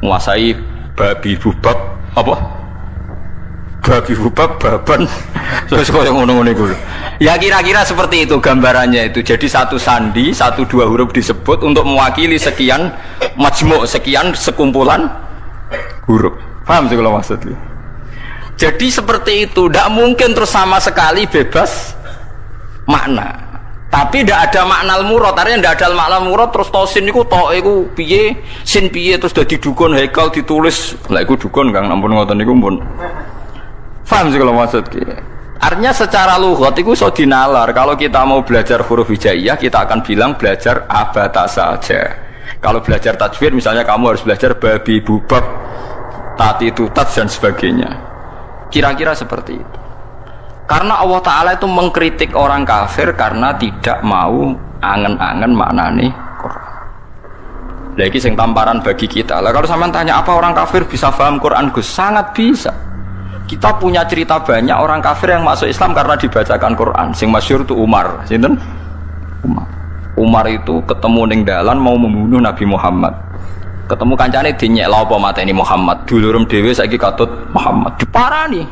menguasai babi bubab apa? Babi bubab baban. Terus kok yang ngono-ngono iku. Ya kira-kira seperti itu gambarannya itu. Jadi satu sandi, 1-2 huruf disebut untuk mewakili sekian majmu', sekian sekumpulan huruf. Paham sih kalau maksudnya? Jadi seperti itu, tidak mungkin terus sama sekali bebas makna. Tapi tidak ada makna murad, artinya tidak ada makna murad terus tosin niku tok iku piye, sin piye terus dadi dukun haikal ditulis. Lah iku dukun Kang, ampun ngoten niku pun. Paham sih kalau maksudnya? Artinya secara lughat iku iso dinalar. Kalau kita mau belajar huruf hijaiyah, kita akan bilang belajar abatasa saja. Kalau belajar tajwid misalnya kamu harus belajar babi bubab, tati tutat dan sebagainya. Kira-kira seperti itu. Karena Allah Ta'ala itu mengkritik orang kafir karena tidak mau angen-angen maknane Quran. Lagi sing tamparan bagi kita. Lah kalau sampean tanya apa orang kafir bisa paham Quran Gus? Sangat bisa. Kita punya cerita banyak orang kafir yang masuk Islam karena dibacakan Quran. Sing masyhur itu Umar. Sinten? Umar itu ketemu ning dalan mau membunuh Nabi Muhammad. Ketemu kancane dinyek lha apa mateni Muhammad. Dulurem dhewe saiki katut Muhammad diparani.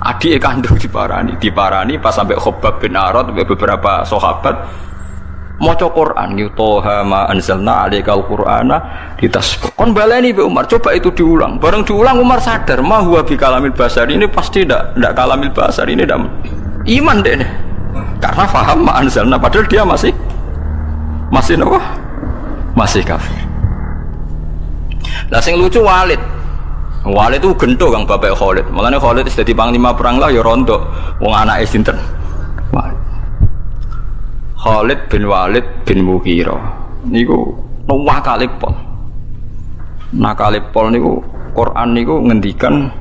Adik kandung diparani pas sampai Khobab bin Arad beberapa sahabat
maca Quran yu toha ma anzalna alaikal qur'ana litasbih. Kon baleni be Umar, coba itu diulang. Bareng diulang Umar sadar, ma huwa bi kalamil basar. Ini pasti ndak kalamil basar, ini ndak iman deh. Karena paham ma anzalna padahal dia masih apa? Masih kafir. Lah sing lucu Walid. Walid itu gento kang bapak Khalid. Makanya Khalid wis dadi panglima perang lah ya rontok wong anake sinten. Khalid bin Walid bin Mughirah niku nakalipol. Nakalipol niku Quran niku ngendikan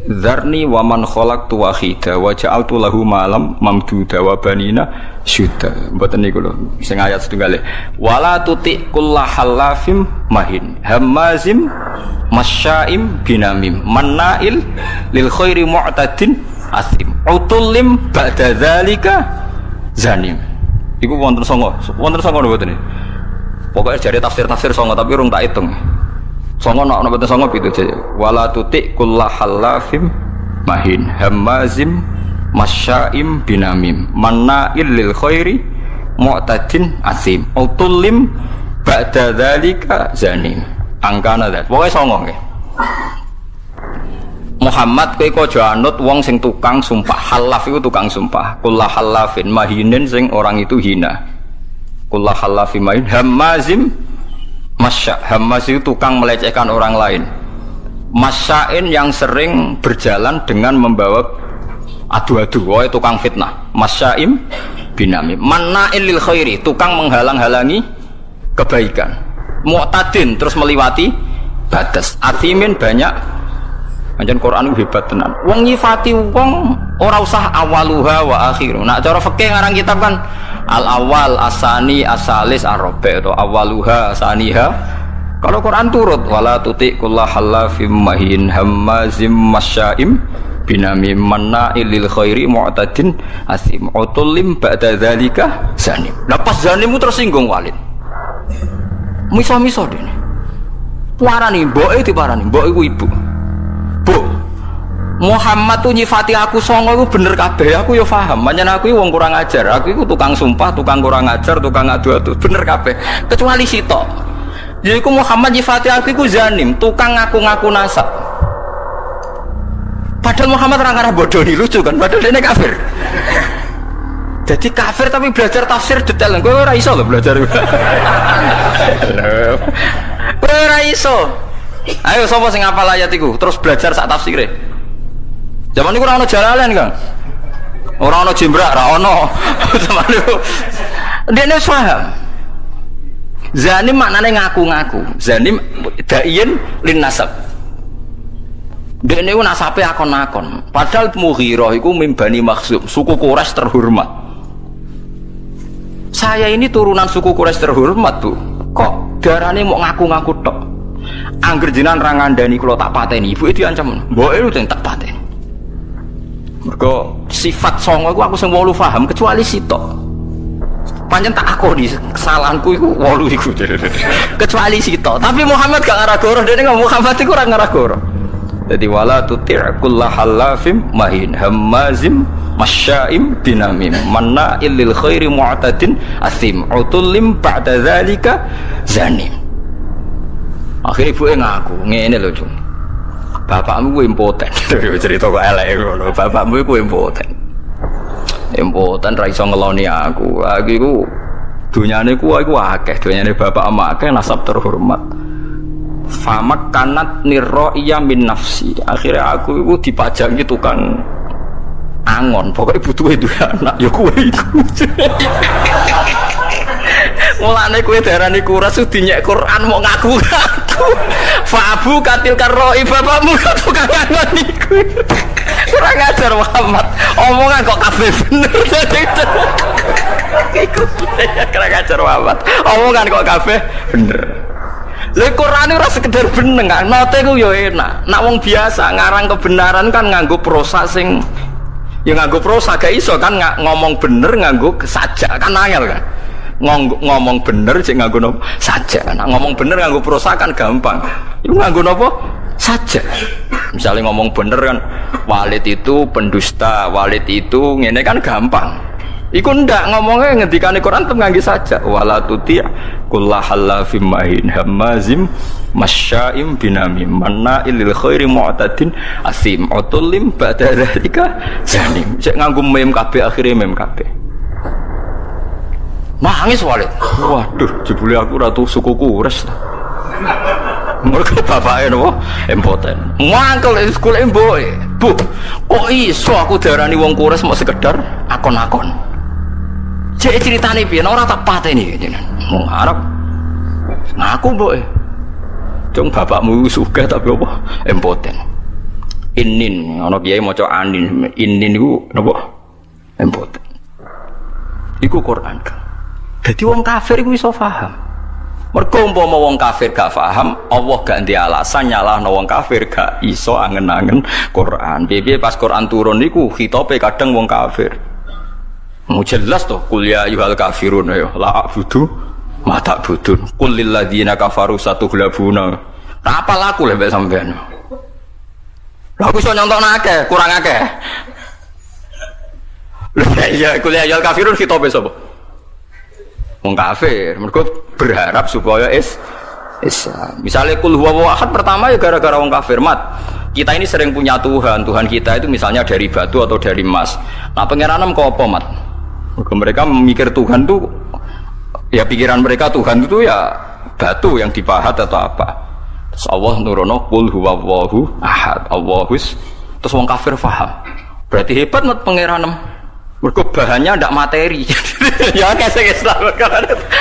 Dzarni wa man khalaqtu wahida wa ja'altu lahu malam mamduda wa banina syuda. Mboten niku lho sing ayat setunggal. Wala tuti kullahallafim mahin hamazim masyaim binamim mannail lil khairi mu'tadin asim utullim ba'da dzalika zanim. Iku wonten songo mboten. Pokoke jare tafsir-tafsir songo tapi urung tak hitung. Songo nak mboten songo pitu aja. Wala tuti kullahallafim mahin hamazim masyaim binamim mannail lil khairi mu'tadin asim utullim ba'da dzalika zanim. Angkana dat. Pokoke songo nggih. Muhammad kowe aja anut wong sing tukang sumpah. Halaf iku tukang sumpah. Kullahallafin mahinin sing orang itu hina. Kullahallafin mahin hamazim masya. Hamaz itu tukang melecehkan orang lain. Masyain yang sering berjalan dengan membawa adu-adu. Woe tukang fitnah. Masyaim binamim. Manna'il lil khairi, tukang menghalang-halangi kebaikan. Mu'tadin terus melewati batas. Athimin banyak. Anjen Quran itu hebat tenan. Wong nyifati wong ora usah awaluha wa akhiru. Nak cara fikih ngarang kitab kan al awal asani asalis arabi atau awaluha asaniha. Kalau Quran turut wala tuti kullahallafim mahin hammazim masyaim binamim manna'il lil khairi mu'tadin asim utullim ba'da dzalika zanim. Lepas zanim itu tersinggung Walid. Miso-miso dene. Parani mboke diparani, mbok iku ibu. Bu, Muhammad tuh nyifati aku songo itu bener kabeh, aku ya paham. Manjen aku wong kurang ajar, aku itu tukang sumpah, tukang kurang ajar, tukang adu-adu, bener kabeh. Kecuali sitok. Jadi Muhammad nyifati aku itu zanim, tukang ngaku-ngaku nasab. Padahal Muhammad orang-orang bodoh nih, lucu kan? Padahal dia kafir. Jadi kafir tapi belajar tafsir detail. Gue ora iso loh belajar. Gue ora iso. Ayo sapa sing hafal ayat iku terus belajar sak tafsire. Zaman niku ora ono Jalalain, Kang. Ora ono Jimbrak, ora ono. Zaman niku dene paham. Zanim maknane ngaku-ngaku. Zanim daiin lin nasab. Dene ku nasabe akon-akon. Padahal Mughirah iku mimbani Makhzum, suku Quraisy terhormat. Saya ini turunan suku Quraisy terhormat, Bu. Kok darane mau ngaku-ngaku tok? Angger jinan ra ngandani kula tak pateni, ibu itu diancam. Mboke lu tak pateni. Mergo sifat songo iku aku sing 8 paham kecuali sitok. Pancen tak akoni kesalahanku iku 8 iku. Kecuali sitok. Tapi Muhammad gak ngarah goroh, dene ngomong Muhammad iku ora ngarah goroh. Jadi wala tuti' kullahallafim mahin hammazim masyaim binamim manna'il lil khairi mu'tadin asim utullim ba'da dzalika zanim. Akhirnya ibu ngaku, ngene lho Cung. Bapakmu ku impoten. Cerita kok elek ngono. Bapakmu ku impoten. Impoten ra iso ngeloni aku. Aku iku dunyane ku akeh, dunyane bapak ama akeh nasab terhormat. Famak kanat nirro'iyya min nafsi. Akhirnya aku iku dipajangi tukang angon. Pokoknya butuh itu anak. Ya kowe iku. Mulane kowe darani kuras dinyek Quran mau ngaku-ngaku. Fa'abu katil karroi bapakmu tukang angon iku. Kurang ajar Muhammad. Omongan kok kabeh bener. Iku kurang ajar Muhammad. Omongan kok kabeh bener. Lha Quran ora sekedar bener, note ku yo enak. Nak wong biasa ngarang kebenaran kan nganggo prosa sing ya nganggo prosa gak iso kan ngomong bener nganggo sajak kan angel kan. Ngomong bener sing nganggo nopo sajak kan. Ngomong bener nganggo prosa kan gampang. Iku nganggo nopo sajak. Misalnya ngomong bener kan Walid itu pendusta, Walid itu ngene kan gampang.
Iku ndak ngomongnya ngendikane Quran tem ngangge saja wala tuti' kullahallafim mahin hamazim masya'im binamim manna'il lil khairi mu'tadin asim utullim ba'da dzalika zanim. Cek nganggo mem kabeh akhire mem kabeh. Nangis Walid. Waduh, jebule aku ratu suku Quraisy. Mereka bapaknya nopo impoten. Mangkel sekolah mboke. Bu, kok iso aku darani wong Quraisy mau sekedar akon-akon. Cek ceritane piye ora tak pateni jenengan. Wong Arab. Ngaku mboke. Cung bapakmu sugih tapi apa? Impoten. Inin, ana kiai maca anin. Inin iku napa? Impoten. Iku Quran. Dadi wong kafir iku iso paham. Mergo umpama wong kafir gak paham, Allah gak ndek alasan nyalahno wong kafir gak iso angen-angen Quran. Piye pas Quran turun niku khitabe kadang wong kafir. Mau jelas toh qul ya ayyuhal kafirun ya la a'budu ma ta'budun qul lil ladzina kafaru satughlabuna. Apa laku lek sampean? Lha aku iso nyontokno akeh, kurang akeh. Lha iya qul ya ayyuhal kafirun khitabe sapa? Wong kafir, mergo berharap supaya Islam. Misalnya kul huwa ahad pertama ya gara-gara wong kafir mat. Kita ini sering punya Tuhan kita itu misalnya dari batu atau dari emas. Nah, pangeran kok apa mat? Mereka memikir Tuhan tuh ya pikiran mereka Tuhan itu ya batu yang dipahat atau apa. Terus Allah nurono kul huwa ahad, Allahus. Terus wong kafir paham. Berarti hebat mat pangeran. Mergo bahannya ndak materi. Ya kasih Islam.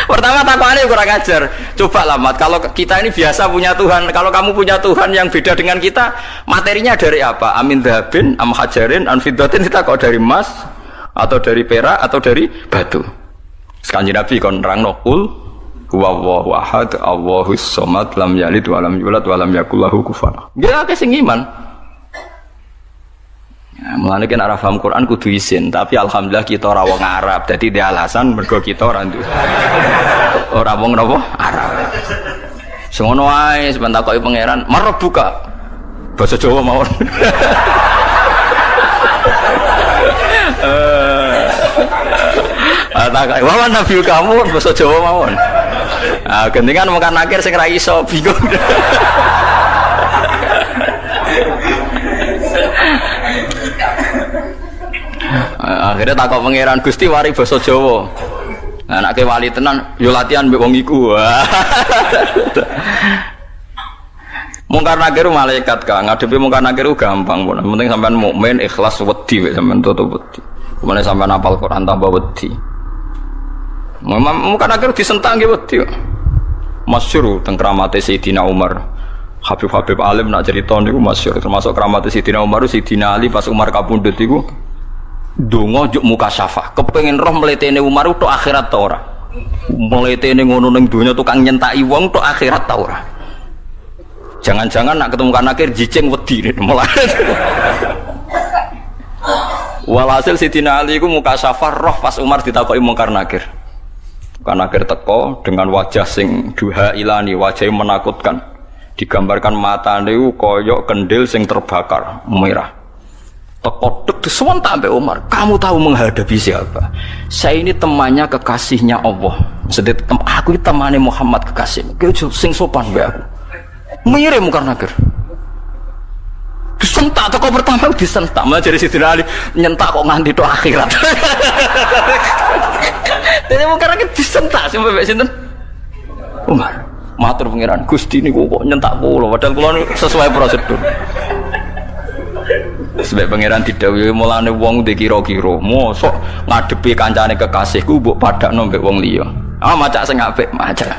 Pertama takwane kurang ajar. Coba lah mat, kalau kita ini biasa punya Tuhan, kalau kamu punya Tuhan yang beda dengan kita, materinya dari apa? Amin dhabin, am hajarin, an fiddatin, kita kok dari emas atau dari perak atau dari batu. Kanjeng Nabi kon nerangno qul huwallahu ahad, Allahus samad, lam yalid wa lam yulad wa lam yakul lahu kufuwan. Nggih akeh sing iman. Ya, mulane kan ora paham Quran kudu isin, tapi alhamdulillah kita ora wong Arab. Dadi dia alasan mergo kita ora ora wong napa Arab. Semono wae sebentar takoki pangeran, "Marab buka." Basa Jawa mawon. Takoki, "Wawan nabi kamu basa Jawa mawon." Ah, gendingan mungkin akhir sing ra iso bingung. Akhirnya takok pangeran Gusti wari basa Jawa. Anake wali tenan yo latihan mbek wong iku. Mungkar nakir malaikat ka ngadepi mungkar nakir gampang pun. Penting sampean mukmin ikhlas wedi wek sampean tutup wedi. Kemane sampean hafal Quran tambah wedi. Mungkar nakir disentak nggih wedi. Masyhur teng kramate Sayyidina Umar. Habib alim nak cerita niku masyhur termasuk kramate Sayyidina Umar, Sayyidina Ali pas Umar kapundhut iku donga juk muka syafa kepengin roh mletene Umar tok akhirat ta ora mletene ngono ning donya tukang nyentaki wong tok akhirat ta ora jangan-jangan nak ketemu kan akhir jijeng wedi mulai walhasil Sayyidina Ali iku muka syafa roh pas Umar ditakoki mungkar nakir teko dengan wajah sing duha ilani wajah menakutkan digambarkan matane kaya kendil sing terbakar merah tekodek disewentak sampai Umar. Kamu tahu menghadapi siapa? Saya ini temannya kekasihnya Allah. Maksudnya aku ini temannya Muhammad kekasih. Kau sing sopan be aku. Mirip mungkar nakir. Disentak toko pertama disentak. Malah jadi Sayyidina Ali nyentak kok nganti tok akhirat. Jadi mungkar nakir disentak sampai mbek sinten? Umar. Matur pangeran Gusti niku kok nyentak kula padahal kula sesuai prosedur. Sebab pangeran didhawuhi mulane wong ndek kira-kira mosok ngadepi kancane kekasihku mbok padakno mbek wong liya. Ah macak sing apik macak.